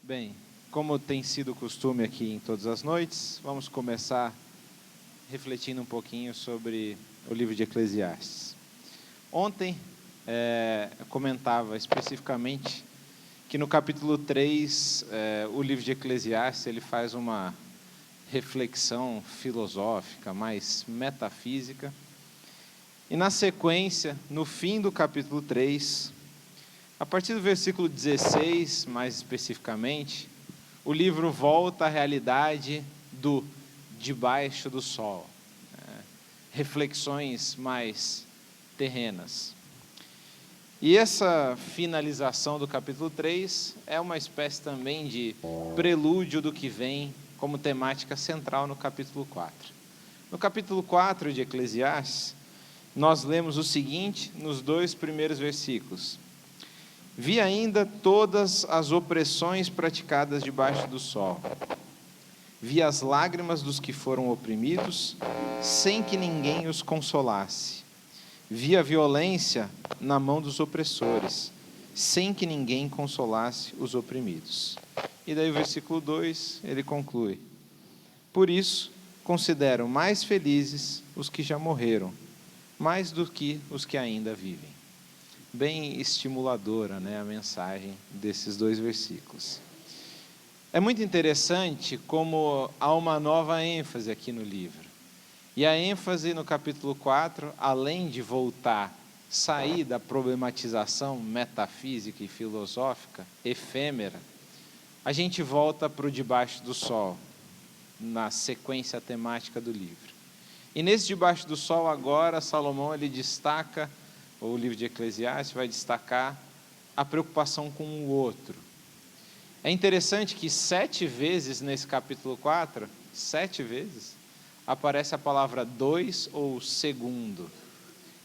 Bem, como tem sido costume aqui em todas as noites, vamos começar refletindo um pouquinho sobre o livro de Eclesiastes. Ontem eu comentava especificamente que no capítulo 3, o livro de Eclesiastes ele faz uma reflexão filosófica, mais metafísica. E na sequência, no fim do capítulo 3, a partir do versículo 16, mais especificamente, o livro volta à realidade do debaixo do sol, reflexões mais terrenas. E essa finalização do capítulo 3 é uma espécie também de prelúdio do que vem como temática central no capítulo 4. No capítulo 4 de Eclesiastes, nós lemos o seguinte nos 2 primeiros versículos: Vi ainda todas as opressões praticadas debaixo do sol. Vi as lágrimas dos que foram oprimidos, sem que ninguém os consolasse. Vi a violência na mão dos opressores, sem que ninguém consolasse os oprimidos. E daí o versículo 2, ele conclui: Por isso, considero mais felizes os que já morreram, mais do que os que ainda vivem. Bem estimuladora, a mensagem desses 2 versículos. É muito interessante como há uma nova ênfase aqui no livro. E a ênfase no capítulo 4, além de sair da problematização metafísica e filosófica, efêmera, a gente volta para o debaixo do sol, na sequência temática do livro. E nesse debaixo do sol agora, Salomão ele destaca, o livro de Eclesiastes vai destacar a preocupação com o outro. É interessante que 7 vezes nesse capítulo 4, 7 vezes, aparece a palavra dois ou segundo,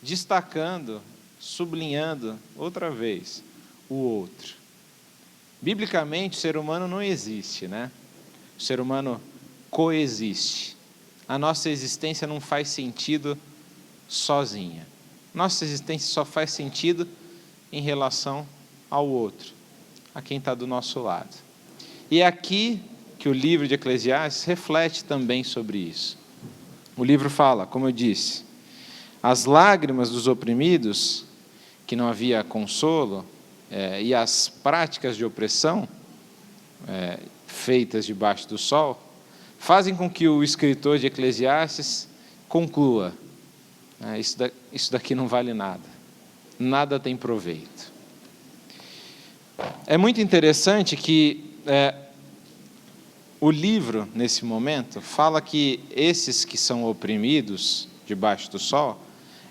destacando, sublinhando outra vez o outro. Biblicamente, o ser humano não existe, O ser humano coexiste. A nossa existência não faz sentido sozinha. Nossa existência só faz sentido em relação ao outro, a quem está do nosso lado. E é aqui que o livro de Eclesiastes reflete também sobre isso. O livro fala, como eu disse, as lágrimas dos oprimidos, que não havia consolo, e as práticas de opressão feitas debaixo do sol, fazem com que o escritor de Eclesiastes conclua: isso daqui não vale nada, nada tem proveito. É muito interessante que o livro, nesse momento, fala que esses que são oprimidos debaixo do sol,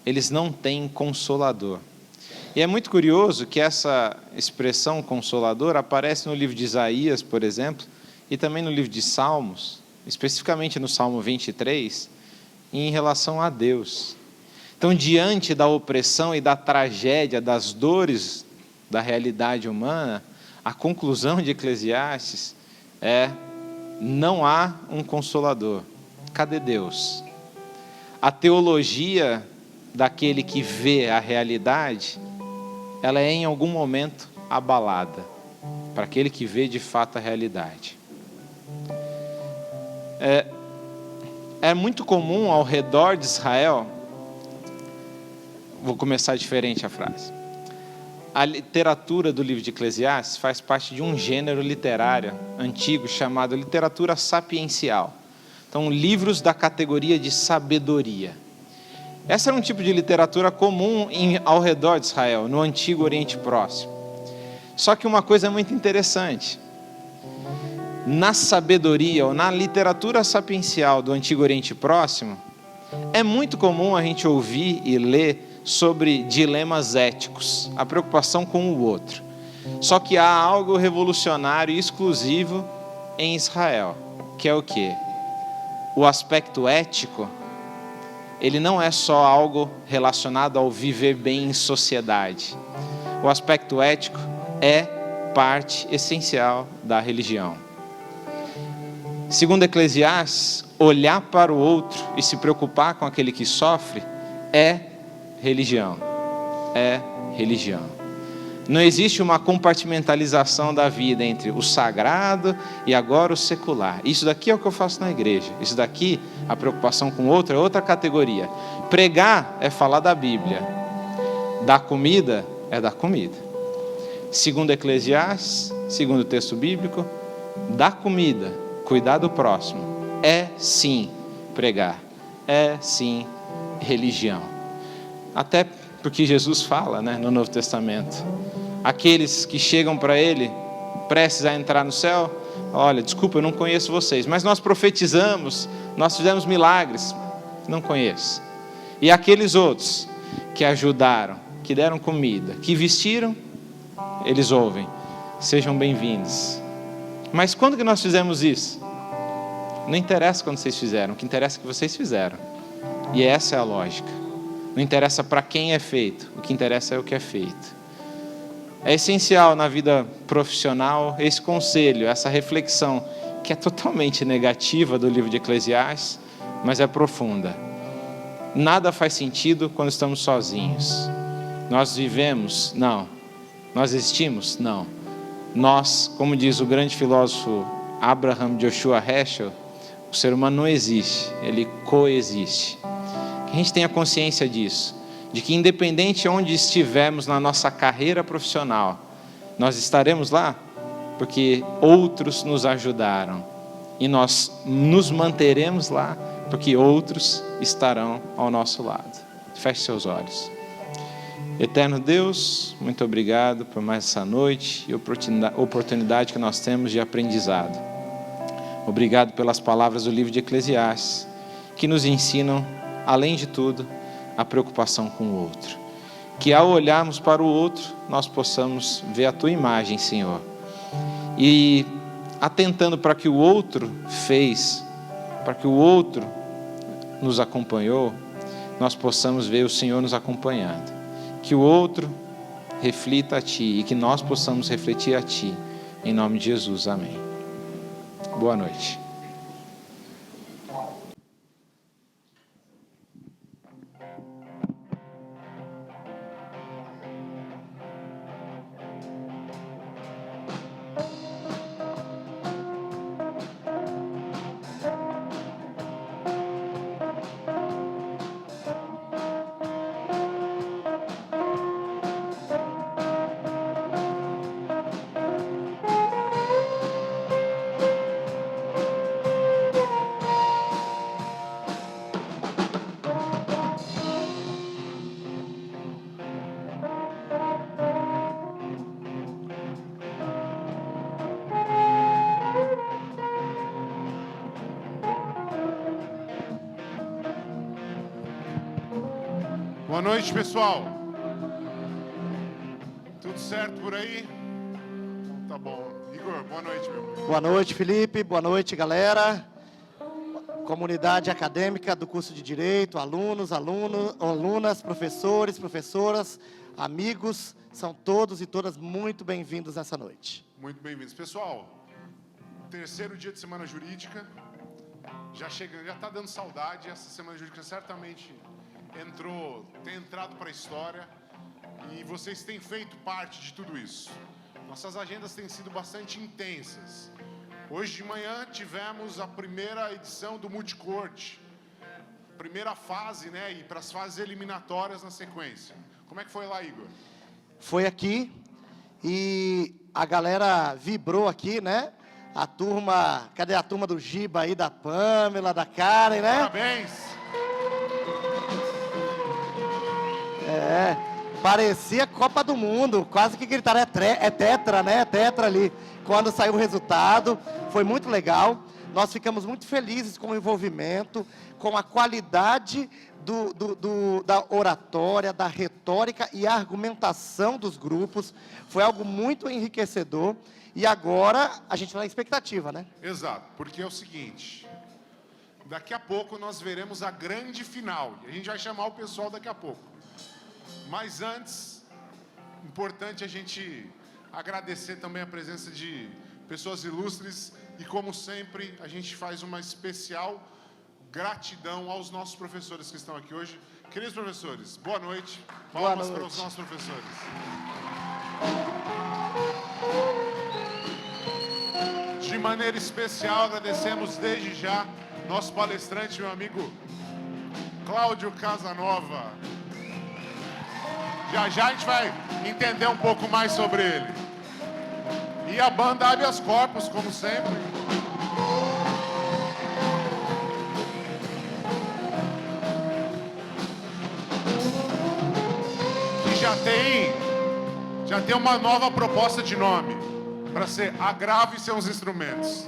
eles não têm consolador. E é muito curioso que essa expressão consolador aparece no livro de Isaías, por exemplo, e também no livro de Salmos, especificamente no Salmo 23, em relação a Deus. Então, diante da opressão e da tragédia, das dores da realidade humana, a conclusão de Eclesiastes é: não há um consolador. Cadê Deus? A teologia daquele que vê a realidade, ela é em algum momento abalada, para aquele que vê de fato a realidade. É muito comum ao redor de Israel, vou começar diferente a frase. A literatura do livro de Eclesiastes faz parte de um gênero literário antigo chamado literatura sapiencial. Então, livros da categoria de sabedoria. Essa era um tipo de literatura comum ao redor de Israel, no antigo Oriente Próximo. Só que uma coisa muito interessante: na sabedoria ou na literatura sapiencial do antigo Oriente Próximo, é muito comum a gente ouvir e ler sobre dilemas éticos, a preocupação com o outro. Só que há algo revolucionário e exclusivo em Israel, que é o quê? O aspecto ético, ele não é só algo relacionado ao viver bem em sociedade. O aspecto ético é parte essencial da religião. Segundo Eclesiastes, olhar para o outro e se preocupar com aquele que sofre é religião. É religião. Não existe uma compartimentalização da vida entre o sagrado e agora o secular. Isso daqui é o que eu faço na igreja. Isso daqui, a preocupação com o outro, é outra categoria. Pregar é falar da Bíblia. Dar comida é dar comida. Segundo Eclesiastes, segundo o texto bíblico, dar comida, cuidar do próximo, é sim pregar. É sim religião. Até porque Jesus fala, né, no Novo Testamento. Aqueles que chegam para ele, prestes a entrar no céu, olha, desculpa, eu não conheço vocês, mas nós profetizamos, nós fizemos milagres, não conheço. E aqueles outros que ajudaram, que deram comida, que vestiram, eles ouvem, sejam bem-vindos. Mas quando que nós fizemos isso? Não interessa quando vocês fizeram, o que interessa é que vocês fizeram. E essa é a lógica. Não interessa para quem é feito, o que interessa é o que é feito. É essencial na vida profissional esse conselho, essa reflexão, que é totalmente negativa do livro de Eclesiastes, mas é profunda. Nada faz sentido quando estamos sozinhos. Nós vivemos? Não. Nós existimos? Não. Nós, como diz o grande filósofo Abraham Joshua Heschel, o ser humano não existe, ele coexiste. Que a gente tenha consciência disso, de que independente de onde estivermos na nossa carreira profissional, nós estaremos lá porque outros nos ajudaram e nós nos manteremos lá porque outros estarão ao nosso lado. Feche seus olhos. Eterno Deus, muito obrigado por mais essa noite e oportunidade que nós temos de aprendizado. Obrigado pelas palavras do livro de Eclesiastes, que nos ensinam, além de tudo, a preocupação com o outro. Que ao olharmos para o outro, nós possamos ver a Tua imagem, Senhor. E atentando para que o outro fez, para que o outro nos acompanhou, nós possamos ver o Senhor nos acompanhando. Que o outro reflita a Ti e que nós possamos refletir a Ti. Em nome de Jesus, amém. Boa noite. Boa noite, pessoal. Tudo certo por aí? Tá bom. Igor, boa noite, meu. Boa noite, Felipe. Boa noite, galera. Comunidade acadêmica do curso de Direito, alunas, professores, professoras, amigos, são todos e todas muito bem-vindos nessa noite. Muito bem-vindos. Pessoal, terceiro dia de Semana Jurídica. Já está dando saudade. Essa Semana Jurídica certamente tem entrado para a história e vocês têm feito parte de tudo isso. Nossas agendas têm sido bastante intensas. Hoje de manhã tivemos a primeira edição do Multicorte, primeira fase, né, e para as fases eliminatórias na sequência. Como é que foi lá, Igor? Foi aqui e a galera vibrou aqui, né? A turma, cadê a turma do Giba aí, da Pamela, da Karen, né? Parabéns! Parecia Copa do Mundo, quase que gritaram, é tetra, né? É tetra ali. Quando saiu o resultado, foi muito legal. Nós ficamos muito felizes com o envolvimento, com a qualidade da oratória, da retórica e a argumentação dos grupos. Foi algo muito enriquecedor. E agora a gente está na expectativa, né? Exato, porque é o seguinte, daqui a pouco nós veremos a grande final. E a gente vai chamar o pessoal daqui a pouco. Mas antes, importante a gente agradecer também a presença de pessoas ilustres e, como sempre, a gente faz uma especial gratidão aos nossos professores que estão aqui hoje. Queridos professores, boa noite. Palmas para os nossos professores. De maneira especial, agradecemos desde já nosso palestrante, meu amigo Cláudio Casanova. Já já a gente vai entender um pouco mais sobre ele. E a banda Habeas Corpus, como sempre. Que já tem uma nova proposta de nome. Para ser Agrave Seus Instrumentos.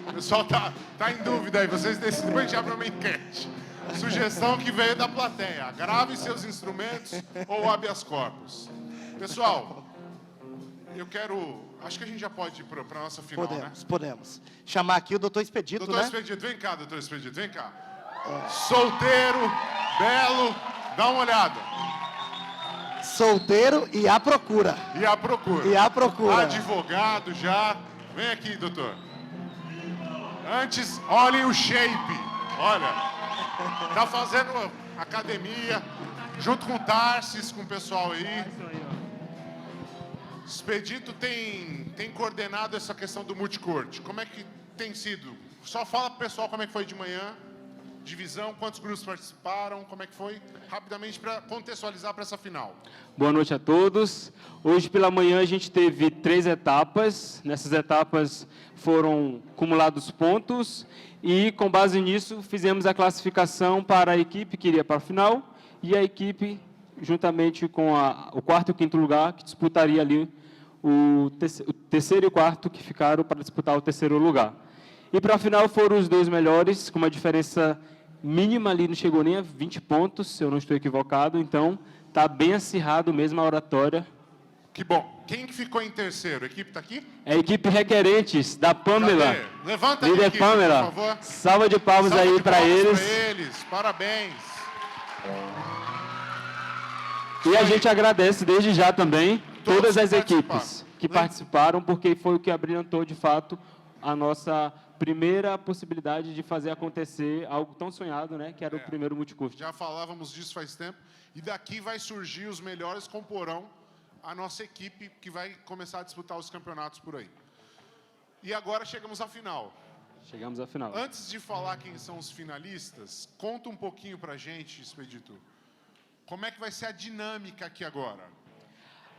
O pessoal tá em dúvida aí. Vocês decidem, depois a gente abre uma enquete. Sugestão que veio da plateia. Agrave Seus Instrumentos ou Habeas Corpus. Pessoal, eu quero... Acho que a gente já pode ir para a nossa final, Podemos. Chamar aqui o doutor Expedito, doutor né? Expedito, vem cá, doutor Expedito, vem cá. Solteiro, belo, dá uma olhada. Solteiro e à procura. E à procura. E à procura. Advogado já. Vem aqui, doutor. Antes, olhem o shape. Olha, tá fazendo academia, junto com o Tarsis, com o pessoal aí. Expedito tem coordenado essa questão do multicorte. Como é que tem sido? Só fala pro pessoal como é que foi de manhã, divisão, quantos grupos participaram, como é que foi, rapidamente para contextualizar para essa final. Boa noite a todos. Hoje pela manhã a gente teve 3 etapas. Nessas etapas foram acumulados pontos e com base nisso fizemos a classificação para a equipe que iria para a final e a equipe juntamente com o quarto e o quinto lugar que disputaria ali o terceiro e o quarto que ficaram para disputar o terceiro lugar. E para a final foram os 2 melhores, com uma diferença mínima ali, não chegou nem a 20 pontos, se eu não estou equivocado, então está bem acirrado mesmo a oratória. Que bom. Quem que ficou em terceiro? A equipe está aqui? É a equipe Requerentes, da Pamela. Cadê? Levanta aí, Líder equipe, Pamela. por favor. Salva de palmas Salva aí de para palmas eles. pra eles. Parabéns. E a gente agradece desde já também todas as que equipes que participaram, porque foi o que abrilhantou, de fato, a nossa primeira possibilidade de fazer acontecer algo tão sonhado, né, que era o primeiro multicurso. Já falávamos disso faz tempo. E daqui vai surgir os melhores, comporão a nossa equipe que vai começar a disputar os campeonatos por aí. E agora chegamos à final. Chegamos à final. Antes de falar quem são os finalistas, conta um pouquinho pra gente, Expedito. Como é que vai ser a dinâmica aqui agora?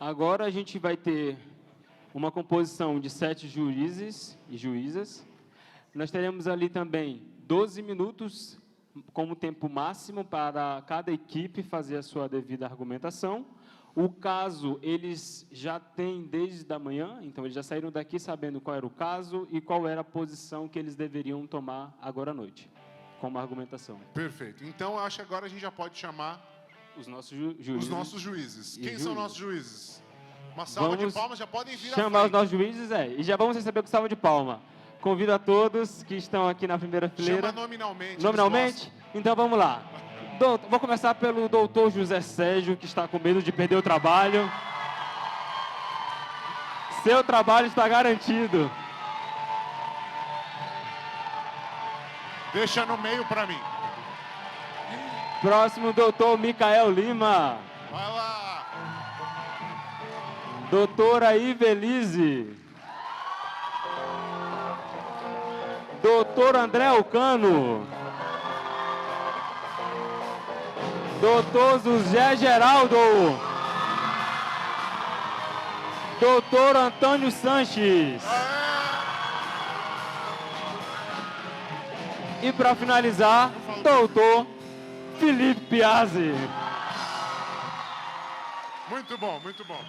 Agora a gente vai ter uma composição de 7 juízes e juízas. Nós teremos ali também 12 minutos como tempo máximo para cada equipe fazer a sua devida argumentação. O caso, eles já têm desde a manhã, então eles já saíram daqui sabendo qual era o caso e qual era a posição que eles deveriam tomar agora à noite, como argumentação. Perfeito. Então, acho que agora a gente já pode chamar os nossos juízes. Os nossos juízes. Quem são nossos juízes? Uma salva Vamos de palmas, já podem vir chamar os nossos juízes, e já vamos receber com salva de palma. Convido a todos que estão aqui na primeira fileira. Chama nominalmente. Nominalmente? Então vamos lá. Vou começar pelo doutor José Sérgio, que está com medo de perder o trabalho. Seu trabalho está garantido. Deixa no meio para mim. Próximo, doutor Micael Lima. Vai lá. Doutora Ivelise. Doutor André Alcano. Doutor José Geraldo. Doutor Antônio Sanches. E para finalizar, doutor Felipe Piazzi. Muito bom, muito bom.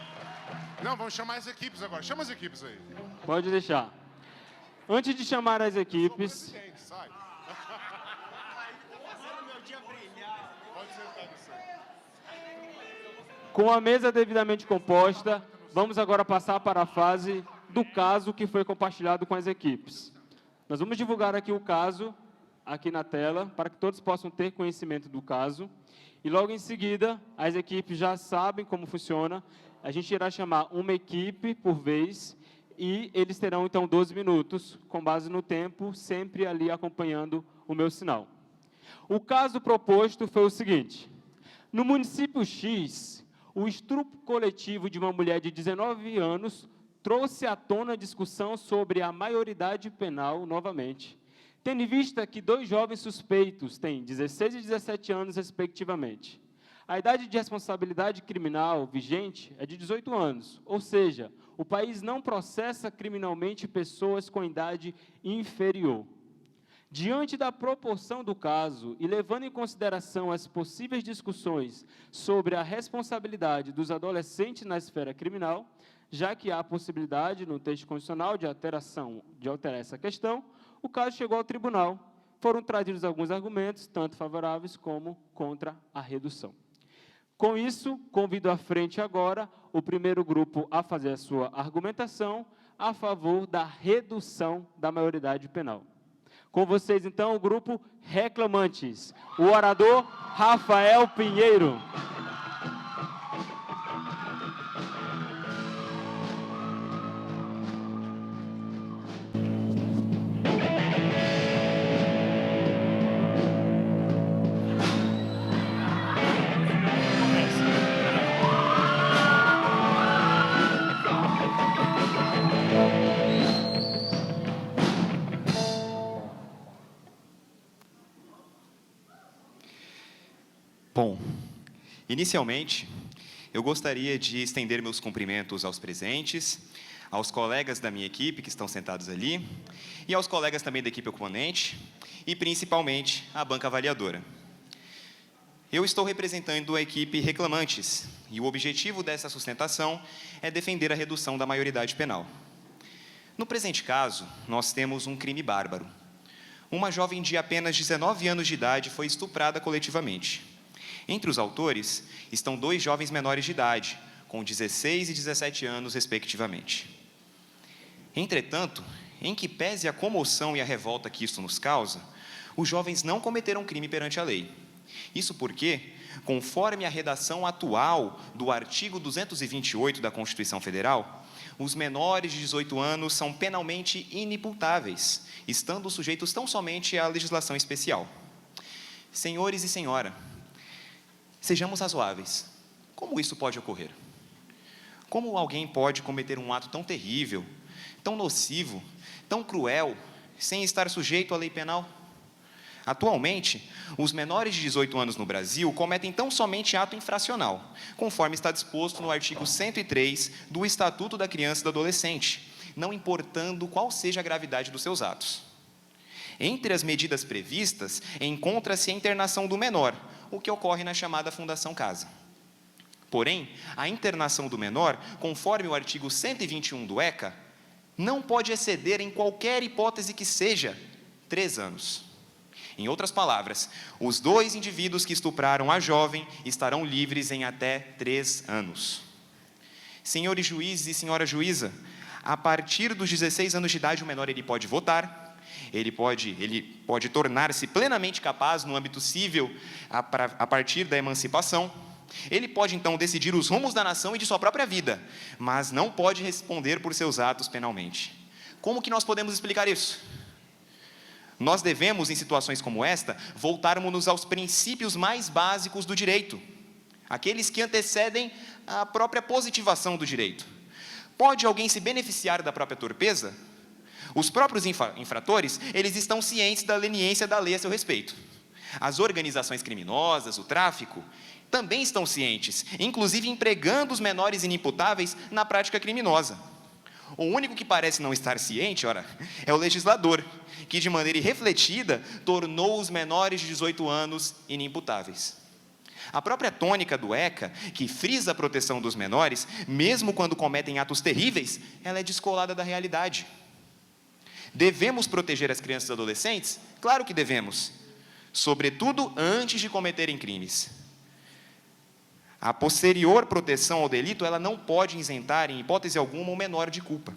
Não, vamos chamar as equipes agora. Chama as equipes aí. Pode deixar. Antes de chamar as equipes... Sai. Com a mesa devidamente composta, vamos agora passar para a fase do caso que foi compartilhado com as equipes. Nós vamos divulgar aqui o caso, aqui na tela, para que todos possam ter conhecimento do caso. E logo em seguida, as equipes já sabem como funciona. A gente irá chamar uma equipe por vez e eles terão, então, 12 minutos, com base no tempo, sempre ali acompanhando o meu sinal. O caso proposto foi o seguinte: no município X, o estupro coletivo de uma mulher de 19 anos trouxe à tona a discussão sobre a maioridade penal novamente, tendo em vista que 2 jovens suspeitos têm 16 e 17 anos, respectivamente. A idade de responsabilidade criminal vigente é de 18 anos, ou seja, o país não processa criminalmente pessoas com idade inferior. Diante da proporção do caso e levando em consideração as possíveis discussões sobre a responsabilidade dos adolescentes na esfera criminal, já que há possibilidade no texto constitucional de alterar essa questão, o caso chegou ao tribunal. Foram trazidos alguns argumentos, tanto favoráveis como contra a redução. Com isso, convido à frente agora o primeiro grupo a fazer a sua argumentação a favor da redução da maioridade penal. Com vocês, então, o grupo Reclamantes. O orador Rafael Pinheiro. Bom, inicialmente, eu gostaria de estender meus cumprimentos aos presentes, aos colegas da minha equipe que estão sentados ali, e aos colegas também da equipe oponente, e principalmente à banca avaliadora. Eu estou representando a equipe Reclamantes, e o objetivo dessa sustentação é defender a redução da maioridade penal. No presente caso, nós temos um crime bárbaro. Uma jovem de apenas 19 anos de idade foi estuprada coletivamente. Entre os autores estão 2 jovens menores de idade, com 16 e 17 anos, respectivamente. Entretanto, em que pese a comoção e a revolta que isto nos causa, os jovens não cometeram crime perante a lei. Isso porque, conforme a redação atual do artigo 228 da Constituição Federal, os menores de 18 anos são penalmente inimputáveis, estando sujeitos tão somente à legislação especial. Senhores e senhora, sejamos razoáveis. Como isso pode ocorrer? Como alguém pode cometer um ato tão terrível, tão nocivo, tão cruel, sem estar sujeito à lei penal? Atualmente, os menores de 18 anos no Brasil cometem tão somente ato infracional, conforme está disposto no artigo 103 do Estatuto da Criança e do Adolescente, não importando qual seja a gravidade dos seus atos. Entre as medidas previstas, encontra-se a internação do menor, o que ocorre na chamada Fundação Casa. Porém, a internação do menor, conforme o artigo 121 do ECA, não pode exceder, em qualquer hipótese que seja, 3 anos. Em outras palavras, os 2 indivíduos que estupraram a jovem estarão livres em até 3 anos. Senhores juízes e senhora juíza, a partir dos 16 anos de idade, o menor ele pode votar, ele pode tornar-se plenamente capaz, no âmbito civil, a partir da emancipação. Ele pode, então, decidir os rumos da nação e de sua própria vida, mas não pode responder por seus atos penalmente. Como que nós podemos explicar isso? Nós devemos, em situações como esta, voltarmos-nos aos princípios mais básicos do direito, aqueles que antecedem a própria positivação do direito. Pode alguém se beneficiar da própria torpeza? Os próprios infratores, eles estão cientes da leniência da lei a seu respeito. As organizações criminosas, o tráfico, também estão cientes, inclusive empregando os menores inimputáveis na prática criminosa. O único que parece não estar ciente, ora, é o legislador, que de maneira irrefletida tornou os menores de 18 anos inimputáveis. A própria tônica do ECA, que frisa a proteção dos menores, mesmo quando cometem atos terríveis, ela é descolada da realidade. Devemos proteger as crianças e adolescentes? Claro que devemos, sobretudo antes de cometerem crimes. A posterior proteção ao delito, ela não pode isentar, em hipótese alguma, o menor de culpa.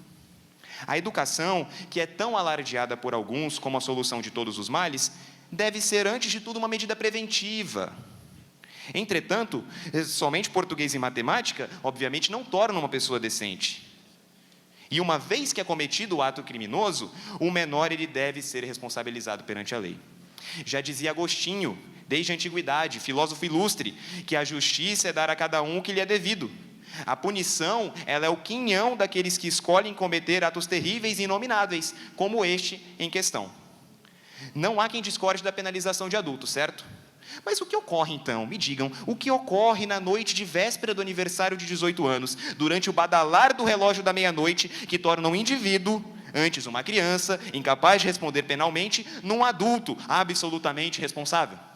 A educação, que é tão alardeada por alguns como a solução de todos os males, deve ser, antes de tudo, uma medida preventiva. Entretanto, somente português e matemática, obviamente, não tornam uma pessoa decente. E uma vez que é cometido o ato criminoso, o menor ele deve ser responsabilizado perante a lei. Já dizia Agostinho, desde a antiguidade, filósofo ilustre, que a justiça é dar a cada um o que lhe é devido. A punição, ela é o quinhão daqueles que escolhem cometer atos terríveis e inomináveis, como este em questão. Não há quem discorde da penalização de adultos, certo? Mas o que ocorre, então? Me digam, o que ocorre na noite de véspera do aniversário de 18 anos, durante o badalar do relógio da meia-noite, que torna um indivíduo, antes uma criança, incapaz de responder penalmente, num adulto absolutamente responsável?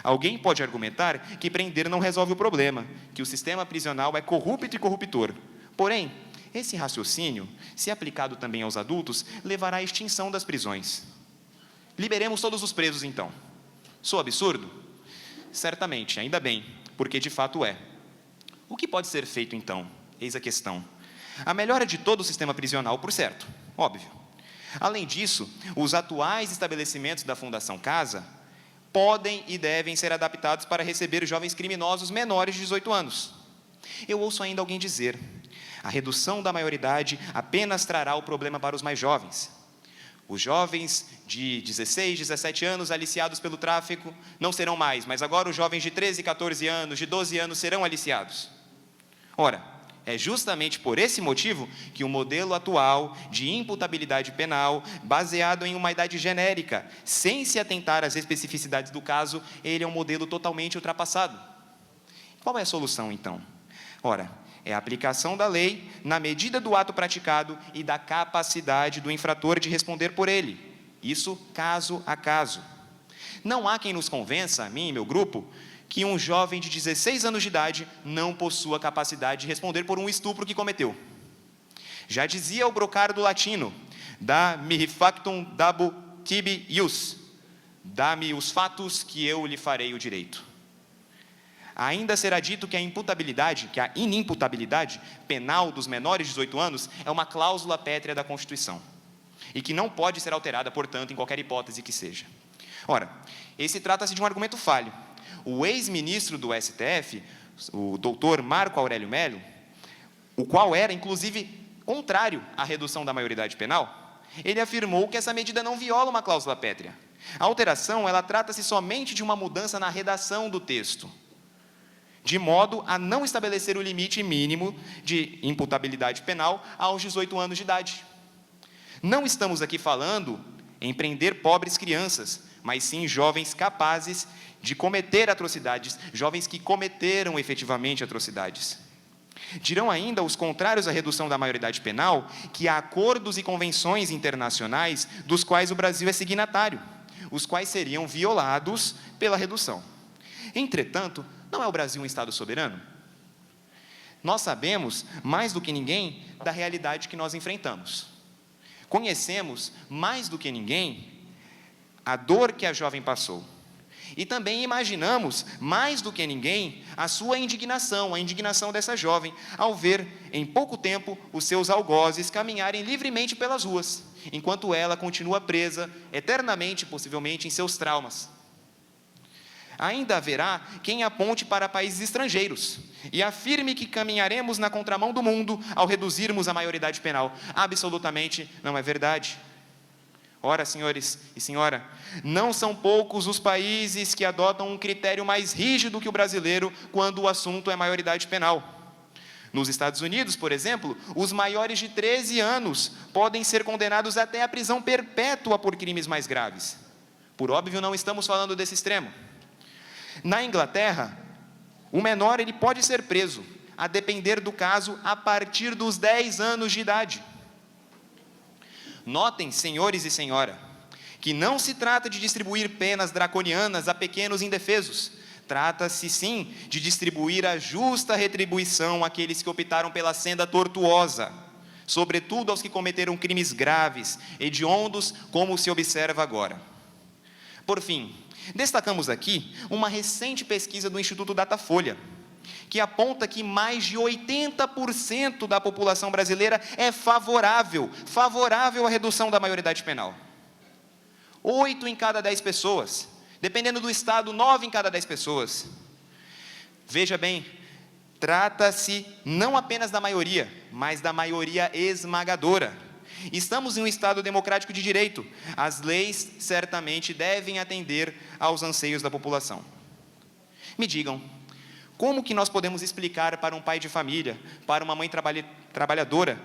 Alguém pode argumentar que prender não resolve o problema, que o sistema prisional é corrupto e corruptor. Porém, esse raciocínio, se aplicado também aos adultos, levará à extinção das prisões. Liberemos todos os presos, então. Sou absurdo? Certamente, ainda bem, porque de fato é. O que pode ser feito, então? Eis a questão. A melhora de todo o sistema prisional, por certo, óbvio. Além disso, os atuais estabelecimentos da Fundação Casa podem e devem ser adaptados para receber jovens criminosos menores de 18 anos. Eu ouço ainda alguém dizer: a redução da maioridade apenas trará o problema para os mais jovens. Os jovens de 16, 17 anos aliciados pelo tráfico não serão mais, mas agora os jovens de 13, 14 anos, de 12 anos serão aliciados. Ora, é justamente por esse motivo que o modelo atual de imputabilidade penal, baseado em uma idade genérica, sem se atentar às especificidades do caso, ele é um modelo totalmente ultrapassado. Qual é a solução, então? Ora, é a aplicação da lei na medida do ato praticado e da capacidade do infrator de responder por ele. Isso caso a caso. Não há quem nos convença, a mim e meu grupo, que um jovem de 16 anos de idade não possua capacidade de responder por um estupro que cometeu. Já dizia o brocário do latino: da mihi factum dabo tibi ius, dá-me os fatos que eu lhe farei o direito. Ainda será dito que a inimputabilidade penal dos menores de 18 anos é uma cláusula pétrea da Constituição e que não pode ser alterada, portanto, em qualquer hipótese que seja. Ora, esse trata-se de um argumento falho. O ex-ministro do STF, o doutor Marco Aurélio Melo, o qual era, inclusive, contrário à redução da maioridade penal, ele afirmou que essa medida não viola uma cláusula pétrea. A alteração, ela trata-se somente de uma mudança na redação do texto, de modo a não estabelecer o limite mínimo de imputabilidade penal aos 18 anos de idade. Não estamos aqui falando em prender pobres crianças, mas sim jovens capazes de cometer atrocidades, jovens que cometeram efetivamente atrocidades. Dirão ainda os contrários à redução da maioridade penal que há acordos e convenções internacionais dos quais o Brasil é signatário, os quais seriam violados pela redução. Entretanto, não é o Brasil um Estado soberano? Nós sabemos, mais do que ninguém, da realidade que nós enfrentamos. Conhecemos, mais do que ninguém, a dor que a jovem passou. E também imaginamos, mais do que ninguém, a sua indignação, a indignação dessa jovem, ao ver, em pouco tempo, os seus algozes caminharem livremente pelas ruas, enquanto ela continua presa, eternamente, possivelmente, em seus traumas. Ainda haverá quem aponte para países estrangeiros e afirme que caminharemos na contramão do mundo ao reduzirmos a maioridade penal. Absolutamente não é verdade. Ora, senhores e senhora, não são poucos os países que adotam um critério mais rígido que o brasileiro quando o assunto é maioridade penal. Nos Estados Unidos, por exemplo, os maiores de 13 anos podem ser condenados até à prisão perpétua por crimes mais graves. Por óbvio, não estamos falando desse extremo. Na Inglaterra, o menor ele pode ser preso, a depender do caso, a partir dos 10 anos de idade. Notem, senhores e senhora, que não se trata de distribuir penas draconianas a pequenos indefesos. Trata-se, sim, de distribuir a justa retribuição àqueles que optaram pela senda tortuosa, sobretudo aos que cometeram crimes graves, hediondos, como se observa agora. Por fim, destacamos aqui uma recente pesquisa do Instituto Datafolha, que aponta que mais de 80% da população brasileira é favorável à redução da maioridade penal. 8 em cada 10 pessoas, dependendo do estado, 9 em cada 10 pessoas. Veja bem, trata-se não apenas da maioria, mas da maioria esmagadora. Estamos em um Estado democrático de direito. As leis certamente devem atender aos anseios da população. Me digam, como que nós podemos explicar para um pai de família, para uma mãe trabalhadora,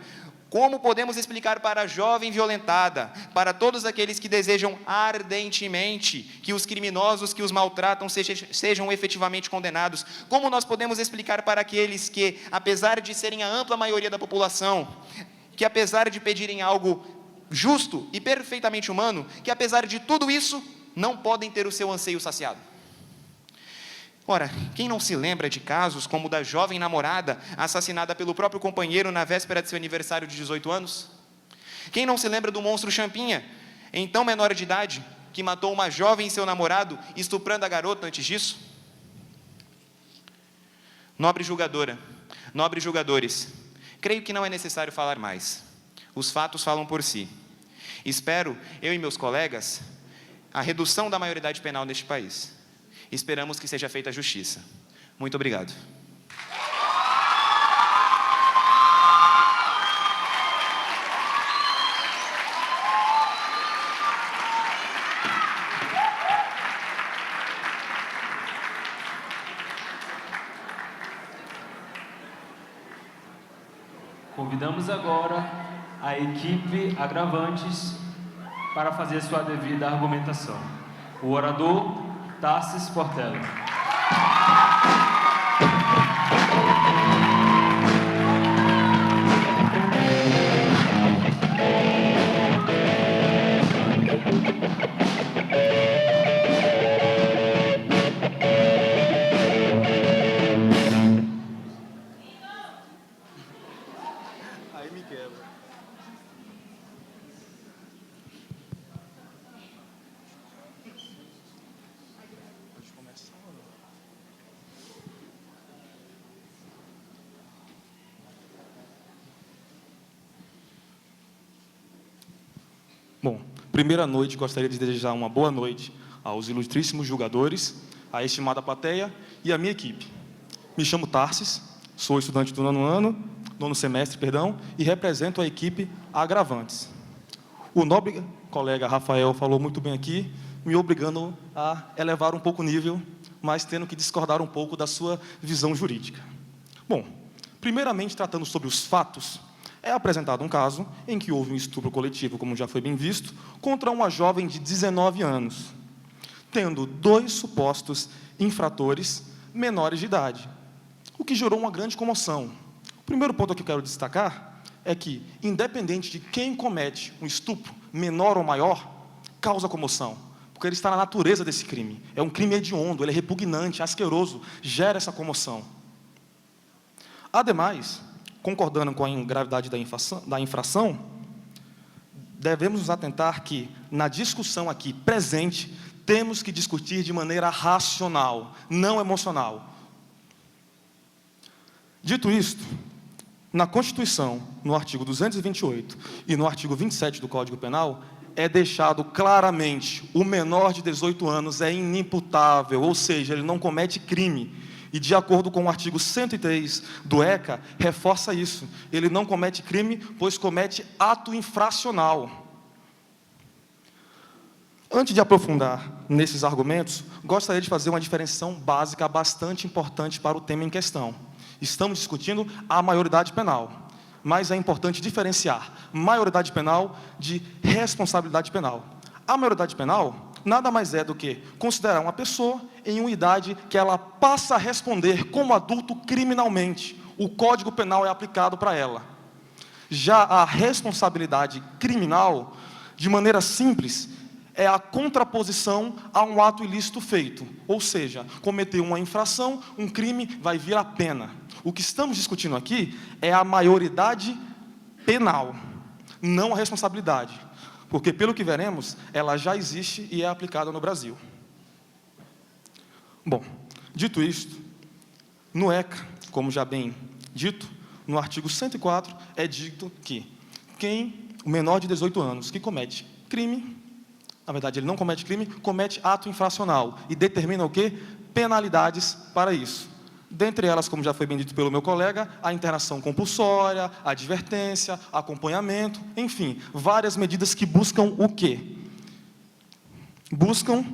como podemos explicar para a jovem violentada, para todos aqueles que desejam ardentemente que os criminosos que os maltratam sejam efetivamente condenados? Como nós podemos explicar para aqueles que, apesar de serem a ampla maioria da população, que apesar de pedirem algo justo e perfeitamente humano, que apesar de tudo isso, não podem ter o seu anseio saciado? Ora, quem não se lembra de casos como o da jovem namorada assassinada pelo próprio companheiro na véspera de seu aniversário de 18 anos? Quem não se lembra do monstro Champinha, então menor de idade, que matou uma jovem e seu namorado, estuprando a garota antes disso? Nobre julgadora, nobres julgadores, creio que não é necessário falar mais. Os fatos falam por si. Espero, eu e meus colegas, a redução da maioridade penal neste país. Esperamos que seja feita a justiça. Muito obrigado. Convidamos agora a equipe agravantes para fazer sua devida argumentação. O orador, Tarsis Portela. Aí me quebra. Bom, primeira noite, gostaria de desejar uma boa noite aos ilustríssimos julgadores, à estimada plateia e à minha equipe. Me chamo Tarsis, sou estudante do nono semestre, e represento a equipe Agravantes. O nobre colega Rafael falou muito bem aqui, me obrigando a elevar um pouco o nível, mas tendo que discordar um pouco da sua visão jurídica. Bom, primeiramente, tratando sobre os fatos, é apresentado um caso em que houve um estupro coletivo, como já foi bem visto, contra uma jovem de 19 anos, tendo 2 supostos infratores menores de idade, o que gerou uma grande comoção. O primeiro ponto que eu quero destacar é que, independente de quem comete um estupro, menor ou maior, causa comoção, porque ele está na natureza desse crime. É um crime hediondo, ele é repugnante, asqueroso, gera essa comoção. Ademais, concordando com a gravidade da infração, devemos nos atentar que, na discussão aqui presente, temos que discutir de maneira racional, não emocional. Dito isto, na Constituição, no artigo 228 e no artigo 27 do Código Penal, é deixado claramente: o menor de 18 anos é inimputável, ou seja, ele não comete crime. E, de acordo com o artigo 103 do ECA, reforça isso. Ele não comete crime, pois comete ato infracional. Antes de aprofundar nesses argumentos, gostaria de fazer uma diferenciação básica bastante importante para o tema em questão. Estamos discutindo a maioridade penal, mas é importante diferenciar maioridade penal de responsabilidade penal. A maioridade penal nada mais é do que considerar uma pessoa em uma idade que ela passa a responder como adulto criminalmente. O Código Penal é aplicado para ela. Já a responsabilidade criminal, de maneira simples, é a contraposição a um ato ilícito feito. Ou seja, cometer uma infração, um crime, vai vir a pena. O que estamos discutindo aqui é a maioridade penal, não a responsabilidade. Porque, pelo que veremos, ela já existe e é aplicada no Brasil. Bom, dito isto, no ECA, como já bem dito, no artigo 104, é dito que o menor de 18 anos que comete crime, na verdade, ele não comete crime, comete ato infracional, e determina o quê? Penalidades para isso. Dentre elas, como já foi bem dito pelo meu colega, a internação compulsória, a advertência, acompanhamento, enfim, várias medidas que buscam o quê? Buscam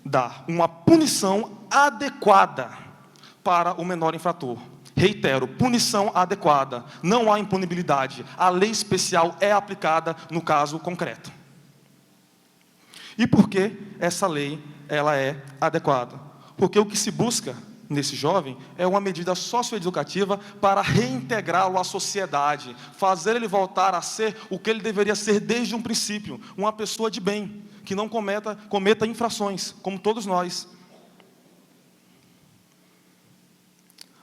dar uma punição adequada para o menor infrator. Reitero, punição adequada, não há impunibilidade. A lei especial é aplicada no caso concreto. E por que essa lei ela é adequada? Porque o que se busca nesse jovem é uma medida socioeducativa para reintegrá-lo à sociedade, fazer ele voltar a ser o que ele deveria ser desde um princípio, uma pessoa de bem, que não cometa infrações, como todos nós.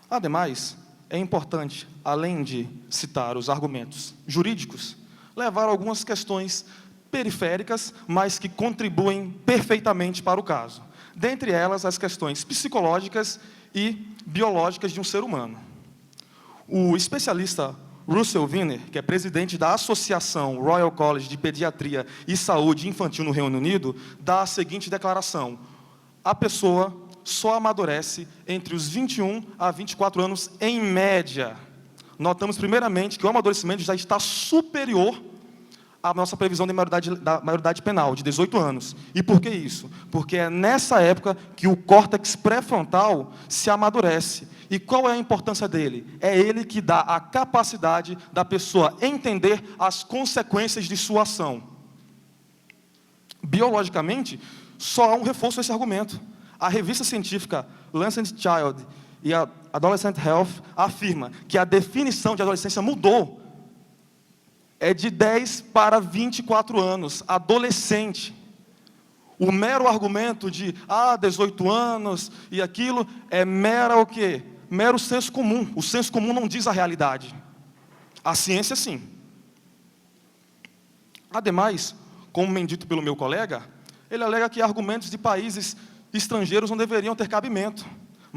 Ademais, é importante, além de citar os argumentos jurídicos, levar algumas questões periféricas, mas que contribuem perfeitamente para o caso. Dentre elas, as questões psicológicas e biológicas de um ser humano. O especialista Russell Wiener, que é presidente da Associação Royal College de Pediatria e Saúde Infantil no Reino Unido, dá a seguinte declaração: a pessoa só amadurece entre os 21 a 24 anos em média. Notamos, primeiramente, que o amadurecimento já está superior a nossa previsão da maioridade penal, de 18 anos. E por que isso? Porque é nessa época que o córtex pré-frontal se amadurece. E qual é a importância dele? É ele que dá a capacidade da pessoa entender as consequências de sua ação. Biologicamente, só há um reforço a esse argumento. A revista científica Lancet Child e a Adolescent Health afirma que a definição de adolescência mudou. É de 10 para 24 anos, adolescente. O mero argumento de 18 anos e aquilo é mera o quê? Mero senso comum. O senso comum não diz a realidade. A ciência, sim. Ademais, como bem dito pelo meu colega, ele alega que argumentos de países estrangeiros não deveriam ter cabimento.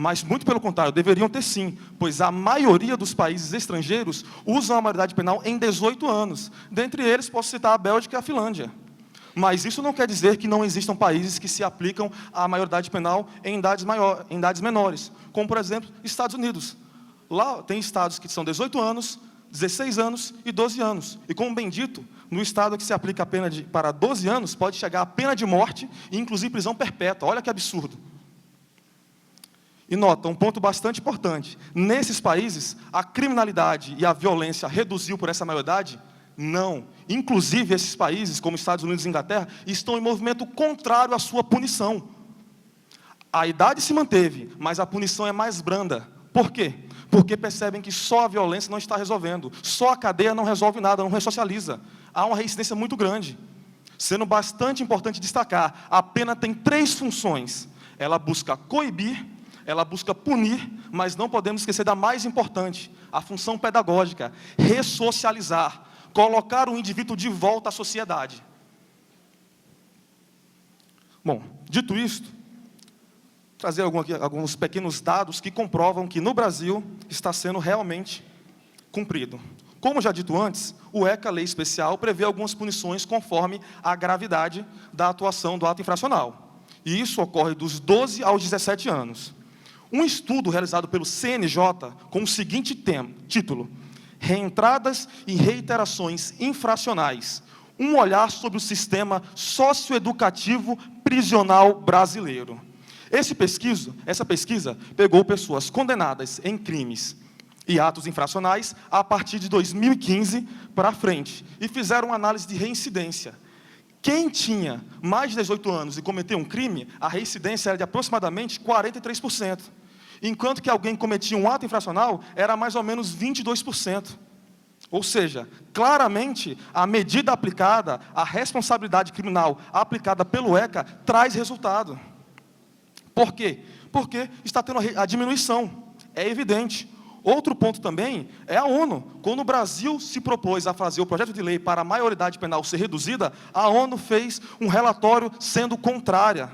Mas, muito pelo contrário, deveriam ter sim, pois a maioria dos países estrangeiros usam a maioridade penal em 18 anos. Dentre eles, posso citar a Bélgica e a Finlândia. Mas isso não quer dizer que não existam países que se aplicam a maioridade penal em idades menores, como, por exemplo, Estados Unidos. Lá tem estados que são 18 anos, 16 anos e 12 anos. E, como bem dito, no estado que se aplica a pena para 12 anos, pode chegar a pena de morte e, inclusive, prisão perpétua. Olha que absurdo. E nota, um ponto bastante importante. Nesses países, a criminalidade e a violência reduziu por essa maioridade? Não. Inclusive, esses países, como Estados Unidos e Inglaterra, estão em movimento contrário à sua punição. A idade se manteve, mas a punição é mais branda. Por quê? Porque percebem que só a violência não está resolvendo. Só a cadeia não resolve nada, não ressocializa. Há uma reincidência muito grande. Sendo bastante importante destacar, a pena tem 3 funções. Ela busca coibir, ela busca punir, mas não podemos esquecer da mais importante, a função pedagógica, ressocializar, colocar o indivíduo de volta à sociedade. Bom, dito isto, trazer alguns pequenos dados que comprovam que no Brasil está sendo realmente cumprido. Como já dito antes, o ECA, Lei Especial, prevê algumas punições conforme a gravidade da atuação do ato infracional. E isso ocorre dos 12 aos 17 anos. Um estudo realizado pelo CNJ com o seguinte título: Reentradas e reiterações infracionais. Um olhar sobre o sistema socioeducativo prisional brasileiro. Essa pesquisa pegou pessoas condenadas em crimes e atos infracionais a partir de 2015 para frente e fizeram uma análise de reincidência. Quem tinha mais de 18 anos e cometeu um crime, a reincidência era de aproximadamente 43%. Enquanto que alguém cometia um ato infracional, era mais ou menos 22%. Ou seja, claramente, a medida aplicada, a responsabilidade criminal aplicada pelo ECA, traz resultado. Por quê? Porque está tendo a diminuição. É evidente. Outro ponto também é a ONU. Quando o Brasil se propôs a fazer o projeto de lei para a maioridade penal ser reduzida, a ONU fez um relatório sendo contrária.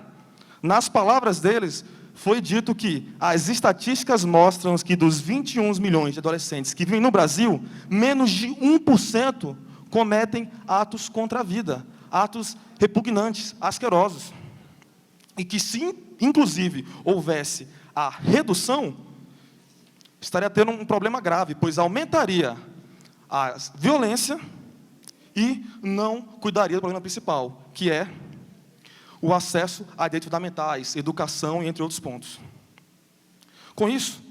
Nas palavras deles, foi dito que as estatísticas mostram que dos 21 milhões de adolescentes que vivem no Brasil, menos de 1% cometem atos contra a vida, atos repugnantes, asquerosos. E que se, inclusive, houvesse a redução, estaria tendo um problema grave, pois aumentaria a violência e não cuidaria do problema principal, que é o acesso a direitos fundamentais, educação e entre outros pontos. Com isso,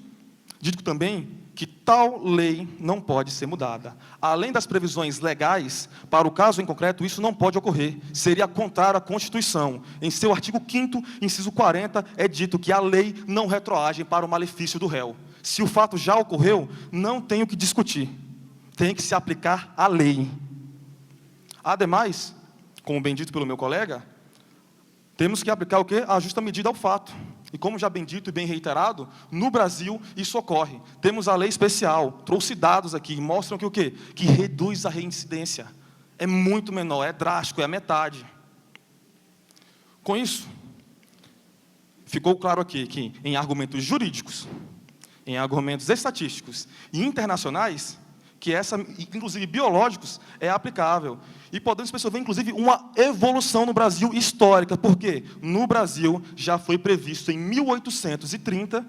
digo também que tal lei não pode ser mudada. Além das previsões legais, para o caso em concreto, isso não pode ocorrer. Seria contrário à Constituição. Em seu artigo 5º, inciso 40, é dito que a lei não retroage para o malefício do réu. Se o fato já ocorreu, não tem o que discutir. Tem que se aplicar a lei. Ademais, como bem dito pelo meu colega, temos que aplicar o quê? A justa medida ao fato. E como já bem dito e bem reiterado, no Brasil isso ocorre. Temos a lei especial, trouxe dados aqui, mostram que o quê? Que reduz a reincidência. É muito menor, é drástico, é a metade. Com isso, ficou claro aqui que em argumentos jurídicos, em argumentos estatísticos e internacionais, que essa, inclusive biológicos, é aplicável. E podemos perceber, inclusive, uma evolução no Brasil histórica. Por quê? No Brasil, já foi previsto em 1830,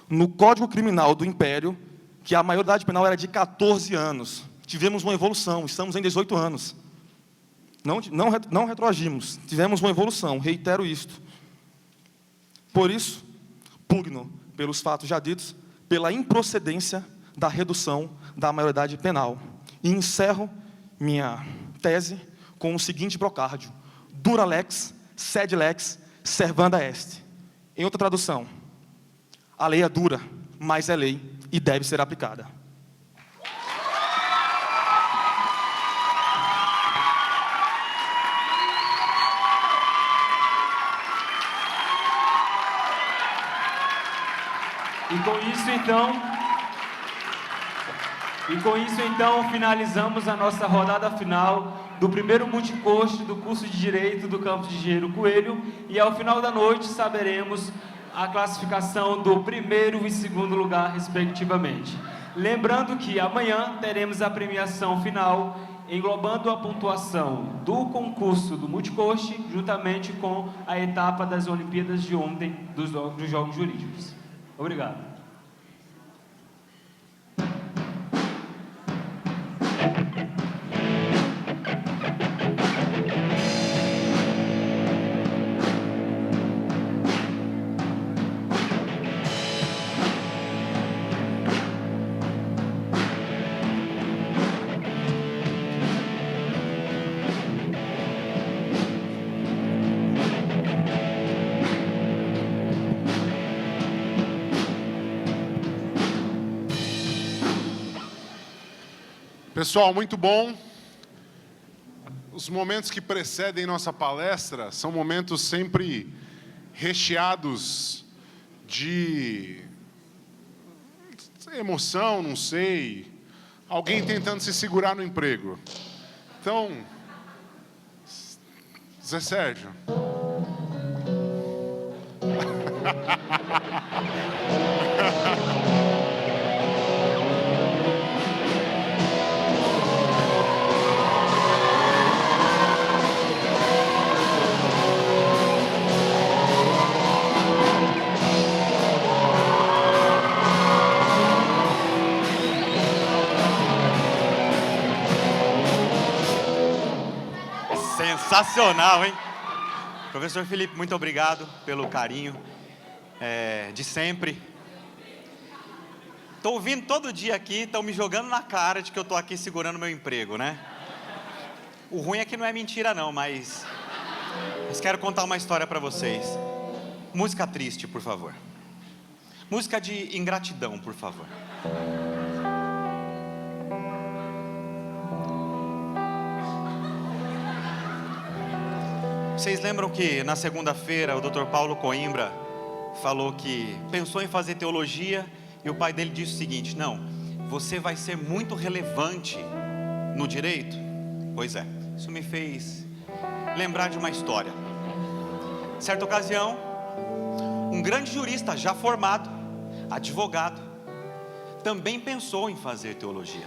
no Código Criminal do Império, que a maioridade penal era de 14 anos. Tivemos uma evolução, estamos em 18 anos. Não retroagimos, tivemos uma evolução, reitero isto. Por isso, pugno pelos fatos já ditos, pela improcedência da redução da maioridade penal. E encerro minha tese com o seguinte brocárdio: dura lex, sed lex, servanda est. Em outra tradução, a lei é dura, mas é lei e deve ser aplicada. E com isso, então, finalizamos a nossa rodada final do primeiro multicurso do curso de Direito do campus de Engenheiro Coelho. E ao final da noite saberemos a classificação do primeiro e segundo lugar, respectivamente. Lembrando que amanhã teremos a premiação final, englobando a pontuação do concurso do multicurso, juntamente com a etapa das Olimpíadas de ontem dos Jogos Jurídicos. Obrigado. Pessoal, muito bom. Os momentos que precedem nossa palestra são momentos sempre recheados de emoção, não sei, alguém tentando se segurar no emprego. Então, Zé Sérgio. Sensacional, hein? Professor Felipe, muito obrigado pelo carinho de sempre. Estou ouvindo todo dia aqui, estão me jogando na cara de que eu estou aqui segurando meu emprego, né? O ruim é que não é mentira não, mas quero contar uma história para vocês. Música triste, por favor. Música de ingratidão, por favor. Vocês lembram que na segunda-feira o Dr. Paulo Coimbra falou que pensou em fazer teologia e o pai dele disse o seguinte: não, você vai ser muito relevante no direito? Pois é, isso me fez lembrar de uma história. Certa ocasião, um grande jurista já formado, advogado, também pensou em fazer teologia.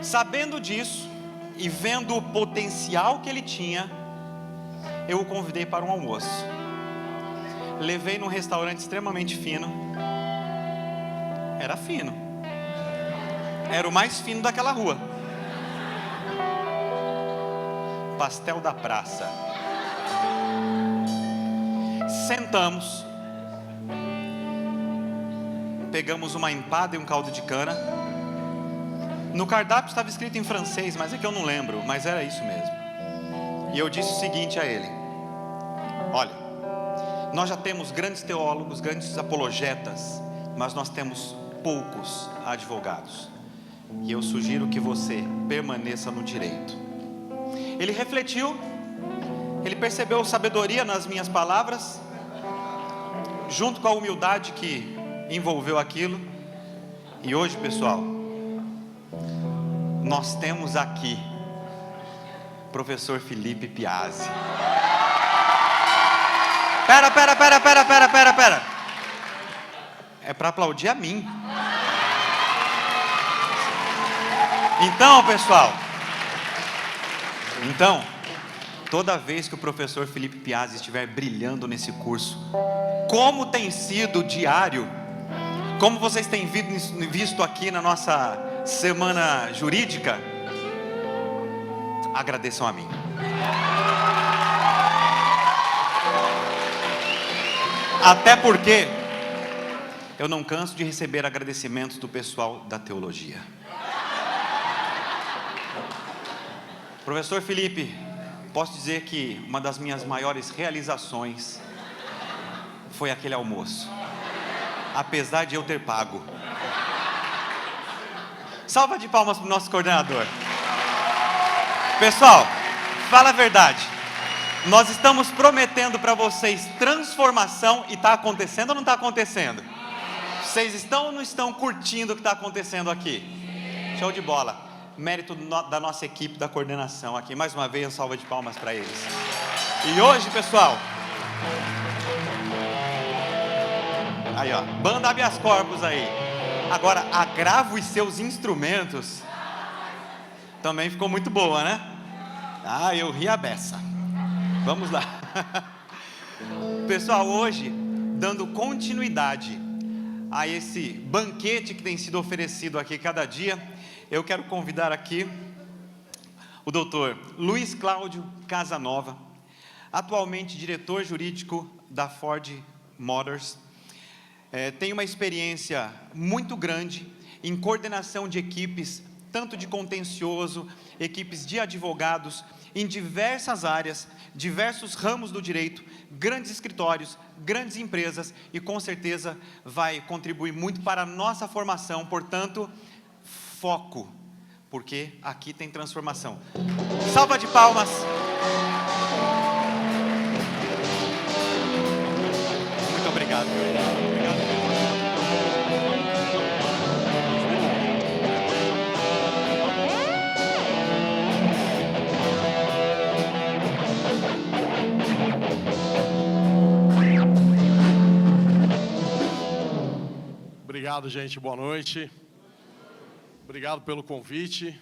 Sabendo disso e vendo o potencial que ele tinha, eu o convidei para um almoço. levei num restaurante extremamente fino. Era fino. Era o mais fino daquela rua. Pastel da Praça. Sentamos. Pegamos uma empada e um caldo de cana. No cardápio estava escrito em francês, mas é que eu não lembro, mas era isso mesmo. E eu disse o seguinte a ele: olha, nós já temos grandes teólogos, grandes apologetas, mas nós temos poucos advogados. E eu sugiro que você permaneça no direito. Ele refletiu, ele percebeu sabedoria nas minhas palavras, junto com a humildade que envolveu aquilo. E hoje, pessoal, nós temos aqui professor Felipe Piazzi. Pera. É para aplaudir a mim. Então, pessoal, toda vez que o professor Felipe Piazzi estiver brilhando nesse curso, como tem sido diário, como vocês têm visto aqui na nossa semana jurídica, agradeçam a mim. Até porque eu não canso de receber agradecimentos do pessoal da teologia. Professor Felipe, posso dizer que uma das minhas maiores realizações foi aquele almoço, apesar de eu ter pago. Salva de palmas para o nosso coordenador. Pessoal, fala a verdade. Nós estamos prometendo para vocês transformação e está acontecendo ou não está acontecendo? Vocês estão ou não estão curtindo o que está acontecendo aqui? Show de bola. Mérito da nossa equipe da coordenação aqui. Mais uma vez, uma salva de palmas para eles. E hoje, pessoal, aí ó, banda habeas corpus aí. Agora, agravo e seus instrumentos também ficou muito boa, né? Ah, eu ri a beça. Vamos lá. Pessoal, hoje, dando continuidade a esse banquete que tem sido oferecido aqui cada dia, eu quero convidar aqui o doutor Luiz Cláudio Casanova, atualmente diretor jurídico da Ford Motors. Tem uma experiência muito grande em coordenação de equipes, tanto de contencioso, equipes de advogados, em diversas áreas, diversos ramos do direito, grandes escritórios, grandes empresas, e com certeza vai contribuir muito para a nossa formação. Portanto, foco, porque aqui tem transformação. Salva de palmas. Muito obrigado. Obrigado, gente. Boa noite. Obrigado pelo convite.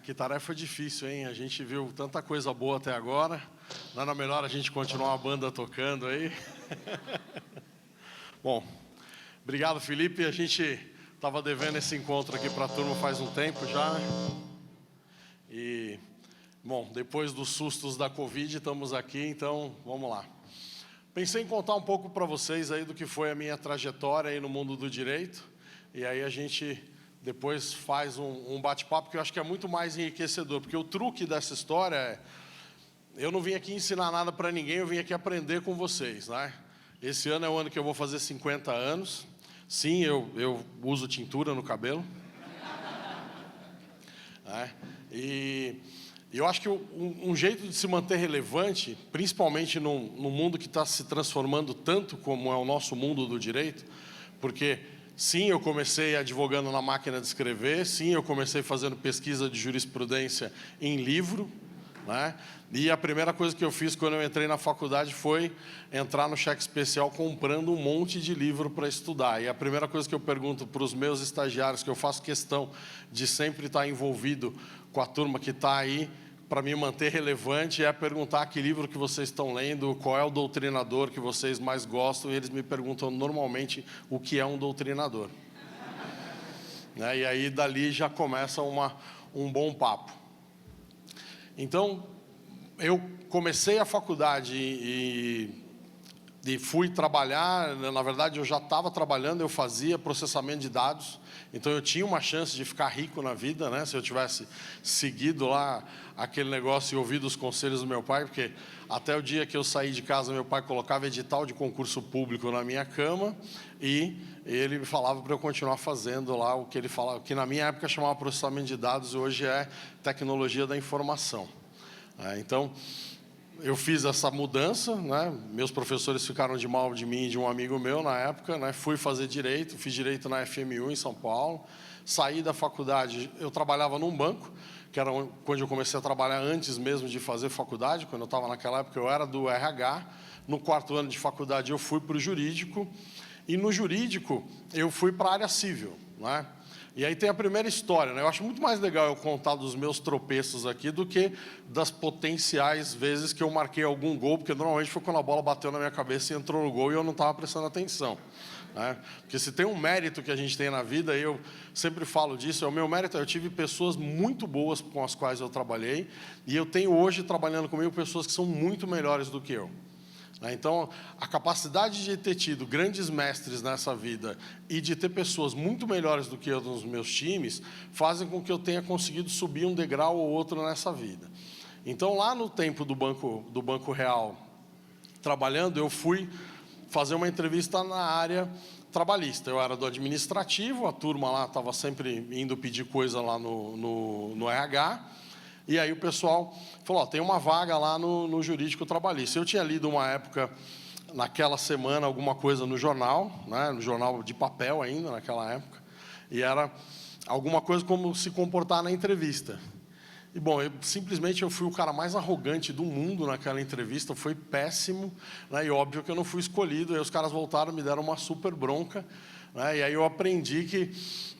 Que tarefa difícil, hein? A gente viu tanta coisa boa até agora. Não era melhor a gente continuar a banda tocando aí? Bom, obrigado, Felipe. A gente estava devendo esse encontro aqui para a turma faz um tempo já, né? E, bom, depois dos sustos da Covid, estamos aqui, então vamos lá. Pensei em contar um pouco para vocês aí do que foi a minha trajetória aí no mundo do direito, e aí a gente depois faz um bate-papo que eu acho que é muito mais enriquecedor, porque o truque dessa história é, eu não vim aqui ensinar nada para ninguém, eu vim aqui aprender com vocês, né? Esse ano é o ano que eu vou fazer 50 anos, sim, eu uso tintura no cabelo, né? E eu acho que um jeito de se manter relevante, principalmente num mundo que está se transformando tanto como é o nosso mundo do direito, porque, sim, eu comecei advogando na máquina de escrever, sim, eu comecei fazendo pesquisa de jurisprudência em livro, né? E a primeira coisa que eu fiz quando eu entrei na faculdade foi entrar no cheque especial comprando um monte de livro para estudar. E a primeira coisa que eu pergunto para os meus estagiários, que eu faço questão de sempre estar envolvido com a turma que está aí para me manter relevante, é perguntar que livro que vocês estão lendo, qual é o doutrinador que vocês mais gostam, e eles me perguntam normalmente o que é um doutrinador. Né? E aí, dali, já começa um bom papo. Então, eu comecei a faculdade e fui trabalhar. Na verdade, eu já estava trabalhando, eu fazia processamento de dados, então eu tinha uma chance de ficar rico na vida, né? Se eu tivesse seguido lá aquele negócio e ouvido os conselhos do meu pai, porque até o dia que eu saí de casa, meu pai colocava edital de concurso público na minha cama e ele me falava para eu continuar fazendo lá o que ele falava, que na minha época chamava processamento de dados e hoje é tecnologia da informação. Então, eu fiz essa mudança, né? Meus professores ficaram de mal de mim e de um amigo meu na época, né? Fui fazer Direito, fiz Direito na FMU em São Paulo, saí da faculdade, eu trabalhava num banco, que era quando eu comecei a trabalhar antes mesmo de fazer faculdade, quando eu estava naquela época eu era do RH, no 4º ano de faculdade eu fui para o jurídico, e no jurídico eu fui para a área civil, né? E aí tem a primeira história, né? Eu acho muito mais legal eu contar dos meus tropeços aqui do que das potenciais vezes que eu marquei algum gol, porque normalmente foi quando a bola bateu na minha cabeça e entrou no gol e eu não estava prestando atenção. Né? Porque se tem um mérito que a gente tem na vida, eu sempre falo disso, é o meu mérito. Eu tive pessoas muito boas com as quais eu trabalhei, e eu tenho hoje, trabalhando comigo, pessoas que são muito melhores do que eu. Então, a capacidade de ter tido grandes mestres nessa vida e de ter pessoas muito melhores do que eu nos meus times, fazem com que eu tenha conseguido subir um degrau ou outro nessa vida. Então, lá no tempo do Banco Real, trabalhando, eu fui fazer uma entrevista na área trabalhista. Eu era do administrativo, a turma lá estava sempre indo pedir coisa lá no RH, e aí o pessoal falou, ó, tem uma vaga lá no jurídico trabalhista. Eu tinha lido uma época, naquela semana, alguma coisa no jornal, né, no jornal de papel ainda, naquela época, e era alguma coisa como se comportar na entrevista. E, bom, simplesmente eu fui o cara mais arrogante do mundo naquela entrevista, foi péssimo, né, e óbvio que eu não fui escolhido, aí os caras voltaram, me deram uma super bronca, né, e aí eu aprendi que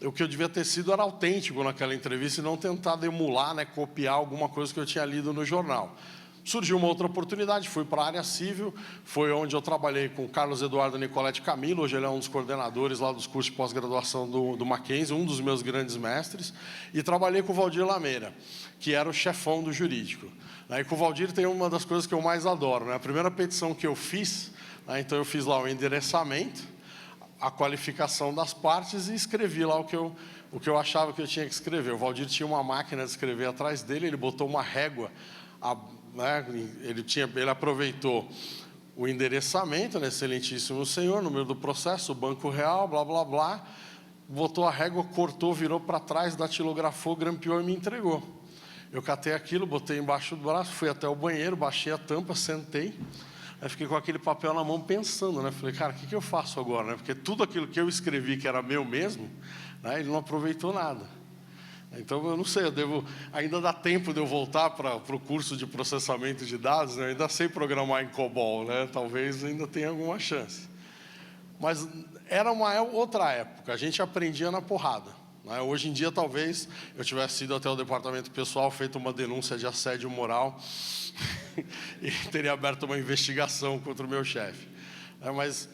o que eu devia ter sido era autêntico naquela entrevista e não tentar emular, né, copiar alguma coisa que eu tinha lido no jornal. Surgiu uma outra oportunidade, fui para a área civil, foi onde eu trabalhei com o Carlos Eduardo Nicoletti Camilo, hoje ele é um dos coordenadores lá dos cursos de pós-graduação do Mackenzie, um dos meus grandes mestres, e trabalhei com o Valdir Lameira, que era o chefão do jurídico. E com o Valdir tem uma das coisas que eu mais adoro, né? A primeira petição que eu fiz, né, então eu fiz lá o endereçamento, a qualificação das partes e escrevi lá o que eu achava que eu tinha que escrever. O Valdir tinha uma máquina de escrever atrás dele, ele botou uma régua, né, ele aproveitou o endereçamento, né, excelentíssimo senhor, número do processo, o Banco Real, blá, blá, blá, botou a régua, cortou, virou para trás, datilografou, grampeou e me entregou. Eu catei aquilo, botei embaixo do braço, fui até o banheiro, baixei a tampa, sentei, aí fiquei com aquele papel na mão pensando, né? Falei, cara, o que eu faço agora? Né? Porque tudo aquilo que eu escrevi, que era meu mesmo, né, ele não aproveitou nada. Então, eu não sei, ainda dá tempo de eu voltar para o curso de processamento de dados, né? Eu ainda sei programar em COBOL, né? Talvez ainda tenha alguma chance. Mas era uma outra época, a gente aprendia na porrada. Né? Hoje em dia, talvez, eu tivesse ido até o departamento pessoal, feito uma denúncia de assédio moral e teria aberto uma investigação contra o meu chefe. Mas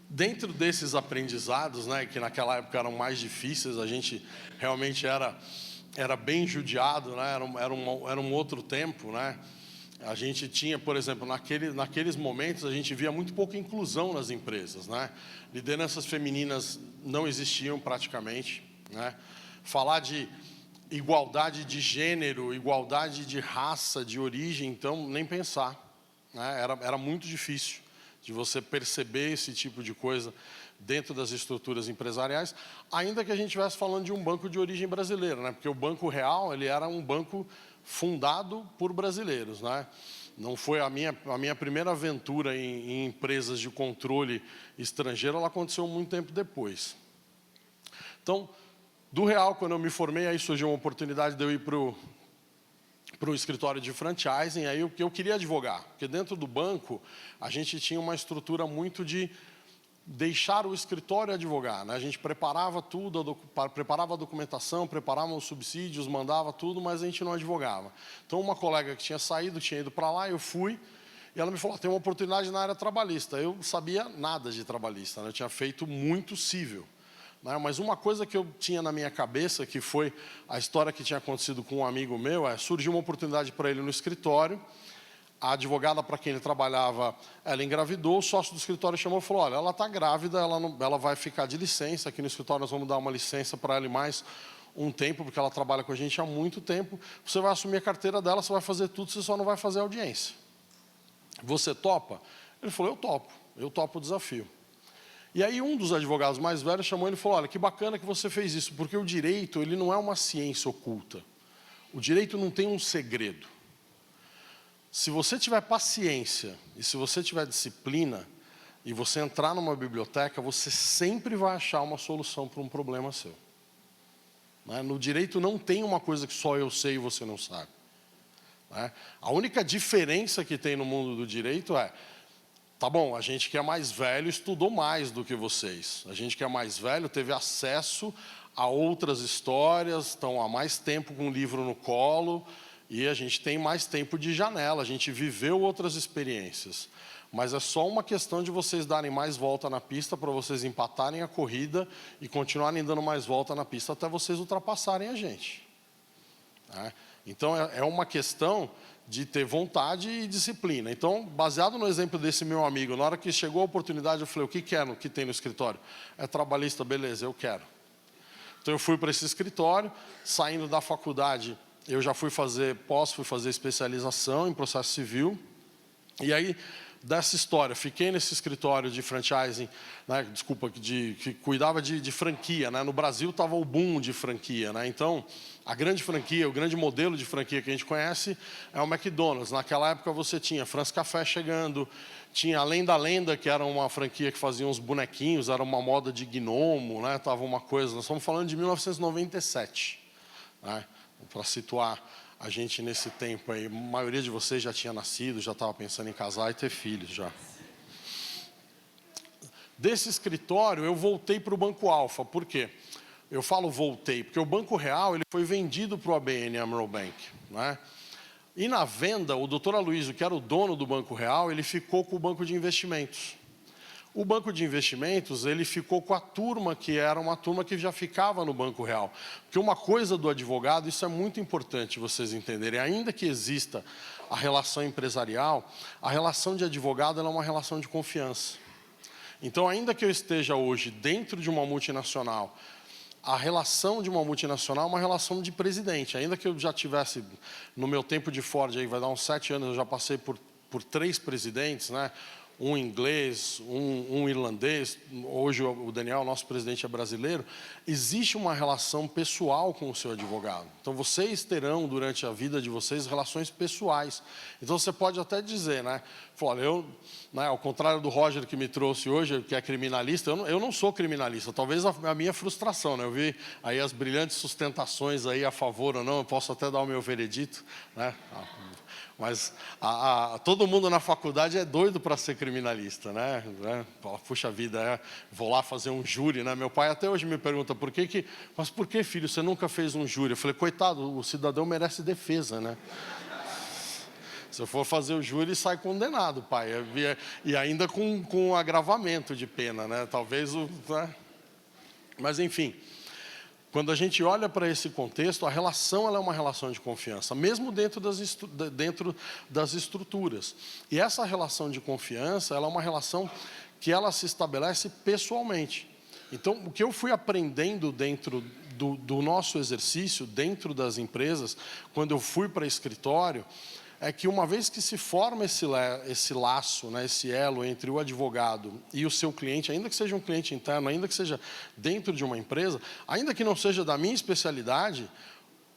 dentro desses aprendizados, né, que naquela época eram mais difíceis, a gente realmente era bem judiado, né, era um outro tempo, né? A gente tinha, por exemplo, naqueles momentos, a gente via muito pouca inclusão nas empresas, né? Lideranças femininas não existiam praticamente, né? Falar de igualdade de gênero, igualdade de raça, de origem, então, nem pensar, né? Era muito difícil de você perceber esse tipo de coisa dentro das estruturas empresariais, ainda que a gente estivesse falando de um banco de origem brasileira, né? Porque o Banco Real, ele era um banco fundado por brasileiros, né? Não foi a minha primeira aventura em empresas de controle estrangeiro, ela aconteceu muito tempo depois. Então, do Real, quando eu me formei, aí surgiu uma oportunidade de eu ir para o escritório de franchising, aí o que eu queria advogar, porque dentro do banco a gente tinha uma estrutura muito de deixar o escritório advogar, né? A gente preparava tudo, preparava a documentação, preparava os subsídios, mandava tudo, mas a gente não advogava. Então, uma colega que tinha saído, tinha ido para lá, eu fui, e ela me falou, tem uma oportunidade na área trabalhista. Eu não sabia nada de trabalhista, né? Eu tinha feito muito cível, né? Mas uma coisa que eu tinha na minha cabeça, que foi a história que tinha acontecido com um amigo meu, surgiu uma oportunidade para ele no escritório. A advogada para quem ele trabalhava, ela engravidou, o sócio do escritório chamou e falou, olha, ela está grávida, ela vai ficar de licença, aqui no escritório nós vamos dar uma licença para ela e mais um tempo, porque ela trabalha com a gente há muito tempo, você vai assumir a carteira dela, você vai fazer tudo, você só não vai fazer audiência. Você topa? Ele falou, eu topo o desafio. E aí um dos advogados mais velhos chamou ele e falou, olha, que bacana que você fez isso, porque o direito, ele não é uma ciência oculta. O direito não tem um segredo. Se você tiver paciência e se você tiver disciplina e você entrar numa biblioteca, você sempre vai achar uma solução para um problema seu. Né? No direito não tem uma coisa que só eu sei e você não sabe. Né? A única diferença que tem no mundo do direito tá bom, a gente que é mais velho estudou mais do que vocês. A gente que é mais velho teve acesso a outras histórias, estão há mais tempo com o livro no colo, e a gente tem mais tempo de janela, a gente viveu outras experiências. Mas é só uma questão de vocês darem mais volta na pista para vocês empatarem a corrida e continuarem dando mais volta na pista até vocês ultrapassarem a gente. Né? Então, é uma questão de ter vontade e disciplina. Então, baseado no exemplo desse meu amigo, na hora que chegou a oportunidade, eu falei, o que quer, o que tem no escritório? É trabalhista, beleza, eu quero. Então, eu fui para esse escritório, saindo da faculdade, eu já fui fazer especialização em processo civil. E aí, dessa história, fiquei nesse escritório de franchising, né, que cuidava de franquia. Né? No Brasil estava o boom de franquia. Né? Então, a grande franquia, o grande modelo de franquia que a gente conhece é o McDonald's. Naquela época você tinha France Café chegando, tinha Além da Lenda, que era uma franquia que fazia uns bonequinhos, era uma moda de gnomo, né? Tava uma coisa, nós estamos falando de 1997. Né? Para situar a gente nesse tempo aí, a maioria de vocês já tinha nascido, já estava pensando em casar e ter filhos já. Desse escritório, eu voltei para o Banco Alfa. Por quê? Eu falo voltei, porque o Banco Real ele foi vendido para o ABN AMRO Bank. Né? E na venda, o doutor Aloysio, que era o dono do Banco Real, ele ficou com o Banco de Investimentos. O Banco de Investimentos, ele ficou com a turma, que era uma turma que já ficava no Banco Real. Porque uma coisa do advogado, isso é muito importante vocês entenderem, ainda que exista a relação empresarial, a relação de advogado ela é uma relação de confiança. Então, ainda que eu esteja hoje dentro de uma multinacional, a relação de uma multinacional é uma relação de presidente. Ainda que eu já tivesse, no meu tempo de Ford, aí vai dar uns 7 anos, eu já passei por 3 presidentes, né? Um inglês, um irlandês, hoje o Daniel, nosso presidente, é brasileiro. Existe uma relação pessoal com o seu advogado. Então, vocês terão, durante a vida de vocês, relações pessoais. Então, você pode até dizer, né? Olha, né, ao contrário do Roger que me trouxe hoje, que é criminalista, eu não sou criminalista. Talvez a minha frustração, né? Eu vi aí as brilhantes sustentações aí a favor ou não, eu posso até dar o meu veredito, né? Mas todo mundo na faculdade é doido para ser criminalista, né? Puxa vida, vou lá fazer um júri, né? Meu pai até hoje me pergunta, mas por que, filho, você nunca fez um júri? Eu falei, coitado, o cidadão merece defesa, né? Se eu for fazer o júri, sai condenado, pai. E ainda com agravamento de pena, né? Talvez né? Mas, enfim... Quando a gente olha para esse contexto, a relação ela é uma relação de confiança, mesmo dentro das estruturas. E essa relação de confiança ela é uma relação que ela se estabelece pessoalmente. Então, o que eu fui aprendendo dentro do nosso exercício, dentro das empresas, quando eu fui para escritório, é que uma vez que se forma esse laço, né, esse elo entre o advogado e o seu cliente, ainda que seja um cliente interno, ainda que seja dentro de uma empresa, ainda que não seja da minha especialidade,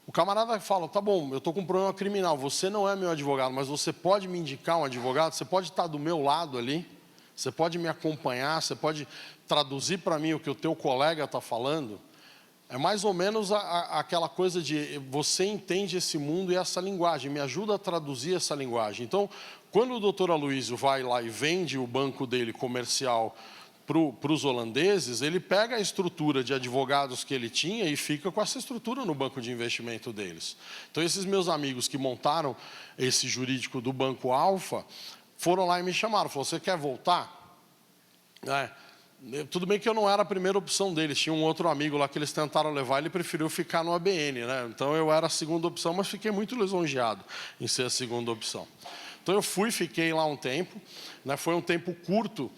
o camarada fala, tá bom, eu estou com um problema criminal, você não é meu advogado, mas você pode me indicar um advogado, você pode estar do meu lado ali, você pode me acompanhar, você pode traduzir para mim o que o teu colega está falando. É mais ou menos aquela coisa de você entende esse mundo e essa linguagem, me ajuda a traduzir essa linguagem. Então, quando o doutor Aloysio vai lá e vende o banco dele comercial para os holandeses, ele pega a estrutura de advogados que ele tinha e fica com essa estrutura no banco de investimento deles. Então, esses meus amigos que montaram esse jurídico do Banco Alfa, foram lá e me chamaram, falaram, você quer voltar? Tudo bem que eu não era a primeira opção deles, tinha um outro amigo lá que eles tentaram levar, ele preferiu ficar no ABN, né? Então eu era a segunda opção, mas fiquei muito lisonjeado em ser a segunda opção. Então eu fiquei lá um tempo, né? Foi um tempo curto,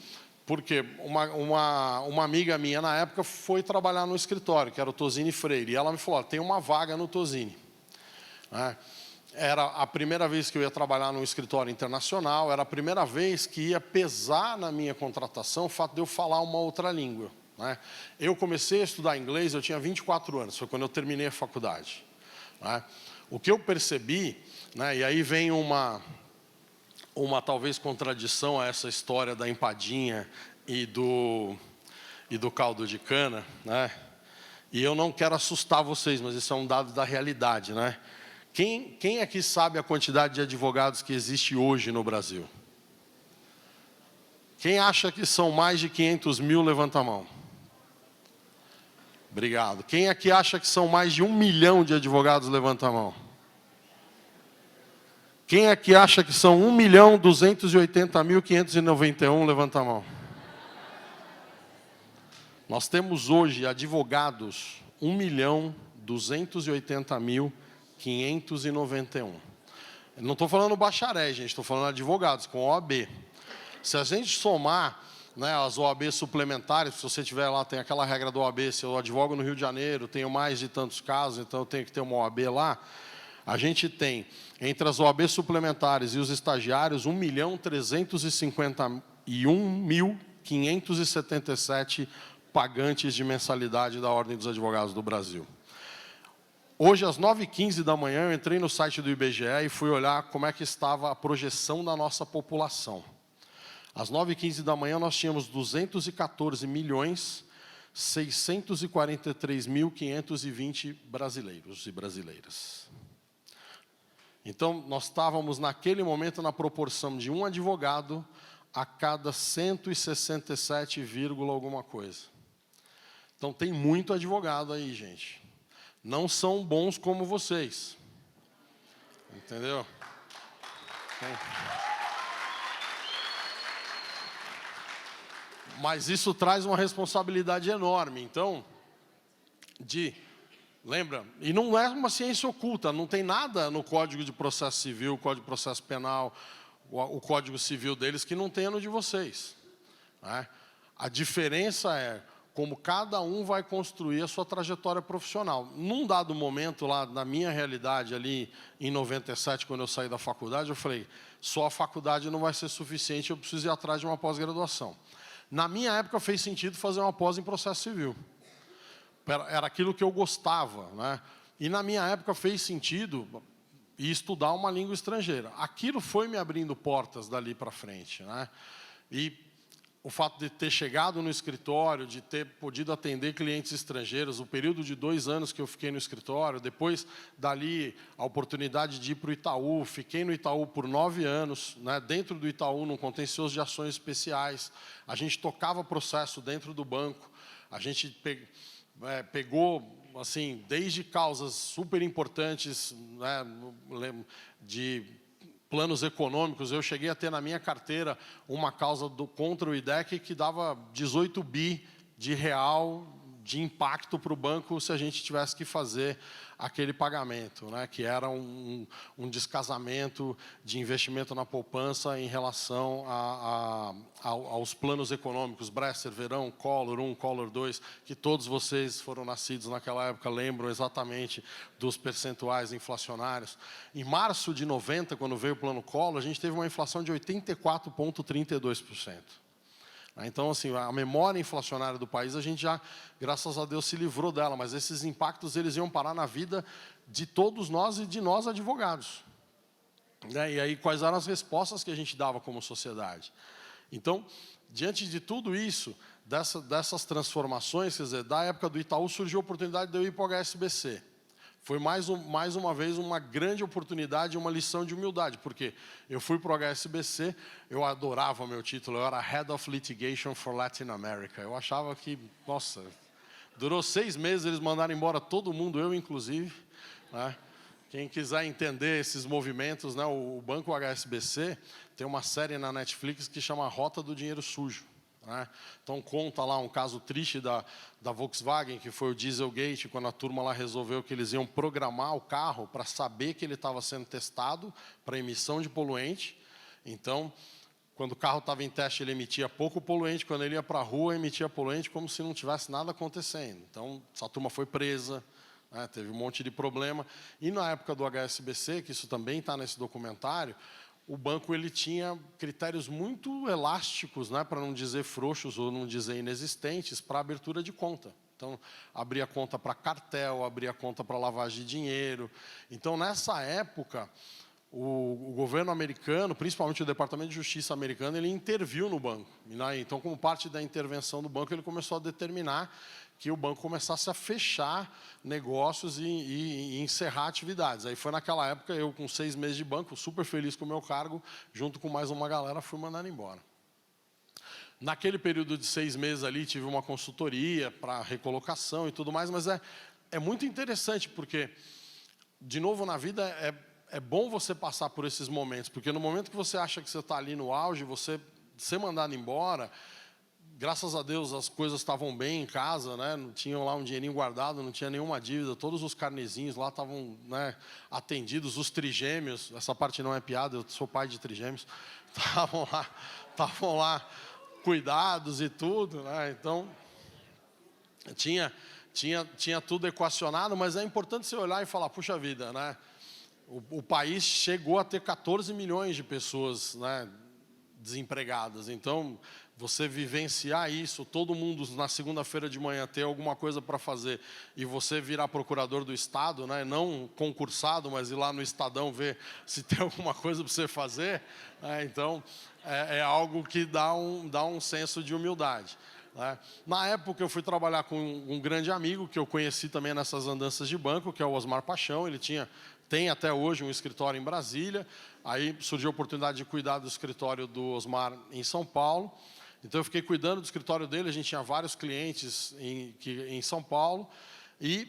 porque uma amiga minha na época foi trabalhar no escritório, que era o Tosini Freire, e ela me falou, tem uma vaga no Tosini. Era a primeira vez que eu ia trabalhar num escritório internacional, era a primeira vez que ia pesar na minha contratação o fato de eu falar uma outra língua. Eu comecei a estudar inglês, eu tinha 24 anos, foi quando eu terminei a faculdade. O que eu percebi, e aí vem uma talvez contradição a essa história da empadinha e do caldo de cana, e eu não quero assustar vocês, mas isso é um dado da realidade, Quem aqui sabe a quantidade de advogados que existe hoje no Brasil? Quem acha que são mais de 500 mil, levanta a mão. Obrigado. Quem aqui acha que são mais de 1 milhão de advogados, levanta a mão. Quem aqui acha que são 1.280.591, levanta a mão. Nós temos hoje advogados 1.280.591. Não estou falando bacharéis, gente, estou falando advogados, com OAB. Se a gente somar as OAB suplementares, se você tiver lá, tem aquela regra do OAB, se eu advogo no Rio de Janeiro, tenho mais de tantos casos, então eu tenho que ter uma OAB lá, a gente tem, entre as OAB suplementares e os estagiários, 1.351.577 pagantes de mensalidade da Ordem dos Advogados do Brasil. Hoje, às 9h15 da manhã, eu entrei no site do IBGE e fui olhar como é que estava a projeção da nossa população. Às 9h15 da manhã, nós tínhamos 214.643.520 brasileiros e brasileiras. Então, nós estávamos, naquele momento, na proporção de um advogado a cada 167, alguma coisa. Então, tem muito advogado aí, gente. Não são bons como vocês. Entendeu? Mas isso traz uma responsabilidade enorme. Então, lembra? E não é uma ciência oculta, não tem nada no Código de Processo Civil, Código de Processo Penal, o Código Civil deles que não tenha no de vocês. A diferença é como cada um vai construir a sua trajetória profissional. Num dado momento, lá na minha realidade, ali em 97, quando eu saí da faculdade, eu falei, só a faculdade não vai ser suficiente, eu preciso ir atrás de uma pós-graduação. Na minha época, fez sentido fazer uma pós em processo civil. Era aquilo que eu gostava. E na minha época, fez sentido estudar uma língua estrangeira. Aquilo foi me abrindo portas dali para frente. E o fato de ter chegado no escritório, de ter podido atender clientes estrangeiros, o período de 2 anos que eu fiquei no escritório, depois dali a oportunidade de ir para o Itaú, fiquei no Itaú por 9 anos, dentro do Itaú, num contencioso de ações especiais, a gente tocava processo dentro do banco, a gente pegou, assim, desde causas super importantes, de planos econômicos, eu cheguei a ter na minha carteira uma causa contra o IDEC que dava 18 bi de real de impacto para o banco se a gente tivesse que fazer aquele pagamento, que era um descasamento de investimento na poupança em relação aos planos econômicos, Bresser, Verão, Collor 1, Collor 2, que todos vocês foram nascidos naquela época, lembram exatamente dos percentuais inflacionários. Em março de 90, quando veio o plano Collor, a gente teve uma inflação de 84,32%. Então, assim, a memória inflacionária do país, a gente já, graças a Deus, se livrou dela, mas esses impactos eles iam parar na vida de todos nós e de nós advogados. E aí, quais eram as respostas que a gente dava como sociedade? Então, diante de tudo isso, dessas transformações, quer dizer, da época do Itaú, surgiu a oportunidade de eu ir para o HSBC. foi mais uma vez uma grande oportunidade, uma lição de humildade, porque eu fui para o HSBC, eu adorava o meu título, eu era Head of Litigation for Latin America. Eu achava que, nossa, durou 6 meses, eles mandaram embora todo mundo, eu inclusive, né? Quem quiser entender esses movimentos, né, o Banco HSBC tem uma série na Netflix que chama Rota do Dinheiro Sujo. Né? Então conta lá um caso triste da Volkswagen, que foi o Dieselgate, quando a turma lá resolveu que eles iam programar o carro para saber que ele estava sendo testado para emissão de poluente. Então, quando o carro estava em teste, ele emitia pouco poluente, quando ele ia para a rua, emitia poluente como se não tivesse nada acontecendo. Então, essa turma foi presa, né, teve um monte de problema. E na época do HSBC, que isso também está nesse documentário, o banco ele tinha critérios muito elásticos, né, para não dizer frouxos ou não dizer inexistentes, para abertura de conta. Então, abria conta para cartel, abria conta para lavagem de dinheiro. Então, nessa época, o governo americano, principalmente o Departamento de Justiça americano, ele interviu no banco. Então, como parte da intervenção do banco, ele começou a determinar que o banco começasse a fechar negócios e encerrar atividades. Aí foi naquela época, eu com 6 meses de banco, super feliz com o meu cargo, junto com mais uma galera, fui mandado embora. Naquele período de 6 meses ali, tive uma consultoria para recolocação e tudo mais, mas é muito interessante, porque, de novo, na vida é bom você passar por esses momentos, porque no momento que você acha que você está ali no auge, você ser mandado embora, graças a Deus as coisas estavam bem em casa, né? Não tinham lá um dinheirinho guardado, não tinha nenhuma dívida, todos os carnezinhos lá estavam, né, atendidos, os trigêmeos, essa parte não é piada, eu sou pai de trigêmeos, estavam lá cuidados e tudo, né? Então, tinha tudo equacionado, mas é importante você olhar e falar, puxa vida, né? O país chegou a ter 14 milhões de pessoas, né, desempregadas. Então, você vivenciar isso, todo mundo na segunda-feira de manhã ter alguma coisa para fazer e você virar procurador do Estado, né, não concursado, mas ir lá no Estadão ver se tem alguma coisa para você fazer, né, então é algo que dá um senso de humildade. Né. Na época eu fui trabalhar com um grande amigo que eu conheci também nessas andanças de banco, que é o Osmar Paixão. Ele tem até hoje um escritório em Brasília. Aí surgiu a oportunidade de cuidar do escritório do Osmar em São Paulo. Então eu fiquei cuidando do escritório dele, a gente tinha vários clientes em São Paulo, e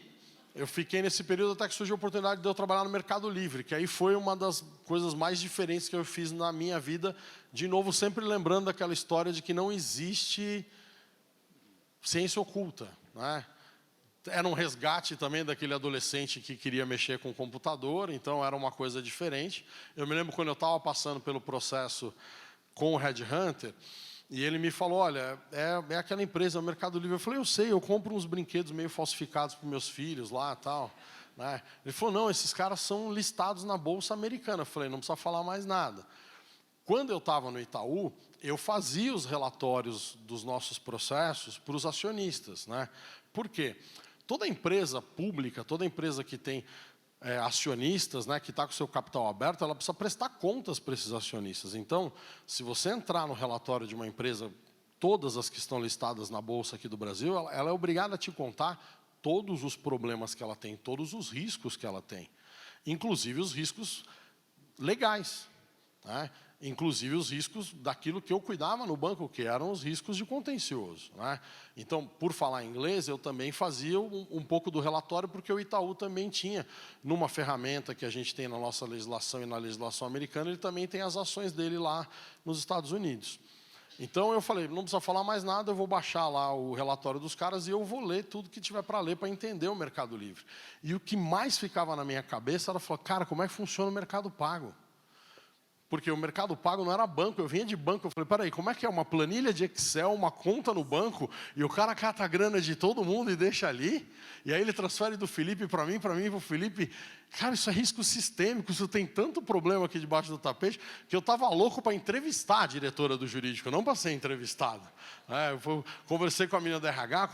eu fiquei nesse período até que surgiu a oportunidade de eu trabalhar no Mercado Livre, que aí foi uma das coisas mais diferentes que eu fiz na minha vida, de novo sempre lembrando daquela história de que não existe ciência oculta, né? Era um resgate também daquele adolescente que queria mexer com o computador, então era uma coisa diferente. Eu me lembro quando eu estava passando pelo processo com o Red Hunter, e ele me falou, olha, é aquela empresa, o Mercado Livre. Eu falei, eu sei, eu compro uns brinquedos meio falsificados para os meus filhos lá e tal. Né? Ele falou, não, esses caras são listados na Bolsa Americana. Eu falei, não precisa falar mais nada. Quando eu estava no Itaú, eu fazia os relatórios dos nossos processos para os acionistas. Né? Por quê? Toda empresa pública, toda empresa que tem acionistas, né, que está com o seu capital aberto, ela precisa prestar contas para esses acionistas. Então, se você entrar no relatório de uma empresa, todas as que estão listadas na Bolsa aqui do Brasil, ela é obrigada a te contar todos os problemas que ela tem, todos os riscos que ela tem, inclusive os riscos legais, né? Inclusive os riscos daquilo que eu cuidava no banco, que eram os riscos de contencioso. Né? Então, por falar inglês, eu também fazia um pouco do relatório, porque o Itaú também tinha, numa ferramenta que a gente tem na nossa legislação e na legislação americana, ele também tem as ações dele lá nos Estados Unidos. Então, eu falei, não precisa falar mais nada, eu vou baixar lá o relatório dos caras e eu vou ler tudo que tiver para ler para entender o Mercado Livre. E o que mais ficava na minha cabeça era falar, cara, como é que funciona o Mercado Pago? Porque o Mercado Pago não era banco, eu vinha de banco, eu falei, peraí, como é que é uma planilha de Excel, uma conta no banco, e o cara cata a grana de todo mundo e deixa ali, e aí ele transfere do Felipe para mim para o Felipe. Cara, isso é risco sistêmico, isso tem tanto problema aqui debaixo do tapete, que eu estava louco para entrevistar a diretora do jurídico, não para ser entrevistado. Eu conversei com a menina da RH,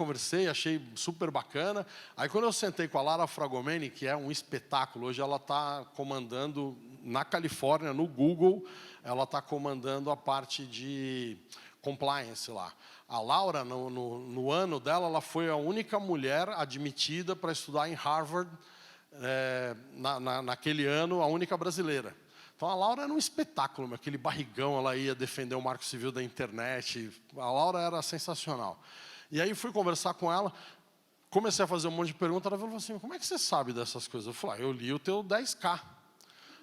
achei super bacana. Aí quando eu sentei com a Lara Fragomeni, que é um espetáculo, hoje ela está comandando na Califórnia, no Google, ela está comandando a parte de compliance lá. A Laura, no ano dela, ela foi a única mulher admitida para estudar em Harvard naquele ano, a única brasileira. Então a Laura era um espetáculo, aquele barrigão, ela ia defender o Marco Civil da internet. A Laura era sensacional. E aí fui conversar com ela, comecei a fazer um monte de perguntas, ela falou assim, como é que você sabe dessas coisas? Eu falei, eu li o teu 10K.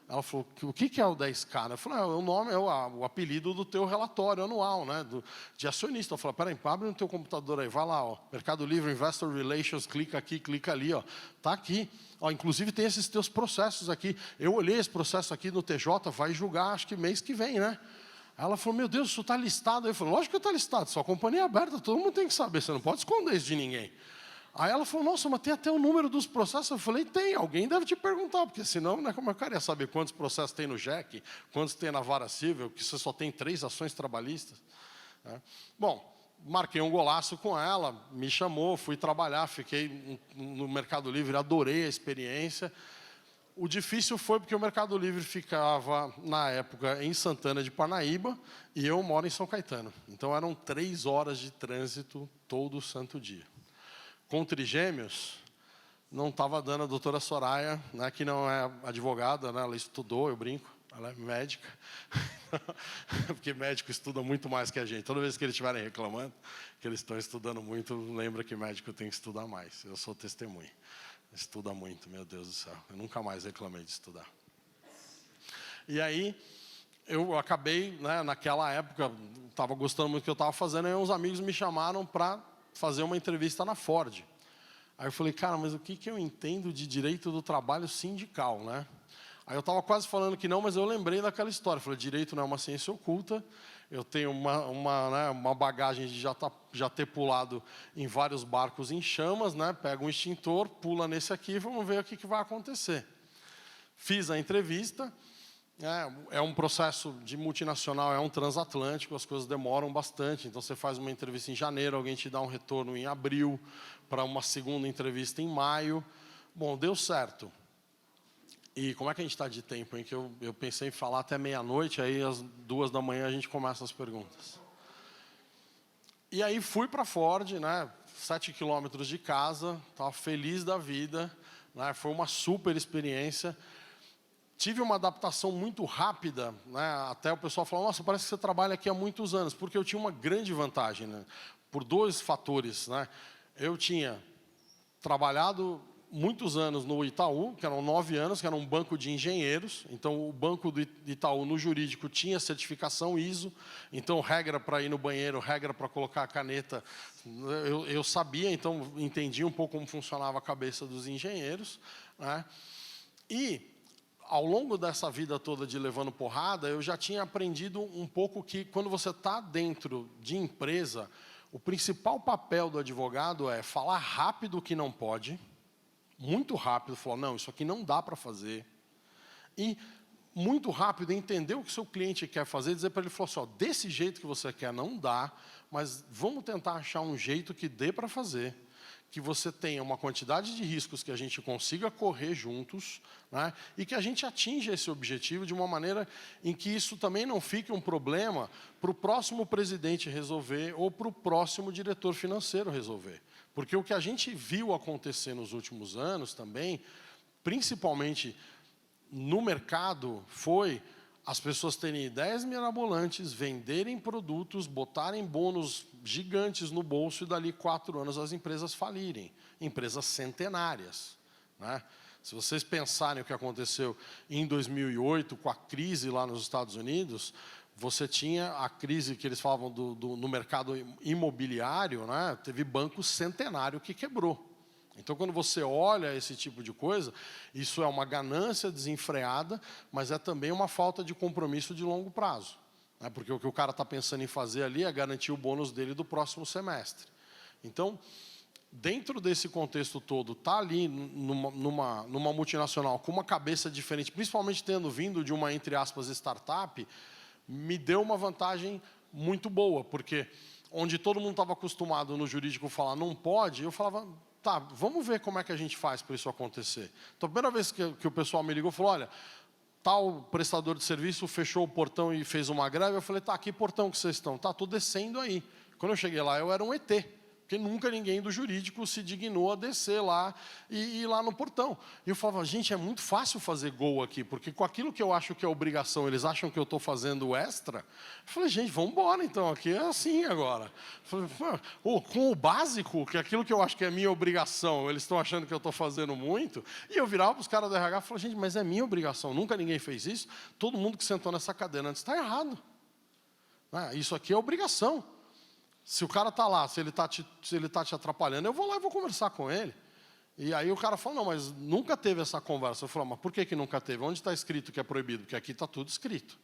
Ela falou, o que é o 10K? Eu falei, o nome é o apelido do teu relatório anual, né, de acionista. Eu falei, peraí, abre no teu computador aí, vai lá, ó, Mercado Livre, Investor Relations, clica aqui, clica ali, ó, tá aqui. Ó, inclusive tem esses teus processos aqui. Eu olhei esse processo aqui no TJ, vai julgar, acho que mês que vem, né? Ela falou, meu Deus, isso está listado. Eu falei, lógico que está listado, sua companhia é aberta, todo mundo tem que saber, você não pode esconder isso de ninguém. Aí ela falou, nossa, mas tem até o número dos processos. Eu falei, tem, alguém deve te perguntar, porque senão, né, como eu queria saber quantos processos tem no JEC, quantos tem na vara civil, que você só tem 3 ações trabalhistas. Né? Bom, marquei um golaço com ela, me chamou, fui trabalhar, fiquei no Mercado Livre, adorei a experiência. O difícil foi porque o Mercado Livre ficava, na época, em Santana de Parnaíba, e eu moro em São Caetano. Então eram 3 horas de trânsito todo santo dia. Com trigêmeos, não estava dando a doutora Soraya, né, que não é advogada, né, ela estudou, eu brinco, ela é médica, porque médico estuda muito mais que a gente. Toda vez que eles estiverem reclamando que eles estão estudando muito, lembra que médico tem que estudar mais. Eu sou testemunha. Estuda muito, meu Deus do céu. Eu nunca mais reclamei de estudar. E aí, eu acabei, né, naquela época, estava gostando muito do que eu estava fazendo, e uns amigos me chamaram para fazer uma entrevista na Ford. Aí eu falei, cara, mas o que eu entendo de direito do trabalho sindical, né? Aí eu estava quase falando que não, mas eu lembrei daquela história. Eu falei, direito não é uma ciência oculta, eu tenho uma bagagem de já ter pulado em vários barcos em chamas, né? Pega um extintor, pula nesse aqui, vamos ver o que vai acontecer. Fiz a entrevista, é um processo de multinacional, é um transatlântico, as coisas demoram bastante. Então, você faz uma entrevista em janeiro, alguém te dá um retorno em abril, para uma segunda entrevista em maio. Bom, deu certo. E como é que a gente está de tempo, hein? Que eu pensei em falar até meia-noite, aí às 2 da manhã a gente começa as perguntas. E aí fui para a Ford, né? 7 quilômetros de casa, estava feliz da vida, né? Foi uma super experiência. Tive uma adaptação muito rápida, né? Até o pessoal falou, nossa, parece que você trabalha aqui há muitos anos, porque eu tinha uma grande vantagem, né? Por 2 fatores, né? Eu tinha trabalhado muitos anos no Itaú, que eram 9 anos, que era um banco de engenheiros. Então, o banco do Itaú, no jurídico, tinha certificação ISO. Então, regra para ir no banheiro, regra para colocar a caneta, eu sabia, então, entendi um pouco como funcionava a cabeça dos engenheiros, né? E, ao longo dessa vida toda de levando porrada, eu já tinha aprendido um pouco que, quando você está dentro de empresa, o principal papel do advogado é falar rápido o que não pode, muito rápido, falar, não, isso aqui não dá para fazer. E muito rápido entender o que o seu cliente quer fazer, dizer para ele, falar assim, ó, desse jeito que você quer não dá, mas vamos tentar achar um jeito que dê para fazer, que você tenha uma quantidade de riscos que a gente consiga correr juntos, né, e que a gente atinja esse objetivo de uma maneira em que isso também não fique um problema para o próximo presidente resolver ou para o próximo diretor financeiro resolver. Porque o que a gente viu acontecer nos últimos anos também, principalmente no mercado, foi as pessoas terem ideias mirabolantes, venderem produtos, botarem bônus gigantes no bolso e dali 4 anos as empresas falirem. Empresas centenárias, né? Se vocês pensarem o que aconteceu em 2008 com a crise lá nos Estados Unidos, você tinha a crise que eles falavam no mercado imobiliário, né? Teve banco centenário que quebrou. Então, quando você olha esse tipo de coisa, isso é uma ganância desenfreada, mas é também uma falta de compromisso de longo prazo, né? Porque o que o cara está pensando em fazer ali é garantir o bônus dele do próximo semestre. Então, dentro desse contexto todo, estar ali numa multinacional com uma cabeça diferente, principalmente tendo vindo de uma, entre aspas, startup, me deu uma vantagem muito boa, porque onde todo mundo estava acostumado no jurídico falar não pode, eu falava, tá, vamos ver como é que a gente faz para isso acontecer. Então, a primeira vez que o pessoal me ligou, falou, olha, tal prestador de serviço fechou o portão e fez uma greve, eu falei, tá, que portão que vocês estão? Tá, estou descendo aí. Quando eu cheguei lá, eu era um ET, porque nunca ninguém do jurídico se dignou a descer lá e ir lá no portão. E eu falava, gente, é muito fácil fazer gol aqui, porque com aquilo que eu acho que é obrigação, eles acham que eu estou fazendo extra. Eu falei, gente, vamos embora então, aqui é assim agora. Eu falei, com o básico, que é aquilo que eu acho que é minha obrigação, eles estão achando que eu estou fazendo muito. E eu virava para os caras do RH e falava, gente, mas é minha obrigação, nunca ninguém fez isso. Todo mundo que sentou nessa cadeira antes está errado. Isso aqui é obrigação. Se o cara está lá, se ele está te atrapalhando, eu vou lá e vou conversar com ele. E aí o cara fala, não, mas nunca teve essa conversa. Eu falo, mas por que nunca teve? Onde está escrito que é proibido? Porque aqui está tudo escrito.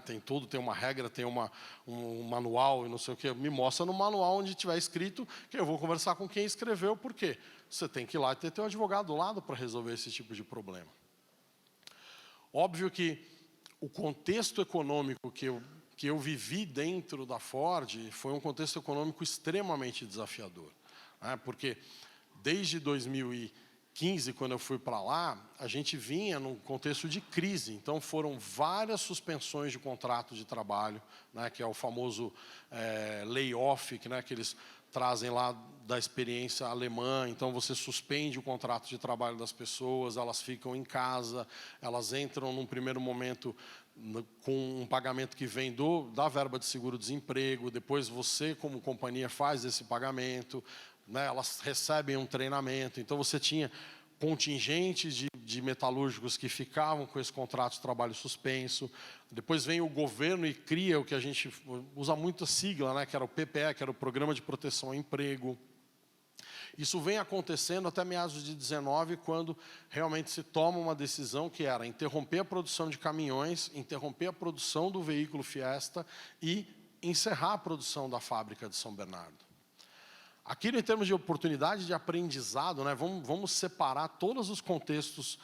Tem tudo, tem uma regra, tem um manual e não sei o quê. Me mostra no manual onde tiver escrito que eu vou conversar com quem escreveu. Por quê? Você tem que ir lá e ter teu advogado do lado para resolver esse tipo de problema. Óbvio que o contexto econômico que eu vivi dentro da Ford foi um contexto econômico extremamente desafiador. Porque desde 2015, quando eu fui para lá, a gente vinha num contexto de crise. Então, foram várias suspensões de contrato de trabalho, que é o famoso layoff, que eles trazem lá da experiência alemã. Então, você suspende o contrato de trabalho das pessoas, elas ficam em casa, elas entram num primeiro momento com um pagamento que vem da verba de seguro-desemprego, depois você, como companhia, faz esse pagamento, elas recebem um treinamento. Então, você tinha contingentes de metalúrgicos que ficavam com esse contrato de trabalho suspenso. Depois vem o governo e cria o que a gente usa muito a sigla, que era o PPE, que era o Programa de Proteção ao Emprego. Isso vem acontecendo até meados de 19, quando realmente se toma uma decisão que era interromper a produção de caminhões, interromper a produção do veículo Fiesta e encerrar a produção da fábrica de São Bernardo. Aquilo, em termos de oportunidade de aprendizado, vamos separar todos os contextos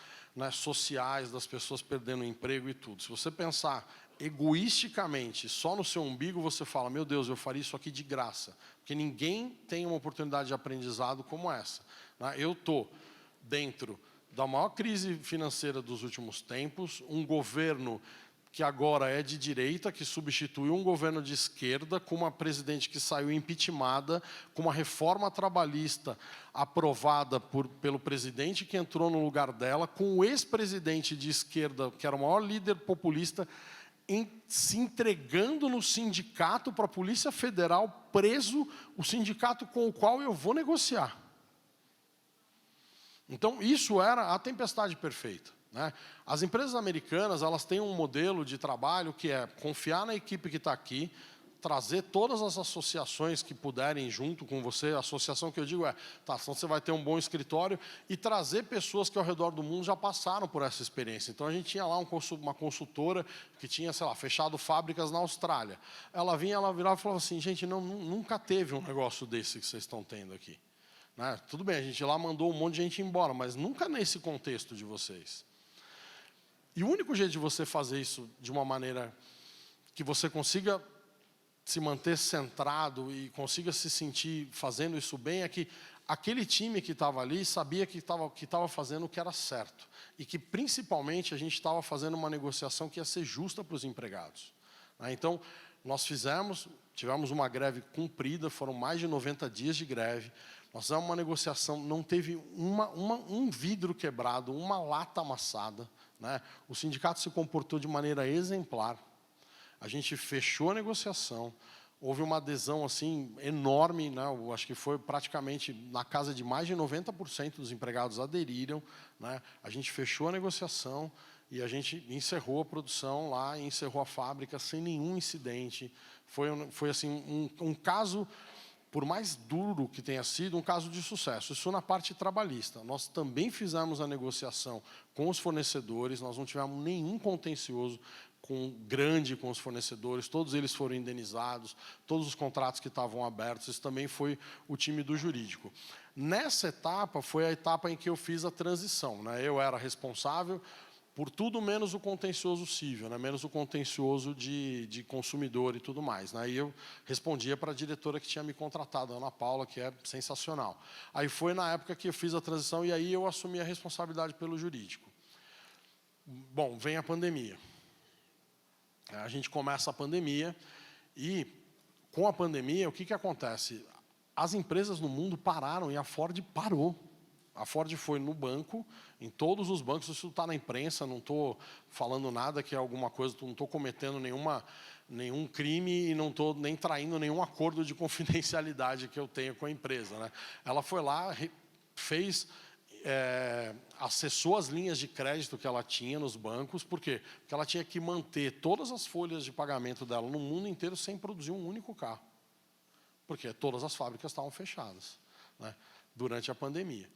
sociais das pessoas perdendo o emprego e tudo. Se você pensar egoisticamente, só no seu umbigo, você fala, meu Deus, eu faria isso aqui de graça. Porque ninguém tem uma oportunidade de aprendizado como essa. Eu estou dentro da maior crise financeira dos últimos tempos, um governo que agora é de direita, que substituiu um governo de esquerda, com uma presidente que saiu impeachmentada, com uma reforma trabalhista aprovada pelo presidente que entrou no lugar dela, com o ex-presidente de esquerda, que era o maior líder populista, se entregando no sindicato para a Polícia Federal, preso, o sindicato com o qual eu vou negociar. Então, isso era a tempestade perfeita. As empresas americanas, elas têm um modelo de trabalho que é confiar na equipe que está aqui, trazer todas as associações que puderem junto com você. A associação que eu digo então você vai ter um bom escritório, e trazer pessoas que ao redor do mundo já passaram por essa experiência. Então, a gente tinha lá uma consultora que tinha, fechado fábricas na Austrália. Ela virava e falava assim, gente, nunca teve um negócio desse que vocês estão tendo aqui. Tudo bem, a gente lá mandou um monte de gente embora, mas nunca nesse contexto de vocês. E o único jeito de você fazer isso de uma maneira que você consiga se manter centrado e consiga se sentir fazendo isso bem é que aquele time que estava ali sabia que estava fazendo o que era certo. E que, principalmente, a gente estava fazendo uma negociação que ia ser justa para os empregados. Então, nós tivemos uma greve cumprida, foram mais de 90 dias de greve. Nós fizemos uma negociação, não teve um vidro quebrado, uma lata amassada. O sindicato se comportou de maneira exemplar. A gente fechou a negociação. Houve uma adesão assim enorme, eu acho que foi praticamente na casa de mais de 90% dos empregados aderiram. A gente fechou a negociação e a gente encerrou a produção lá, e encerrou a fábrica sem nenhum incidente. Foi assim um caso, por mais duro que tenha sido, um caso de sucesso. Isso na parte trabalhista. Nós também fizemos a negociação com os fornecedores, nós não tivemos nenhum contencioso grande com os fornecedores, todos eles foram indenizados, todos os contratos que estavam abertos, isso também foi o time do jurídico. Nessa etapa, foi a etapa em que eu fiz a transição. Eu era responsável por tudo menos o contencioso civil, menos o contencioso de consumidor e tudo mais. E eu respondia para a diretora que tinha me contratado, a Ana Paula, que é sensacional. Aí foi na época que eu fiz a transição e aí eu assumi a responsabilidade pelo jurídico. Bom, vem a pandemia. A gente começa a pandemia e, com a pandemia, o que acontece? as empresas no mundo pararam e a Ford parou. A Ford foi no banco, em todos os bancos, isso está na imprensa, não estou falando nada que é alguma coisa, não estou cometendo nenhum crime e não estou nem traindo nenhum acordo de confidencialidade que eu tenho com a empresa, né? Ela foi lá, fez, acessou as linhas de crédito que ela tinha nos bancos, por quê? Porque ela tinha que manter todas as folhas de pagamento dela no mundo inteiro sem produzir um único carro, porque todas as fábricas estavam fechadas, né, durante a pandemia.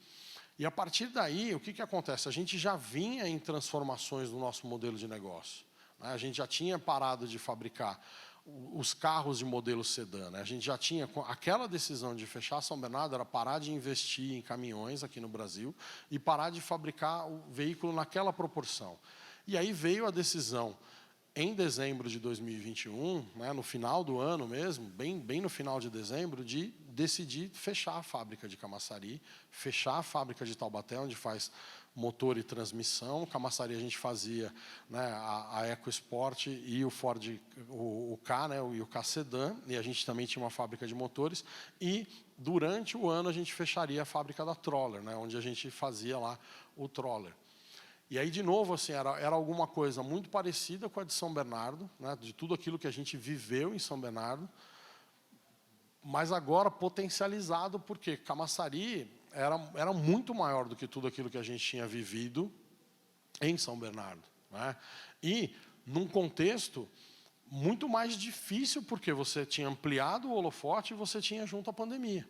E a partir daí, o que acontece? A gente já vinha em transformações no nosso modelo de negócio, né? A gente já tinha parado de fabricar os carros de modelo sedã, né? A gente já tinha, aquela decisão de fechar São Bernardo era parar de investir em caminhões aqui no Brasil e parar de fabricar o veículo naquela proporção. E aí veio a decisão, em dezembro de 2021, né, no final do ano mesmo, bem no final de dezembro, de decidir fechar a fábrica de Camaçari, fechar a fábrica de Taubaté, onde faz motor e transmissão. Camaçari a gente fazia, né, a EcoSport e o Ford, o K, né, e o K Sedan, e a gente também tinha uma fábrica de motores. E durante o ano a gente fecharia a fábrica da Troller, né, onde a gente fazia lá o Troller. E aí, de novo, assim, era alguma coisa muito parecida com a de São Bernardo, né, de tudo aquilo que a gente viveu em São Bernardo, mas agora potencializado, porque Camaçari era muito maior do que tudo aquilo que a gente tinha vivido em São Bernardo, né? E num contexto muito mais difícil, porque você tinha ampliado o holofote e você tinha junto a pandemia.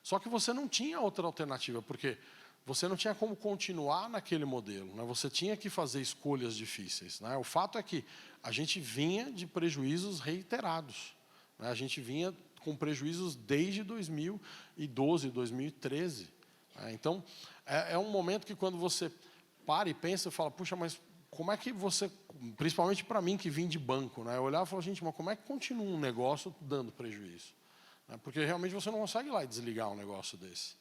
Só que você não tinha outra alternativa, porque você não tinha como continuar naquele modelo, né? Você tinha que fazer escolhas difíceis, né? O fato é que a gente vinha de prejuízos reiterados, né? A gente vinha com prejuízos desde 2012, 2013. Né? Então, é um momento que quando você para e pensa, fala, puxa, mas como é que você, principalmente para mim que vim de banco, né? Eu olhava e falava, gente, mas como é que continua um negócio dando prejuízo? Né? Porque realmente você não consegue ir lá e desligar um negócio desse.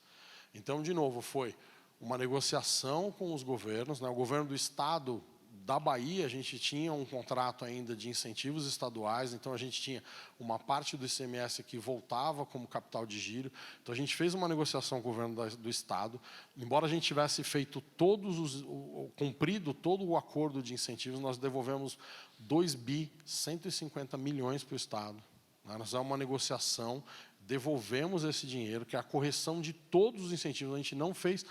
Então, de novo, foi uma negociação com os governos, né? O governo do estado da Bahia, a gente tinha um contrato ainda de incentivos estaduais, então a gente tinha uma parte do ICMS que voltava como capital de giro. Então a gente fez uma negociação com o governo do estado, embora a gente tivesse feito cumprido todo o acordo de incentivos, nós devolvemos 2.150 milhões para o estado. Nós fizemos uma negociação, devolvemos esse dinheiro, que é a correção de todos os incentivos. A gente não fez,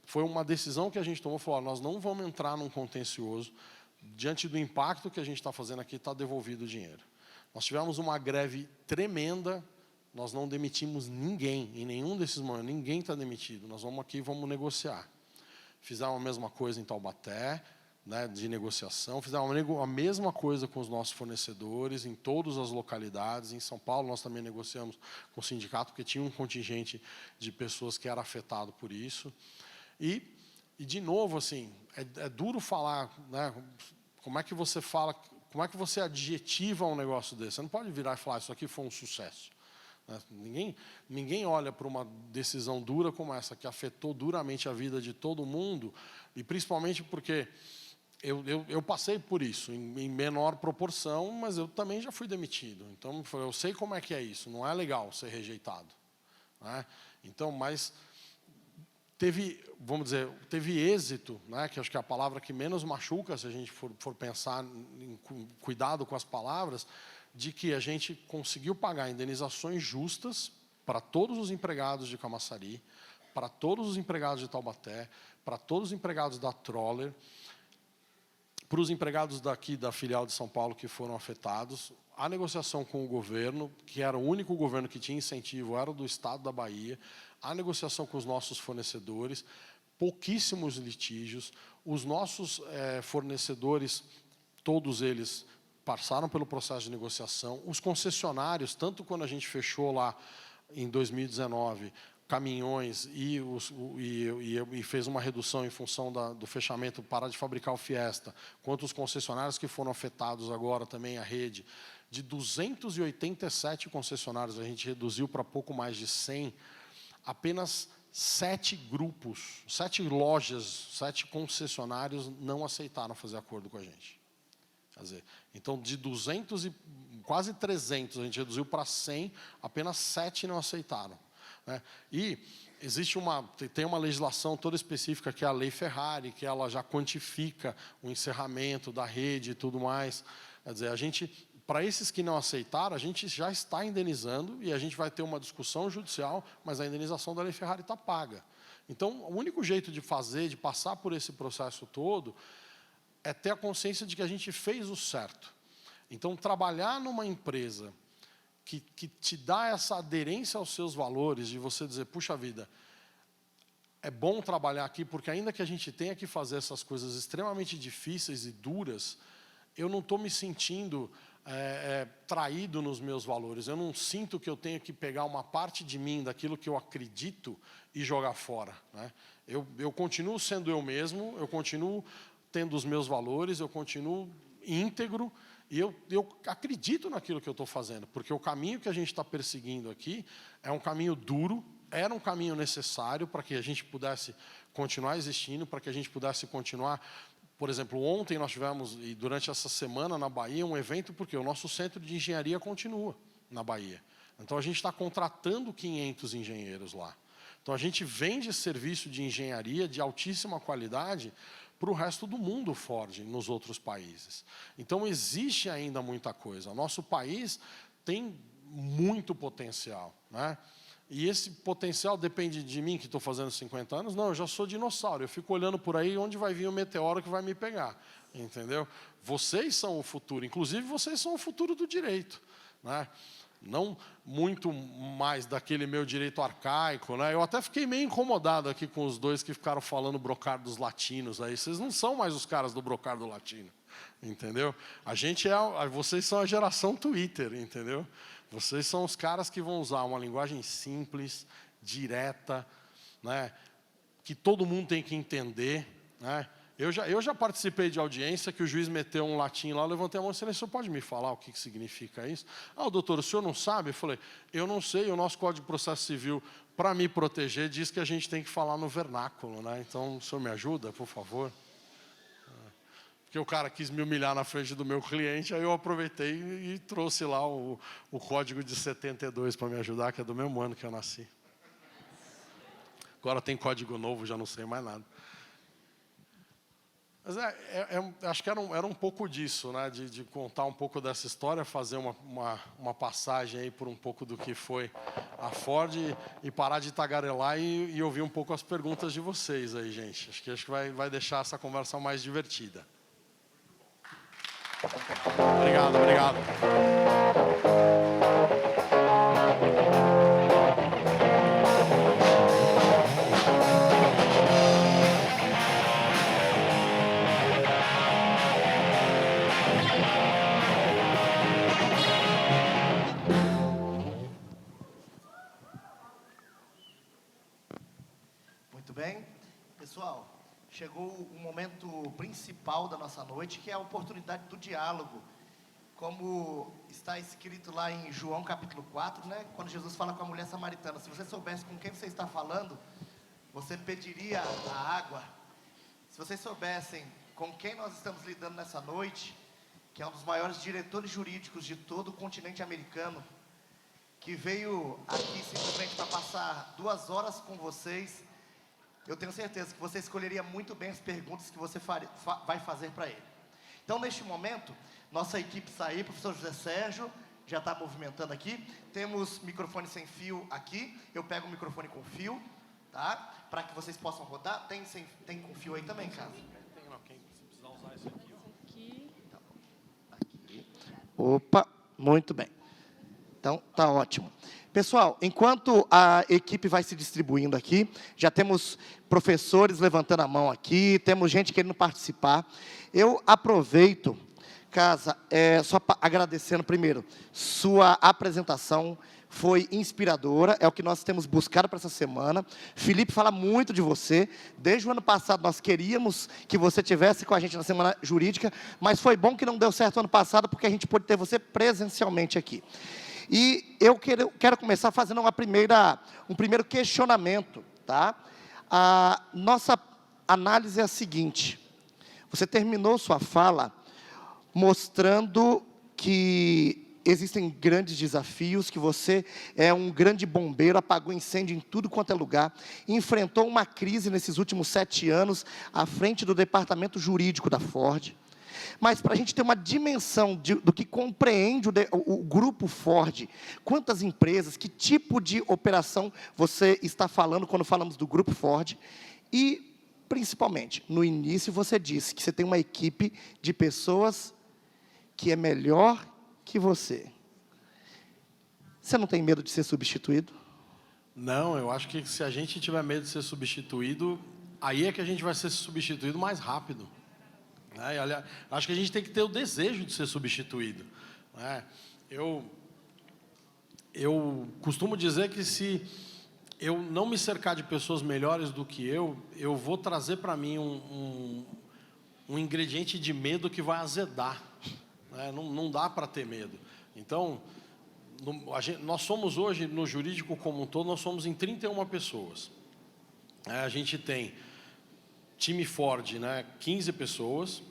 foi uma decisão que a gente tomou, falou, nós não vamos entrar num contencioso, diante do impacto que a gente está fazendo aqui, está devolvido o dinheiro. Nós tivemos uma greve tremenda, nós não demitimos ninguém, em nenhum desses momentos, ninguém está demitido, nós vamos aqui e vamos negociar. Fizemos a mesma coisa em Taubaté, né, de negociação, fizemos a mesma coisa com os nossos fornecedores em todas as localidades. Em São Paulo nós também negociamos com o sindicato, porque tinha um contingente de pessoas que era afetado por isso. E de novo, assim, é duro falar, né, como é que você fala, como é que você adjetiva um negócio desse? Você não pode virar e falar, isso aqui foi um sucesso. Ninguém olha para uma decisão dura como essa, que afetou duramente a vida de todo mundo, e principalmente porque eu passei por isso, em menor proporção, mas eu também já fui demitido. Então, eu sei como é que é isso, não é legal ser rejeitado. Né? Então, mas teve êxito, né, que acho que é a palavra que menos machuca, se a gente for pensar em cuidado com as palavras, de que a gente conseguiu pagar indenizações justas para todos os empregados de Camaçari, para todos os empregados de Taubaté, para todos os empregados da Troller, para os empregados daqui da filial de São Paulo que foram afetados. A negociação com o governo, que era o único governo que tinha incentivo, era o do estado da Bahia. A negociação com os nossos fornecedores, pouquíssimos litígios. Os nossos fornecedores, todos eles passaram pelo processo de negociação. Os concessionários, tanto quando a gente fechou lá em 2019, caminhões e fez uma redução em função do fechamento, parar de fabricar o Fiesta, quanto os concessionários que foram afetados agora também, a rede, de 287 concessionários, a gente reduziu para pouco mais de 100, apenas 7 grupos, 7 lojas, 7 concessionários não aceitaram fazer acordo com a gente. Quer dizer, então, de 200 e quase 300, a gente reduziu para 100, apenas 7 não aceitaram. né? E tem uma legislação toda específica, que é a Lei Ferrari, que ela já quantifica o encerramento da rede e tudo mais. Quer dizer, para esses que não aceitaram, a gente já está indenizando e a gente vai ter uma discussão judicial, mas a indenização da Lei Ferrari está paga. Então, o único jeito de passar por esse processo todo, é ter a consciência de que a gente fez o certo. Então, trabalhar numa empresa que te dá essa aderência aos seus valores, de você dizer, puxa vida, é bom trabalhar aqui, porque ainda que a gente tenha que fazer essas coisas extremamente difíceis e duras, eu não estou me sentindo traído nos meus valores. Eu não sinto que eu tenho que pegar uma parte de mim, daquilo que eu acredito, e jogar fora, né? Eu continuo sendo eu mesmo, eu continuo tendo os meus valores, eu continuo íntegro, e eu acredito naquilo que eu estou fazendo, porque o caminho que a gente está perseguindo aqui é um caminho duro, era um caminho necessário para que a gente pudesse continuar existindo, para que a gente pudesse continuar. Por exemplo, ontem nós tivemos, e durante essa semana na Bahia, um evento, porque o nosso centro de engenharia continua na Bahia. Então, a gente está contratando 500 engenheiros lá. Então, a gente vende serviço de engenharia de altíssima qualidade para o resto do mundo, Ford, nos outros países. Então, existe ainda muita coisa. O nosso país tem muito potencial, né? E esse potencial depende de mim, que estou fazendo 50 anos? Não, eu já sou dinossauro. Eu fico olhando por aí onde vai vir o meteoro que vai me pegar. Entendeu? Vocês são o futuro. Inclusive, vocês são o futuro do direito, né? Não muito mais daquele meu direito arcaico, né? Eu até fiquei meio incomodado aqui com os dois que ficaram falando brocar dos latinos aí. Vocês não são mais os caras do brocar do latino, entendeu? Vocês são a geração Twitter, entendeu? Vocês são os caras que vão usar uma linguagem simples, direta, né? Que todo mundo tem que entender, né? Eu já participei de audiência que o juiz meteu um latim lá, eu levantei a mão e disse, o senhor pode me falar o que significa isso? Doutor, o senhor não sabe? Eu falei, eu não sei, o nosso Código de Processo Civil, para me proteger, diz que a gente tem que falar no vernáculo, né? Então, o senhor me ajuda, por favor? Porque o cara quis me humilhar na frente do meu cliente, aí eu aproveitei e trouxe lá o Código de 72 para me ajudar, que é do mesmo ano que eu nasci. Agora tem código novo, já não sei mais nada. Mas acho que era um pouco disso, né? De contar um pouco dessa história, fazer uma passagem aí por um pouco do que foi a Ford e parar de tagarelar e ouvir um pouco as perguntas de vocês aí, gente. Acho que vai deixar essa conversa mais divertida. Obrigado, obrigado. Muito bem. Pessoal, chegou o momento principal da nossa noite, que é a oportunidade do diálogo. Como está escrito lá em João capítulo 4, né? Quando Jesus fala com a mulher samaritana, se você soubesse com quem você está falando, você pediria a água. Se vocês soubessem com quem nós estamos lidando nessa noite, que é um dos maiores diretores jurídicos de todo o continente americano, que veio aqui simplesmente para passar 2 horas com vocês, eu tenho certeza que você escolheria muito bem as perguntas que você vai fazer para ele. Então, neste momento, nossa equipe está aí, professor José Sérgio, já está movimentando aqui. Temos microfone sem fio aqui, eu pego o microfone com fio, tá? Para que vocês possam rodar. Tem com fio aí também, cara? Tem, não, quem precisar usar esse aqui, ó. Aqui. Opa, muito bem. Então, tá ótimo. Pessoal, enquanto a equipe vai se distribuindo aqui, já temos professores levantando a mão aqui, temos gente querendo participar. Eu aproveito, Casa, só agradecendo primeiro, sua apresentação foi inspiradora, é o que nós temos buscado para essa semana. Felipe fala muito de você, desde o ano passado nós queríamos que você estivesse com a gente na Semana Jurídica, mas foi bom que não deu certo ano passado, porque a gente pôde ter você presencialmente aqui. E eu quero começar fazendo um primeiro questionamento, tá? A nossa análise é a seguinte: você terminou sua fala mostrando que existem grandes desafios, que você é um grande bombeiro, apagou incêndio em tudo quanto é lugar, enfrentou uma crise nesses últimos 7 anos, à frente do departamento jurídico da Ford. Mas para a gente ter uma dimensão do que compreende o grupo Ford, quantas empresas, que tipo de operação você está falando quando falamos do grupo Ford, e principalmente, no início você disse que você tem uma equipe de pessoas que é melhor que você. Você não tem medo de ser substituído? Não, eu acho que se a gente tiver medo de ser substituído, aí é que a gente vai ser substituído mais rápido. Né? Aliás, acho que a gente tem que ter o desejo de ser substituído. Né? Eu costumo dizer que se eu não me cercar de pessoas melhores do que eu vou trazer para mim um ingrediente de medo que vai azedar. Né? Não dá para ter medo. Então, nós somos hoje, no jurídico como um todo, nós somos em 31 pessoas. A gente tem time Ford, né, 15 pessoas,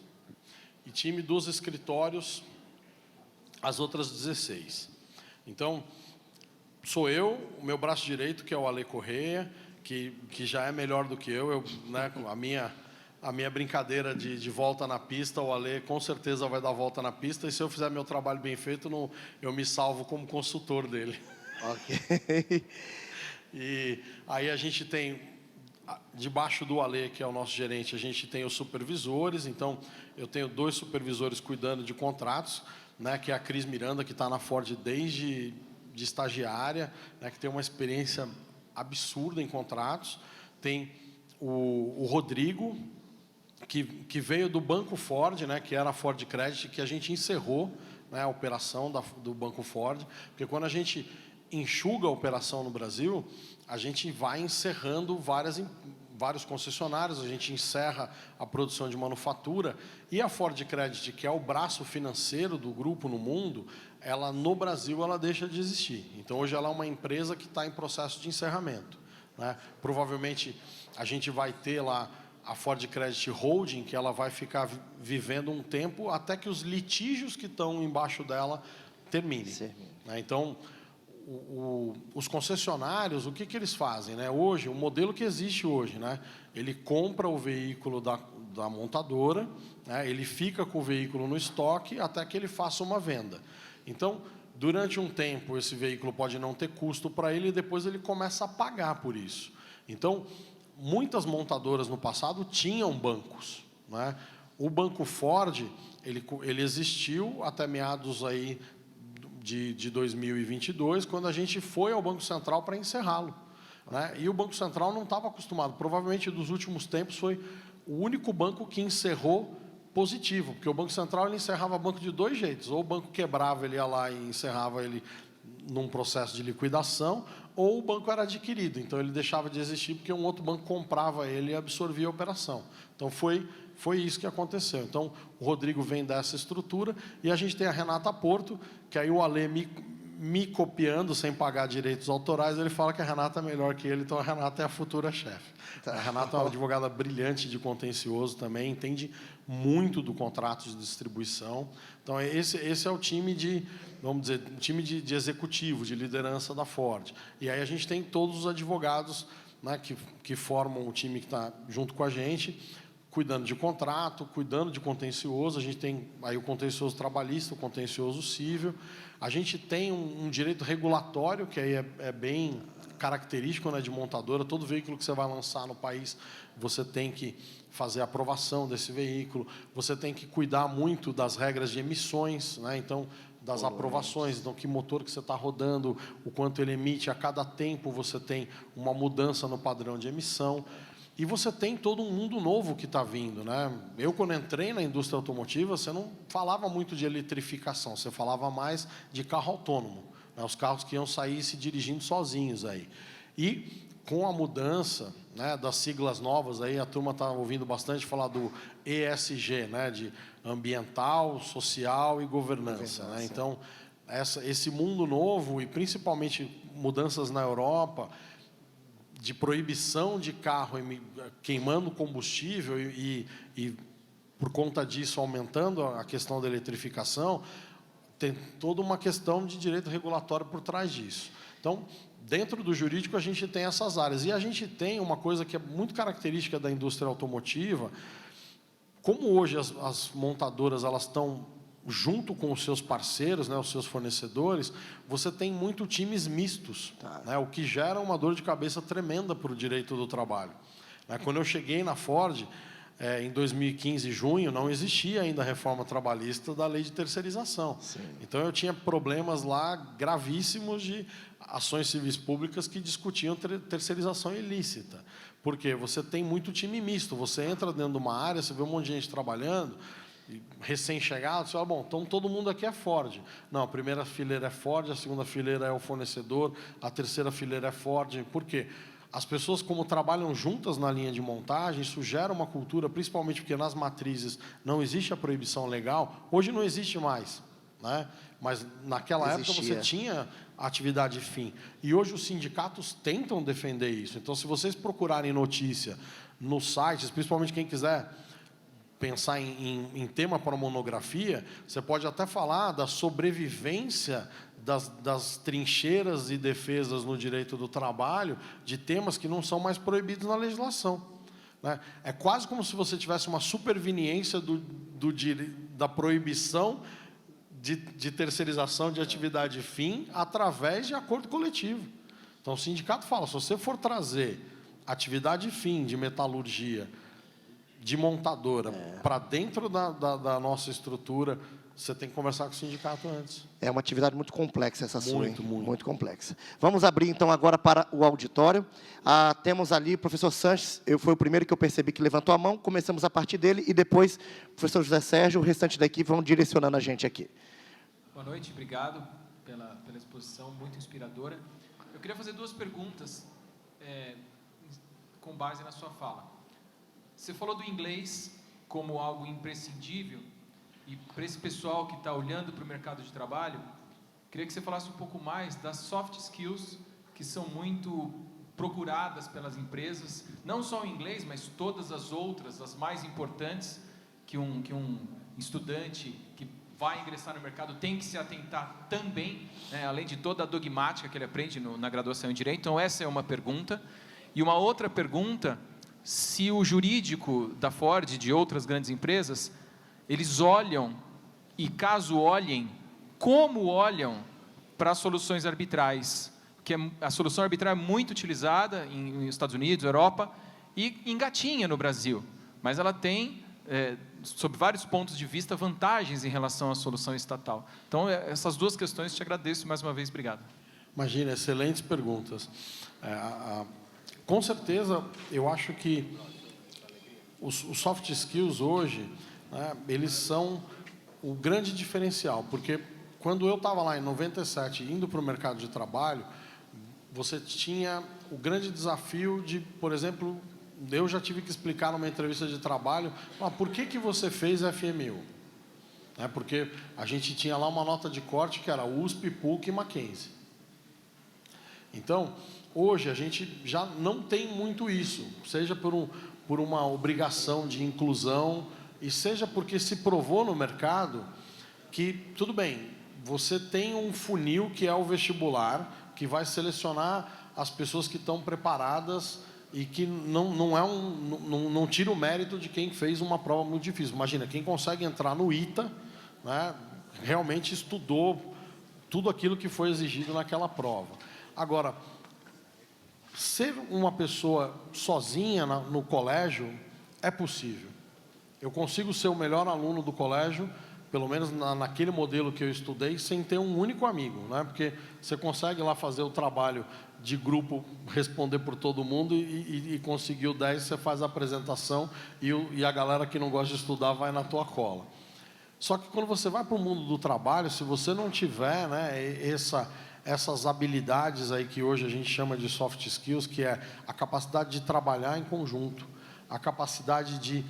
e time dos escritórios, as outras 16. Então, sou eu, o meu braço direito, que é o Ale Correia, que já é melhor do que eu, né, a minha brincadeira de volta na pista, o Ale com certeza vai dar volta na pista, e se eu fizer meu trabalho bem feito, eu me salvo como consultor dele. Ok. E aí a gente tem, debaixo do Ale, que é o nosso gerente, a gente tem os supervisores. Então, eu tenho 2 supervisores cuidando de contratos, né, que é a Cris Miranda, que está na Ford desde de estagiária, né, que tem uma experiência absurda em contratos. Tem o Rodrigo, que veio do Banco Ford, né, que era a Ford Credit, que a gente encerrou, né, a operação do Banco Ford, porque quando a gente enxuga a operação no Brasil, a gente vai encerrando vários concessionários, a gente encerra a produção de manufatura, e a Ford Credit, que é o braço financeiro do grupo no mundo, ela no Brasil ela deixa de existir. Então, hoje ela é uma empresa que está em processo de encerramento. Né? Provavelmente, a gente vai ter lá a Ford Credit Holding, que ela vai ficar vivendo um tempo até que os litígios que estão embaixo dela terminem. Né? Então, os concessionários, o que eles fazem? Né? Hoje, o modelo que existe hoje, né? Ele compra o veículo da montadora, né? Ele fica com o veículo no estoque até que ele faça uma venda. Então, durante um tempo, esse veículo pode não ter custo para ele e depois ele começa a pagar por isso. Então, muitas montadoras no passado tinham bancos. Né? O Banco Ford, ele existiu até meados aí de 2022, quando a gente foi ao Banco Central para encerrá-lo. Né? E o Banco Central não estava acostumado. Provavelmente, dos últimos tempos, foi o único banco que encerrou positivo, porque o Banco Central ele encerrava banco de 2 jeitos. Ou o banco quebrava, ele ia lá e encerrava ele num processo de liquidação, ou o banco era adquirido. Então, ele deixava de existir porque um outro banco comprava ele e absorvia a operação. Então, foi isso que aconteceu. Então, o Rodrigo vem dessa estrutura, e a gente tem a Renata Porto, que aí o Ale me copiando, sem pagar direitos autorais, ele fala que a Renata é melhor que ele, então a Renata é a futura chefe. A Renata é uma advogada brilhante de contencioso também, entende muito do contrato de distribuição. Então, esse é o time vamos dizer, time de executivo, de liderança da Ford. E aí a gente tem todos os advogados, né, que formam o time que está junto com a gente, cuidando de contrato, cuidando de contencioso. A gente tem aí o contencioso trabalhista, o contencioso civil. A gente tem um direito regulatório, que aí é bem característico, né, de montadora. Todo veículo que você vai lançar no país, você tem que fazer a aprovação desse veículo, você tem que cuidar muito das regras de emissões, né, então, das aprovações, então, que motor que você está rodando, o quanto ele emite, a cada tempo você tem uma mudança no padrão de emissão. E você tem todo um mundo novo que está vindo. Né? Eu, quando entrei na indústria automotiva, você não falava muito de eletrificação, você falava mais de carro autônomo, né? Os carros que iam sair se dirigindo sozinhos. Aí. E, com a mudança, né, das siglas novas, aí, a turma está ouvindo bastante falar do ESG, né, de ambiental, social e governança. Né? Então, esse mundo novo, e principalmente mudanças na Europa, de proibição de carro queimando combustível e por conta disso, aumentando a questão da eletrificação, tem toda uma questão de direito regulatório por trás disso. Então, dentro do jurídico, a gente tem essas áreas. E a gente tem uma coisa que é muito característica da indústria automotiva. Como hoje as montadoras elas estão junto com os seus parceiros, né, os seus fornecedores, você tem muito times mistos, né, o que gera uma dor de cabeça tremenda para o direito do trabalho. Quando eu cheguei na Ford, em 2015, junho, não existia ainda a reforma trabalhista da lei de terceirização. Sim. Então, eu tinha problemas lá gravíssimos de ações civis públicas que discutiam terceirização ilícita. Porque você tem muito time misto, você entra dentro de uma área, você vê um monte de gente trabalhando, recém-chegado, você fala, bom, então todo mundo aqui é Ford. Não, a primeira fileira é Ford, a segunda fileira é o fornecedor, a terceira fileira é Ford. Por quê? As pessoas, como trabalham juntas na linha de montagem, isso gera uma cultura, principalmente porque nas matrizes não existe a proibição legal, hoje não existe mais, né? Mas naquela época você tinha atividade fim. E hoje os sindicatos tentam defender isso. Então, se vocês procurarem notícia nos sites, principalmente quem quiser pensar em tema para monografia, você pode até falar da sobrevivência das trincheiras e defesas no direito do trabalho de temas que não são mais proibidos na legislação. Né? É quase como se você tivesse uma superveniência da proibição de terceirização de atividade fim através de acordo coletivo. Então, o sindicato fala, se você for trazer atividade fim de metalurgia, de montadora, para dentro da nossa estrutura, você tem que conversar com o sindicato antes. É uma atividade muito complexa essa sua, hein? Muito. Muito complexa. Vamos abrir, então, agora para o auditório. Temos ali o professor Sanches, foi o primeiro que eu percebi que levantou a mão, começamos a partir dele, e depois o professor José Sérgio, o restante da equipe vão direcionando a gente aqui. Boa noite, obrigado pela exposição, muito inspiradora. Eu queria fazer duas perguntas com base na sua fala. Você falou do inglês como algo imprescindível, e para esse pessoal que está olhando para o mercado de trabalho, queria que você falasse um pouco mais das soft skills que são muito procuradas pelas empresas, não só o inglês, mas todas as outras, as mais importantes, que um estudante que vai ingressar no mercado tem que se atentar também, né, além de toda a dogmática que ele aprende na graduação em Direito. Então, essa é uma pergunta. E uma outra pergunta, se o jurídico da Ford e de outras grandes empresas, eles olham, e caso olhem, como olham para as soluções arbitrais, que a solução arbitral é muito utilizada em Estados Unidos, Europa, e engatinha no Brasil, mas ela tem, sob vários pontos de vista, vantagens em relação à solução estatal. Então, essas duas questões, te agradeço mais uma vez, obrigado. Imagina, excelentes perguntas. Com certeza, eu acho que os soft skills hoje, né, eles são o grande diferencial, porque quando eu estava lá em 97, indo para o mercado de trabalho, você tinha o grande desafio de, por exemplo, eu já tive que explicar numa entrevista de trabalho, por que você fez FMU? Porque a gente tinha lá uma nota de corte que era USP, PUC e Mackenzie. Então, hoje a gente já não tem muito isso, seja por uma obrigação de inclusão, e seja porque se provou no mercado que, tudo bem, você tem um funil que é o vestibular, que vai selecionar as pessoas que estão preparadas e que não tira o mérito de quem fez uma prova muito difícil. Imagina, quem consegue entrar no ITA, né, realmente estudou tudo aquilo que foi exigido naquela prova. Agora, ser uma pessoa sozinha no colégio é possível. Eu consigo ser o melhor aluno do colégio, pelo menos naquele modelo que eu estudei, sem ter um único amigo, né? Porque você consegue lá fazer o trabalho de grupo, responder por todo mundo e conseguiu 10, você faz a apresentação e a galera que não gosta de estudar vai na tua cola. Só que quando você vai para o mundo do trabalho, se você não tiver, né, essas habilidades aí que hoje a gente chama de soft skills, que é a capacidade de trabalhar em conjunto, a capacidade de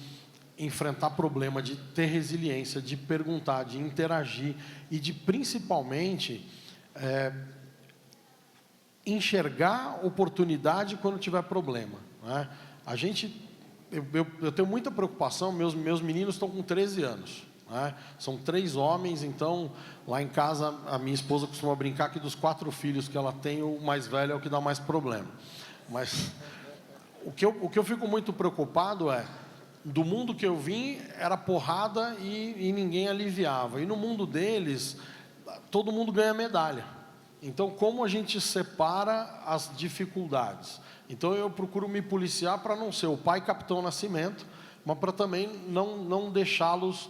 enfrentar problema, de ter resiliência, de perguntar, de interagir e de, principalmente, enxergar oportunidade quando tiver problema, né? Eu tenho muita preocupação, meus meninos estão com 13 anos, né? São 3 homens, então, lá em casa, a minha esposa costuma brincar que dos 4 filhos que ela tem, o mais velho é o que dá mais problema. Mas o que eu fico muito preocupado é, do mundo que eu vim, era porrada e ninguém aliviava. E no mundo deles, todo mundo ganha medalha. Então, como a gente separa as dificuldades? Então, eu procuro me policiar para não ser o pai Capitão Nascimento, mas para também não deixá-los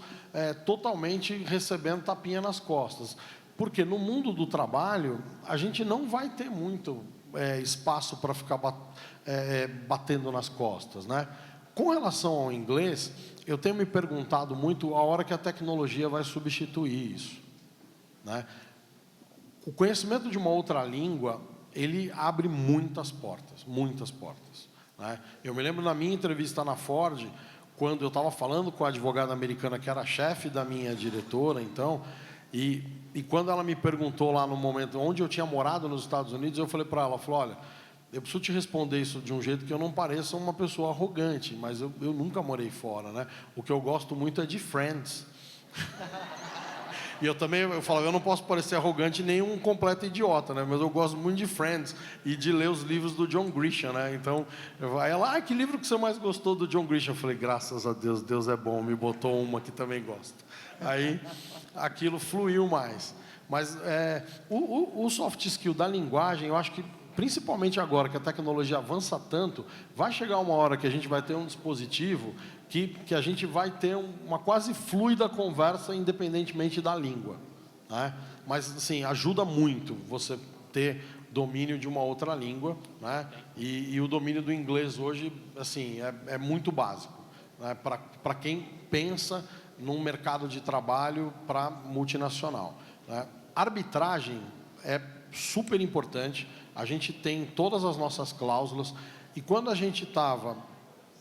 totalmente recebendo tapinha nas costas. Porque no mundo do trabalho, a gente não vai ter muito espaço para ficar batendo nas costas, né? Com relação ao inglês, eu tenho me perguntado muito a hora que a tecnologia vai substituir isso, né? O conhecimento de uma outra língua, ele abre muitas portas, né? Eu me lembro na minha entrevista na Ford, quando eu estava falando com a advogada americana, que era chefe da minha diretora, então, e quando ela me perguntou lá no momento onde eu tinha morado nos Estados Unidos, eu falei para ela, olha, eu preciso te responder isso de um jeito que eu não pareça uma pessoa arrogante, mas eu nunca morei fora, né? O que eu gosto muito é de Friends. E eu falo, eu não posso parecer arrogante nem um completo idiota, né? Mas eu gosto muito de Friends e de ler os livros do John Grisham, né? Então, ela, que livro que você mais gostou do John Grisham? Eu falei, graças a Deus, Deus é bom, me botou uma que também gosto. Aí, aquilo fluiu mais. Mas o soft skill da linguagem, eu acho que, principalmente agora que a tecnologia avança tanto, vai chegar uma hora que a gente vai ter um dispositivo que a gente vai ter uma quase fluida conversa independentemente da língua, né? Mas, assim, ajuda muito você ter domínio de uma outra língua, né? E o domínio do inglês hoje, assim, é muito básico, né? Para quem pensa num mercado de trabalho para multinacional, né? Arbitragem é super importante. A gente tem todas as nossas cláusulas, e quando a gente estava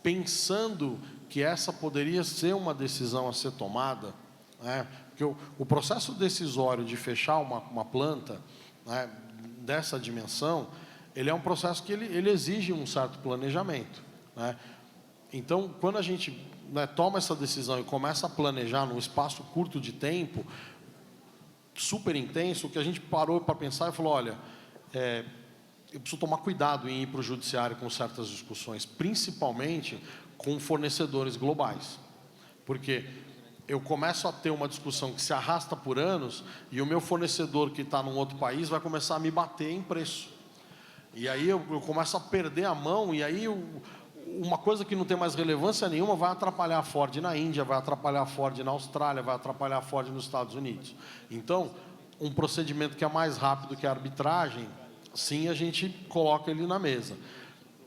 pensando que essa poderia ser uma decisão a ser tomada, né? Porque o processo decisório de fechar uma planta, né, dessa dimensão, ele é um processo que ele exige um certo planejamento, né? Então, quando a gente, né, toma essa decisão e começa a planejar num espaço curto de tempo, super intenso, o que a gente parou para pensar e falou, olha, eu preciso tomar cuidado em ir para o judiciário com certas discussões, principalmente com fornecedores globais. Porque eu começo a ter uma discussão que se arrasta por anos e o meu fornecedor que está num outro país vai começar a me bater em preço. E aí eu começo a perder a mão, e aí uma coisa que não tem mais relevância nenhuma vai atrapalhar a Ford na Índia, vai atrapalhar a Ford na Austrália, vai atrapalhar a Ford nos Estados Unidos. Então, um procedimento que é mais rápido que a arbitragem, sim, a gente coloca ele na mesa.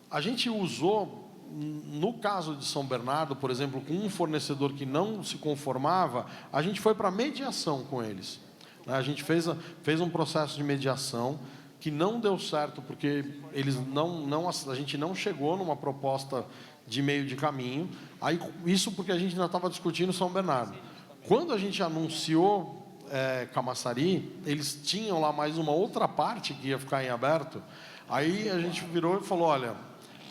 A gente usou, no caso de São Bernardo, por exemplo, com um fornecedor que não se conformava, a gente foi para mediação com eles. A gente fez um processo de mediação que não deu certo, porque a gente não chegou numa proposta de meio de caminho. Aí, isso porque a gente ainda estava discutindo São Bernardo. Quando a gente anunciou Camaçari, eles tinham lá mais uma outra parte que ia ficar em aberto. Aí a gente virou e falou, olha,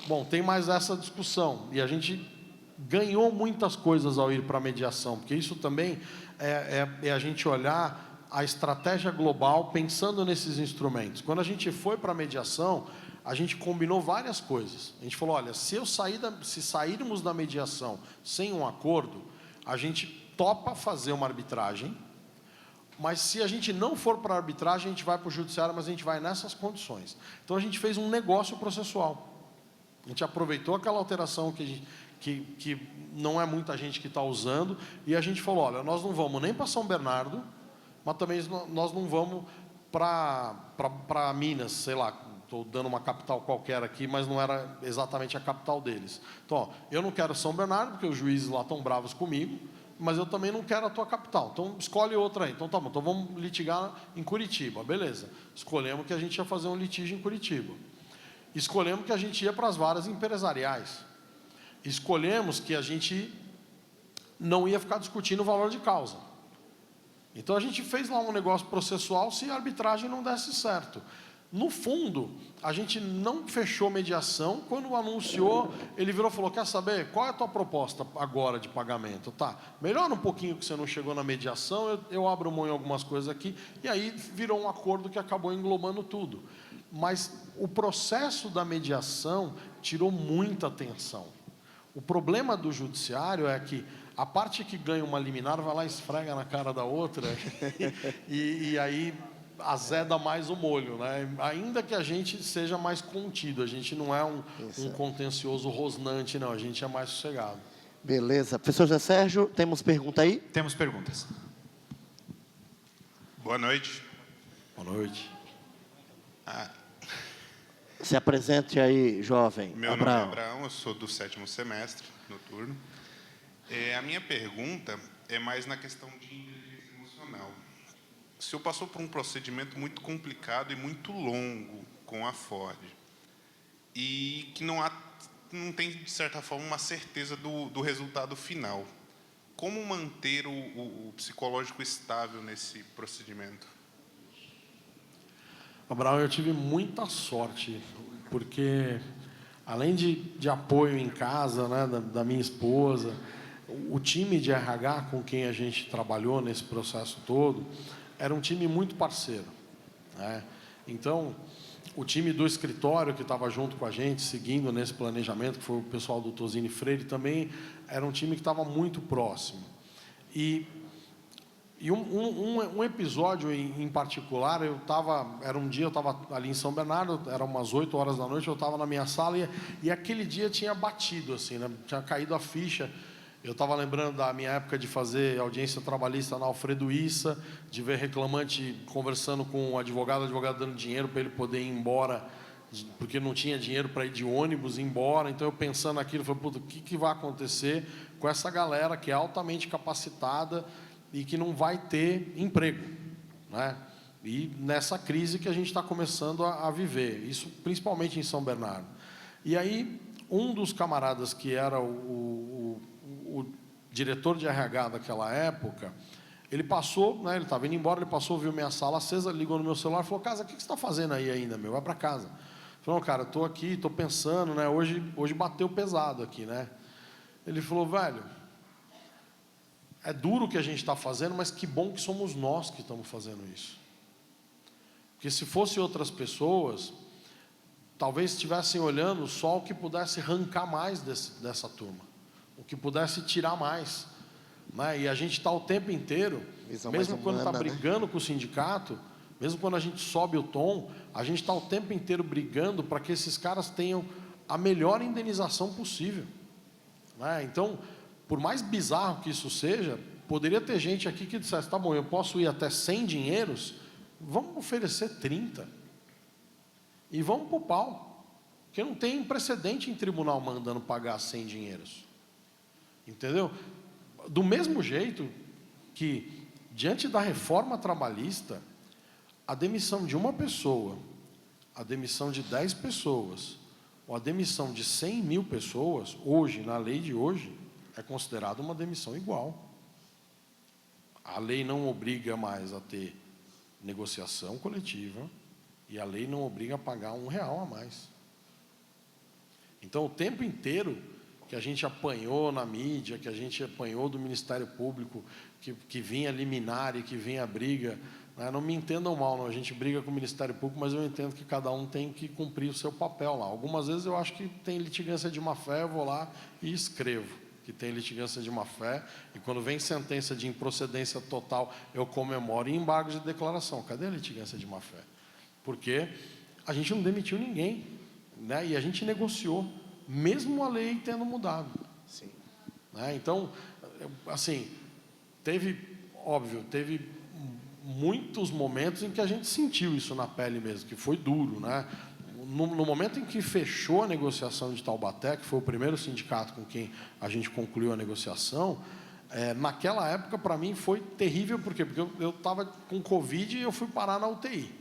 bom, tem mais essa discussão. E a gente ganhou muitas coisas ao ir para a mediação, porque isso também é a gente olhar a estratégia global pensando nesses instrumentos. Quando a gente foi para a mediação, a gente combinou várias coisas. A gente falou, olha, se sairmos da mediação sem um acordo, a gente topa fazer uma arbitragem, mas se a gente não for para a arbitragem, a gente vai para o judiciário, mas a gente vai nessas condições. Então, a gente fez um negócio processual. A gente aproveitou aquela alteração que não é muita gente que está usando, e a gente falou, olha, nós não vamos nem para São Bernardo, mas também nós não vamos para Minas, sei lá, estou dando uma capital qualquer aqui, mas não era exatamente a capital deles. Então, ó, eu não quero São Bernardo, porque os juízes lá estão bravos comigo, mas eu também não quero a tua capital. Então, escolhe outra aí. Então, tá bom, então vamos litigar em Curitiba. Beleza. Escolhemos que a gente ia fazer um litígio em Curitiba. Escolhemos que a gente ia para as varas empresariais. Escolhemos que a gente não ia ficar discutindo o valor de causa. Então, a gente fez lá um negócio processual se a arbitragem não desse certo. No fundo, a gente não fechou mediação. Quando anunciou, ele virou e falou, quer saber, qual é a tua proposta agora de pagamento? Tá, melhora um pouquinho que você não chegou na mediação, eu abro mão em algumas coisas aqui, e aí virou um acordo que acabou englobando tudo. Mas o processo da mediação tirou muita atenção. O problema do judiciário é que a parte que ganha uma liminar vai lá e esfrega na cara da outra e aí azeda mais o molho, né? Ainda que a gente seja mais contido, a gente não é um contencioso rosnante, não, a gente é mais sossegado. Beleza. Professor José Sérgio, temos pergunta aí? Temos perguntas. Boa noite. Boa noite. Se apresente aí, jovem. Meu nome é Abraão, eu sou do 7º semestre, noturno. A minha pergunta é mais na questão de inteligência emocional. O senhor passou por um procedimento muito complicado e muito longo com a Ford, e que não tem, de certa forma, uma certeza do resultado final. Como manter o psicológico estável nesse procedimento? Abraão, eu tive muita sorte, porque além de apoio em casa, né, da minha esposa, o time de RH com quem a gente trabalhou nesse processo todo era um time muito parceiro, né? Então, o time do escritório que estava junto com a gente, seguindo nesse planejamento, que foi o pessoal do Tosini Freire, também era um time que estava muito próximo. E um episódio em particular, era um dia, eu estava ali em São Bernardo, eram umas 8 horas da noite, eu estava na minha sala e aquele dia tinha batido, assim, né? Tinha caído a ficha. Eu estava lembrando da minha época de fazer audiência trabalhista na Alfredo Issa, de ver reclamante conversando com o advogado dando dinheiro para ele poder ir embora, porque não tinha dinheiro para ir de ônibus, ir embora. Então, eu pensando naquilo, falei, puta, o que vai acontecer com essa galera que é altamente capacitada e que não vai ter emprego, né? E nessa crise que a gente está começando a viver, isso principalmente em São Bernardo. E aí, um dos camaradas que era o diretor de RH daquela época, ele passou, né, ele estava indo embora, ele passou, viu minha sala acesa, ligou no meu celular e falou, Casa, o que você está fazendo aí ainda, meu? Vai para casa. Falou, cara, estou aqui, estou pensando, né, hoje bateu pesado aqui, né? Ele falou, velho, é duro o que a gente está fazendo, mas que bom que somos nós que estamos fazendo isso. Porque se fossem outras pessoas, talvez estivessem olhando só o que pudesse arrancar mais dessa turma, o que pudesse tirar mais, né? E a gente está o tempo inteiro, mesmo quando está brigando com o sindicato, mesmo quando a gente sobe o tom, a gente está o tempo inteiro brigando para que esses caras tenham a melhor indenização possível, né? Então, por mais bizarro que isso seja, poderia ter gente aqui que dissesse, tá bom, eu posso ir até 100 dinheiros, vamos oferecer 30. E vamos para o pau. Porque não tem precedente em tribunal mandando pagar 100 dinheiros. Entendeu? Do mesmo jeito que, diante da reforma trabalhista, a demissão de uma pessoa, a demissão de 10 pessoas, ou a demissão de 100 mil pessoas, hoje, na lei de hoje, é considerada uma demissão igual. A lei não obriga mais a ter negociação coletiva e a lei não obriga a pagar R$1 a mais. Então, o tempo inteiro que a gente apanhou na mídia, que a gente apanhou do Ministério Público, que vinha liminar e que vinha briga, né? Não me entendam mal, não, a gente briga com o Ministério Público, mas eu entendo que cada um tem que cumprir o seu papel lá. Algumas vezes eu acho que tem litigância de má-fé, eu vou lá e escrevo que tem litigância de má-fé, e quando vem sentença de improcedência total, eu comemoro em embargos de declaração. Cadê a litigância de má-fé? Porque a gente não demitiu ninguém, né? E a gente negociou, mesmo a lei tendo mudado. Sim. Né? Então, assim, teve muitos momentos em que a gente sentiu isso na pele mesmo, que foi duro, né? No momento em que fechou a negociação de Taubaté, que foi o primeiro sindicato com quem a gente concluiu a negociação, naquela época, para mim, foi terrível. Por quê? Porque eu estava com Covid e eu fui parar na UTI.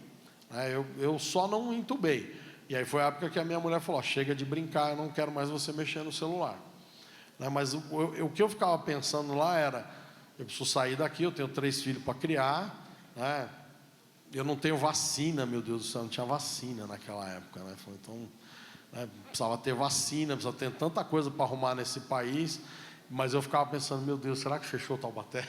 Eu só não entubei. E aí foi a época que a minha mulher falou, chega de brincar, eu não quero mais você mexer no celular. Mas o que eu ficava pensando lá era, eu preciso sair daqui, eu tenho 3 filhos para criar, né? eu não tenho vacina, meu Deus do céu, não tinha vacina naquela época, né? Então, né, precisava ter vacina, precisava ter tanta coisa para arrumar nesse país, mas eu ficava pensando, meu Deus, será que fechou Taubaté?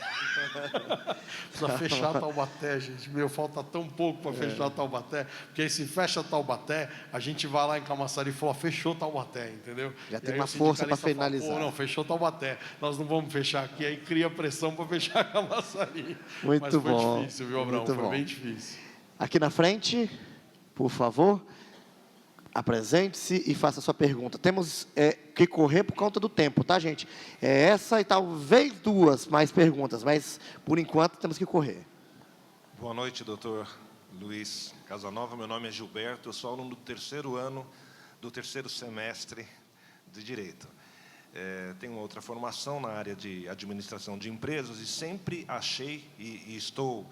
Precisa fechar Taubaté, gente. Meu, falta tão pouco para fechar Taubaté, porque aí se fecha Taubaté, a gente vai lá em Camaçari e fala, fechou Taubaté, entendeu? Já E tem aí uma o força para sindicalista fala, finalizar. pô, não, fechou Taubaté, nós não vamos fechar aqui, aí cria pressão para fechar Camaçari. Muito Mas foi bom, difícil, viu, Abraão? muito Foi bom. bem difícil. Aqui na frente, por favor, apresente-se e faça a sua pergunta. Temos que correr por conta do tempo, tá, gente? Essa e talvez 2 mais perguntas, mas por enquanto temos que correr. Boa noite, doutor Luiz Casanova. Meu nome é Gilberto, eu sou aluno do 3º ano, do 3º semestre de Direito. Tenho outra formação na área de administração de empresas e sempre achei, e estou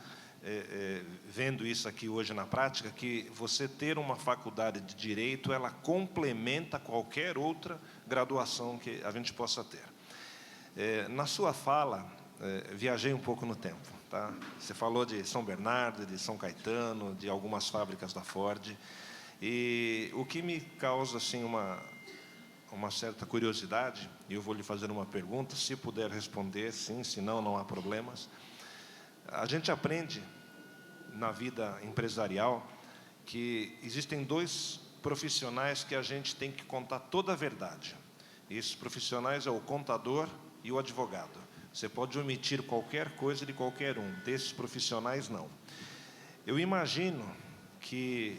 vendo isso aqui hoje na prática, que você ter uma faculdade de Direito, ela complementa qualquer outra graduação que a gente possa ter. Na sua fala, viajei um pouco no tempo. Tá? Você falou de São Bernardo, de São Caetano, de algumas fábricas da Ford, e o que me causa assim, uma certa curiosidade, e eu vou lhe fazer uma pergunta, se puder responder, sim, se não, não há problemas. A gente aprende na vida empresarial que existem 2 profissionais que a gente tem que contar toda a verdade. Esses profissionais é o contador e o advogado. Você pode omitir qualquer coisa de qualquer um, desses profissionais não. Eu imagino que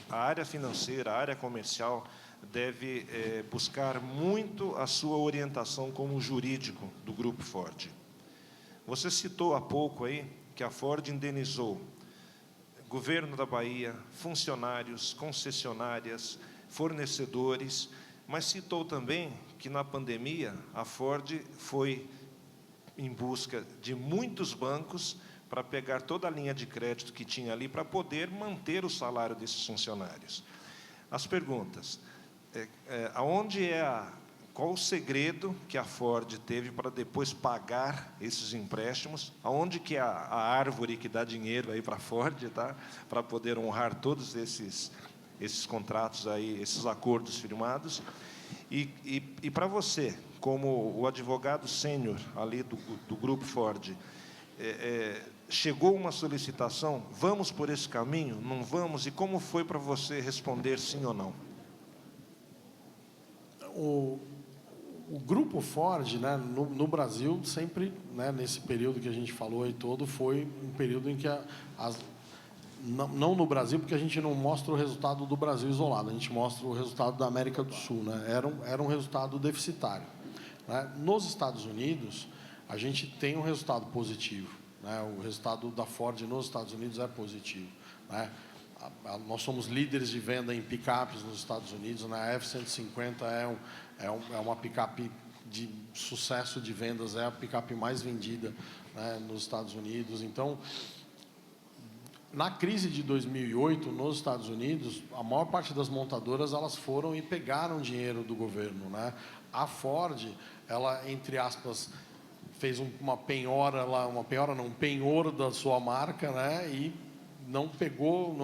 a área financeira, a área comercial, deve buscar muito a sua orientação como jurídico do Grupo Ford. Você citou há pouco aí que a Ford indenizou governo da Bahia, funcionários, concessionárias, fornecedores, mas citou também que na pandemia a Ford foi em busca de muitos bancos para pegar toda a linha de crédito que tinha ali para poder manter o salário desses funcionários. As perguntas: qual o segredo que a Ford teve para depois pagar esses empréstimos? Aonde que é a árvore que dá dinheiro aí para a Ford, tá? Para poder honrar todos esses contratos aí, esses acordos firmados? E para você, como o advogado sênior ali do Grupo Ford, chegou uma solicitação, vamos por esse caminho, não vamos? E como foi para você responder sim ou não? O Grupo Ford, né, no Brasil, sempre, né, nesse período que a gente falou aí todo, foi um período em que não no Brasil, porque a gente não mostra o resultado do Brasil isolado, a gente mostra o resultado da América do Sul, né? Era um resultado deficitário, né? Nos Estados Unidos, a gente tem um resultado positivo, né? O resultado da Ford nos Estados Unidos é positivo, né? Nós somos líderes de venda em picapes nos Estados Unidos, né? A F-150 é uma picape de sucesso de vendas, é a picape mais vendida, né, nos Estados Unidos. Então, na crise de 2008, nos Estados Unidos, a maior parte das montadoras elas foram e pegaram dinheiro do governo, né? A Ford, ela, entre aspas, fez uma penhora lá, um penhor da sua marca, né? E não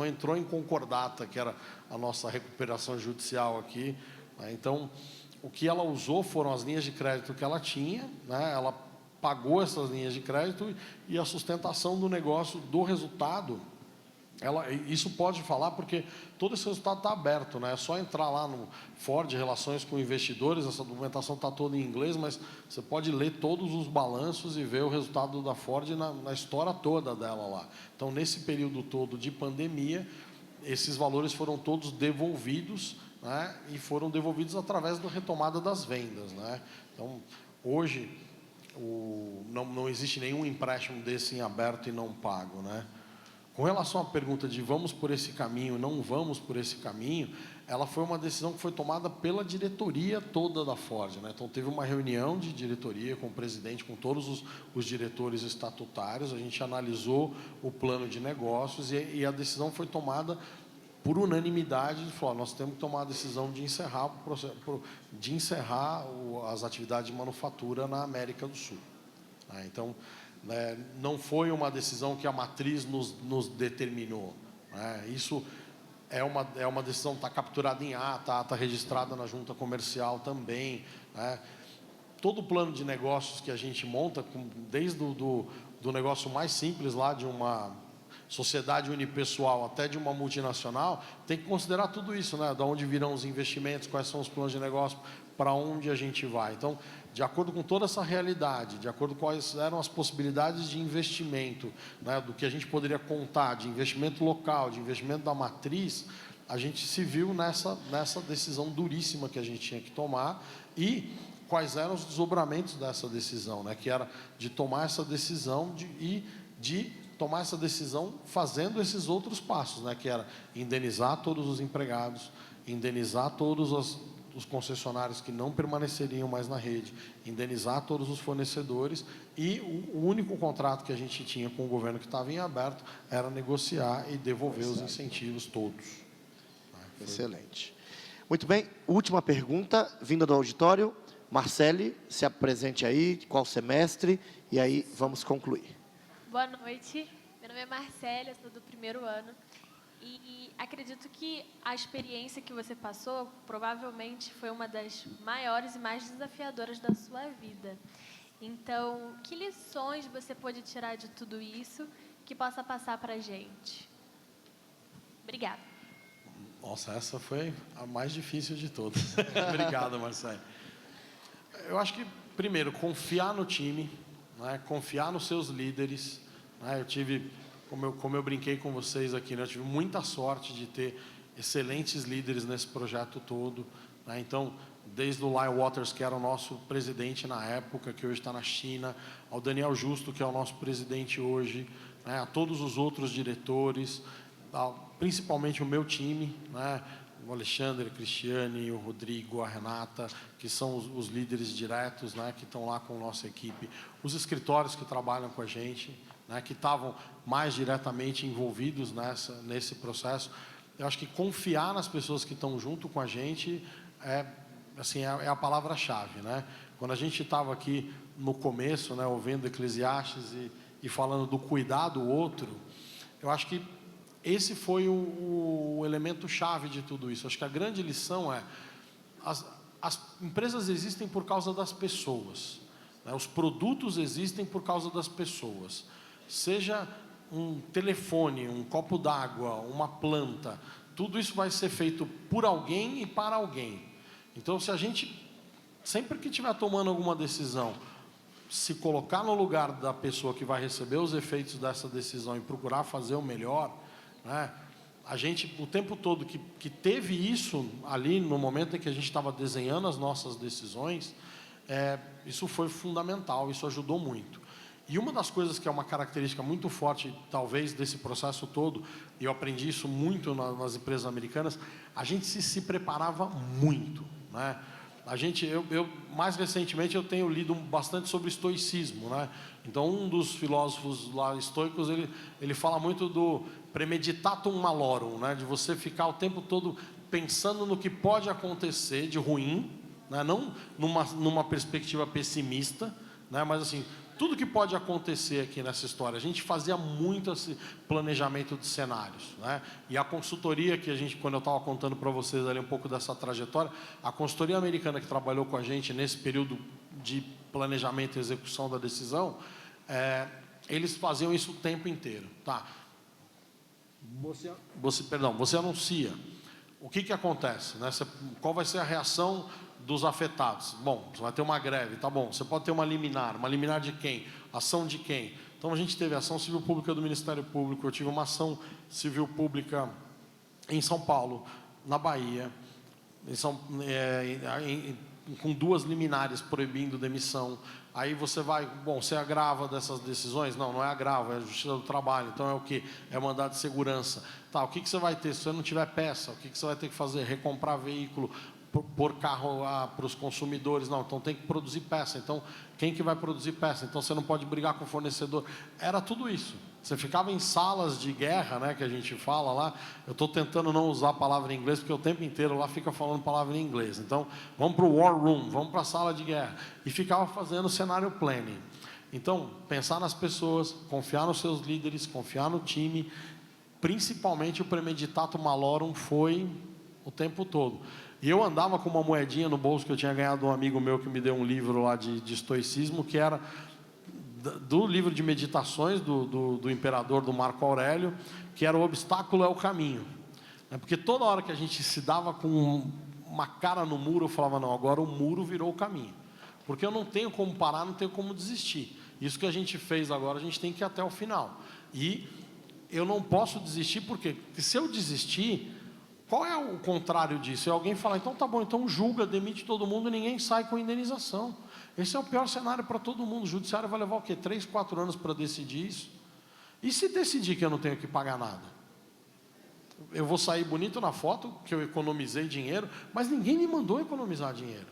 entrou em concordata, que era a nossa recuperação judicial aqui, né? Então, o que ela usou foram as linhas de crédito que ela tinha, né? Ela pagou essas linhas de crédito e a sustentação do negócio, do resultado, isso pode falar porque todo esse resultado está aberto, né? É só entrar lá no Ford Relações com Investidores, essa documentação está toda em inglês, mas você pode ler todos os balanços e ver o resultado da Ford na história toda dela lá. Então, nesse período todo de pandemia, esses valores foram todos devolvidos, né? E foram devolvidos através da retomada das vendas, né? Então, hoje, não existe nenhum empréstimo desse em aberto e não pago, né? Com relação à pergunta de vamos por esse caminho, não vamos por esse caminho, ela foi uma decisão que foi tomada pela diretoria toda da Ford, né? Então, teve uma reunião de diretoria com o presidente, com todos os diretores estatutários, a gente analisou o plano de negócios e a decisão foi tomada por unanimidade, de falar, nós temos que tomar a decisão de encerrar as atividades de manufatura na América do Sul. Né? Então, né, não foi uma decisão que a matriz nos determinou. Né? Isso é uma decisão que está capturada em ata, está registrada na junta comercial também. Né? Todo o plano de negócios que a gente monta, desde do negócio mais simples lá de uma sociedade unipessoal até de uma multinacional, tem que considerar tudo isso, né? De onde virão os investimentos, quais são os planos de negócio, para onde a gente vai. Então, de acordo com toda essa realidade, de acordo com quais eram as possibilidades de investimento, né? Do que a gente poderia contar, de investimento local, de investimento da matriz, a gente se viu nessa decisão duríssima que a gente tinha que tomar e quais eram os desdobramentos dessa decisão, né? Que era de tomar essa decisão de tomar essa decisão fazendo esses outros passos, né? Que era indenizar todos os empregados, indenizar todos os concessionários que não permaneceriam mais na rede, indenizar todos os fornecedores e o único contrato que a gente tinha com o governo que estava em aberto era negociar e devolver os incentivos todos. Excelente. Muito bem, última pergunta, vinda do auditório. Marcele, se apresente aí, qual semestre, e aí vamos concluir. Boa noite, meu nome é Marcele, eu sou do primeiro ano e acredito que a experiência que você passou provavelmente foi uma das maiores e mais desafiadoras da sua vida. Então, que lições você pode tirar de tudo isso que possa passar para a gente? Obrigada. Nossa, essa foi a mais difícil de todas. Obrigado, Marcele. Eu acho que, primeiro, confiar no time, né? Confiar nos seus líderes. Né? Eu tive, como eu brinquei com vocês aqui, né? Eu tive muita sorte de ter excelentes líderes nesse projeto todo. Né? Então, desde o Lyle Waters, que era o nosso presidente na época, que hoje está na China, ao Daniel Justo, que é o nosso presidente hoje, né? A todos os outros diretores, principalmente o meu time, né? O Alexandre, a Cristiane, o Rodrigo, a Renata, que são os líderes diretos, né, que estão lá com a nossa equipe. Os escritórios que trabalham com a gente, né, que estavam mais diretamente envolvidos nesse processo. Eu acho que confiar nas pessoas que estão junto com a gente é a palavra-chave. Né? Quando a gente estava aqui no começo, né, ouvindo Eclesiastes e falando do cuidar do outro, eu acho que esse foi o elemento chave de tudo isso. Acho que a grande lição é as empresas existem por causa das pessoas, né? Os produtos existem por causa das pessoas. Seja um telefone, um copo d'água, uma planta, tudo isso vai ser feito por alguém e para alguém. Então, se a gente, sempre que estiver tomando alguma decisão, se colocar no lugar da pessoa que vai receber os efeitos dessa decisão e procurar fazer o melhor, né? A gente, o tempo todo que teve isso ali, no momento em que a gente estava desenhando as nossas decisões, isso foi fundamental, isso ajudou muito. E uma das coisas que é uma característica muito forte, talvez, desse processo todo, e eu aprendi isso muito nas empresas americanas, a gente se preparava muito. Né? Eu mais recentemente, eu tenho lido bastante sobre estoicismo. Né? Então, um dos filósofos lá estoicos, ele fala muito do premeditatum malorum, né? De você ficar o tempo todo pensando no que pode acontecer de ruim, né? Não numa perspectiva pessimista, né? Mas assim, tudo que pode acontecer aqui nessa história. A gente fazia muito esse planejamento de cenários, né? E a consultoria que a gente, quando eu estava contando para vocês ali um pouco dessa trajetória, a consultoria americana que trabalhou com a gente nesse período de planejamento e execução da decisão, eles faziam isso o tempo inteiro, tá? Você anuncia. O que acontece? Né? Qual vai ser a reação dos afetados? Bom, você vai ter uma greve, tá bom. Você pode ter uma liminar de quem? Ação de quem? Então, a gente teve a ação civil pública do Ministério Público, eu tive uma ação civil pública em São Paulo, na Bahia, com 2 liminares proibindo demissão. Aí você você agrava dessas decisões? Não é agravo, é a Justiça do Trabalho. Então é o quê? É mandado de segurança. Tá, o que você vai ter? Se você não tiver peça, o que você vai ter que fazer? Recomprar veículo, pôr carro para os consumidores? Não, então tem que produzir peça. Então, quem que vai produzir peça? Então você não pode brigar com o fornecedor. Era tudo isso. Você ficava em salas de guerra, né, que a gente fala lá. Eu estou tentando não usar a palavra em inglês, porque o tempo inteiro lá fica falando palavra em inglês. Então, vamos para o war room, vamos para a sala de guerra. E ficava fazendo cenário planning. Então, pensar nas pessoas, confiar nos seus líderes, confiar no time, principalmente o premeditato malorum foi o tempo todo. E eu andava com uma moedinha no bolso que eu tinha ganhado de um amigo meu que me deu um livro lá de estoicismo, que era do livro de meditações do imperador, do Marco Aurélio, que era o obstáculo é o caminho. Porque toda hora que a gente se dava com uma cara no muro, eu falava, não, agora o muro virou o caminho. Porque eu não tenho como parar, não tenho como desistir. Isso que a gente fez agora, a gente tem que ir até o final. E eu não posso desistir, porque se eu desistir, qual é o contrário disso? É alguém falar, então tá bom, então julga, demite todo mundo e ninguém sai com indenização. Esse é o pior cenário para todo mundo. O judiciário vai levar o quê? 3, 4 anos para decidir isso? E se decidir que eu não tenho que pagar nada? Eu vou sair bonito na foto, que eu economizei dinheiro, mas ninguém me mandou economizar dinheiro.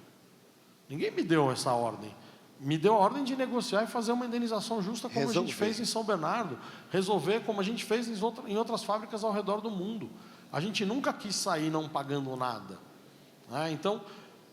Ninguém me deu essa ordem. Me deu a ordem de negociar e fazer uma indenização justa, como a gente fez em São Bernardo. Resolver como a gente fez em outras fábricas ao redor do mundo. A gente nunca quis sair não pagando nada. Então,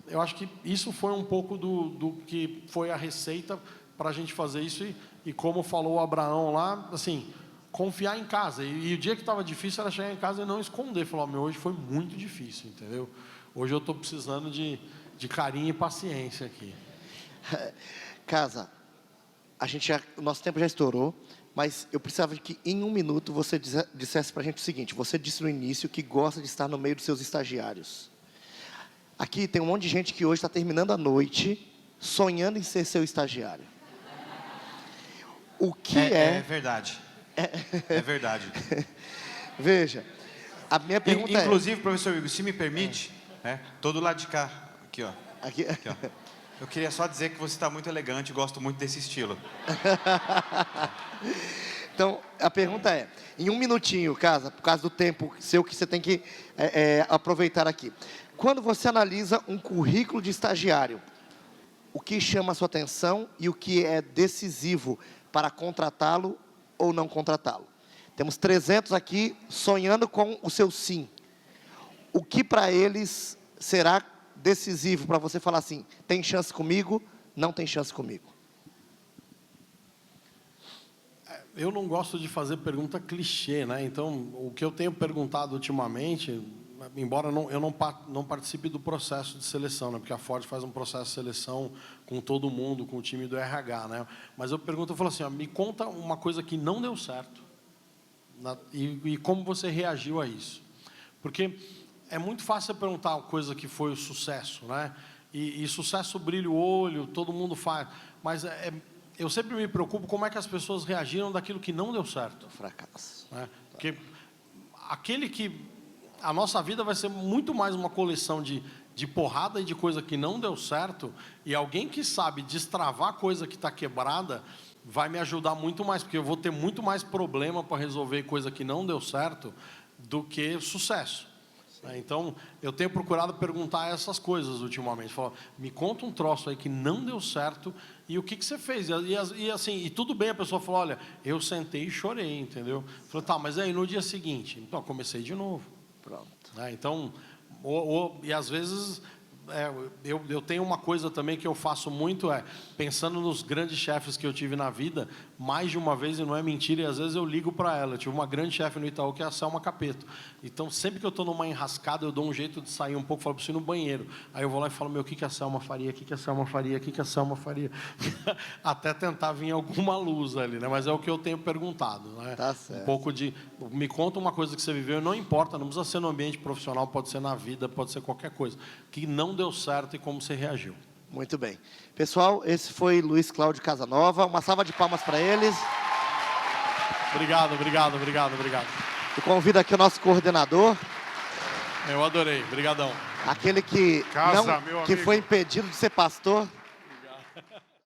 eu acho que isso foi um pouco do que foi a receita para a gente fazer isso. E como falou o Abraão lá, assim, confiar em casa. E o dia que estava difícil era chegar em casa e não esconder. Falar, hoje foi muito difícil, entendeu? Hoje eu estou precisando de carinho e paciência aqui. Casa, o nosso tempo já estourou, mas eu precisava que em 1 minuto você dissesse para a gente o seguinte: você disse no início que gosta de estar no meio dos seus estagiários. Aqui tem um monte de gente que hoje está terminando a noite sonhando em ser seu estagiário. O que é verdade. É verdade. Veja, a minha pergunta inclusive, professor Igor, se me permite, todo lado de cá, aqui, ó. Aqui, ó. Eu queria só dizer que você está muito elegante e gosto muito desse estilo. Então, a pergunta é, em 1 minutinho, Casa, por causa do tempo seu que você tem que aproveitar aqui. Quando você analisa um currículo de estagiário, o que chama a sua atenção e o que é decisivo para contratá-lo ou não contratá-lo? Temos 300 aqui sonhando com o seu sim. O que para eles será decisivo para você falar assim, tem chance comigo, não tem chance comigo? Eu não gosto de fazer pergunta clichê, né? Então, o que eu tenho perguntado ultimamente, embora eu não participe do processo de seleção, né? Porque a Ford faz um processo de seleção com todo mundo, com o time do RH, né? Mas eu falo assim, me conta uma coisa que não deu certo e como você reagiu a isso. Porque é muito fácil você perguntar a coisa que foi o sucesso, né? E sucesso brilha o olho, todo mundo faz. Mas eu sempre me preocupo como é que as pessoas reagiram daquilo que não deu certo. Fracasso. Né? Porque aquele que... A nossa vida vai ser muito mais uma coleção de porrada e de coisa que não deu certo, e alguém que sabe destravar coisa que está quebrada vai me ajudar muito mais, porque eu vou ter muito mais problema para resolver coisa que não deu certo do que sucesso. Então, eu tenho procurado perguntar essas coisas ultimamente. Falar, me conta um troço aí que não deu certo e o que você fez? E tudo bem, a pessoa falou, olha, eu sentei e chorei, entendeu? Falei, tá, mas aí no dia seguinte? Então, comecei de novo. Pronto. Então, e às vezes... eu tenho uma coisa também que eu faço muito, pensando nos grandes chefes que eu tive na vida, mais de uma vez, e não é mentira, e às vezes eu ligo para ela. Eu tive uma grande chefe no Itaú, que é a Selma Capeto. Então, sempre que eu estou numa enrascada, eu dou um jeito de sair um pouco, falo, preciso ir no banheiro. Aí eu vou lá e falo, o que a Selma faria? O que a Selma faria? O que a Selma faria? Até tentar vir alguma luz ali, né? Mas é o que eu tenho perguntado, né? Tá certo. Um pouco me conta uma coisa que você viveu, não importa, não precisa ser no ambiente profissional, pode ser na vida, pode ser qualquer coisa, que não deu certo e como você reagiu. Muito bem. Pessoal, esse foi Luiz Cláudio Casanova. Uma salva de palmas para eles. Obrigado. Eu convido aqui o nosso coordenador. Eu adorei. Obrigadão. Aquele que foi impedido de ser pastor.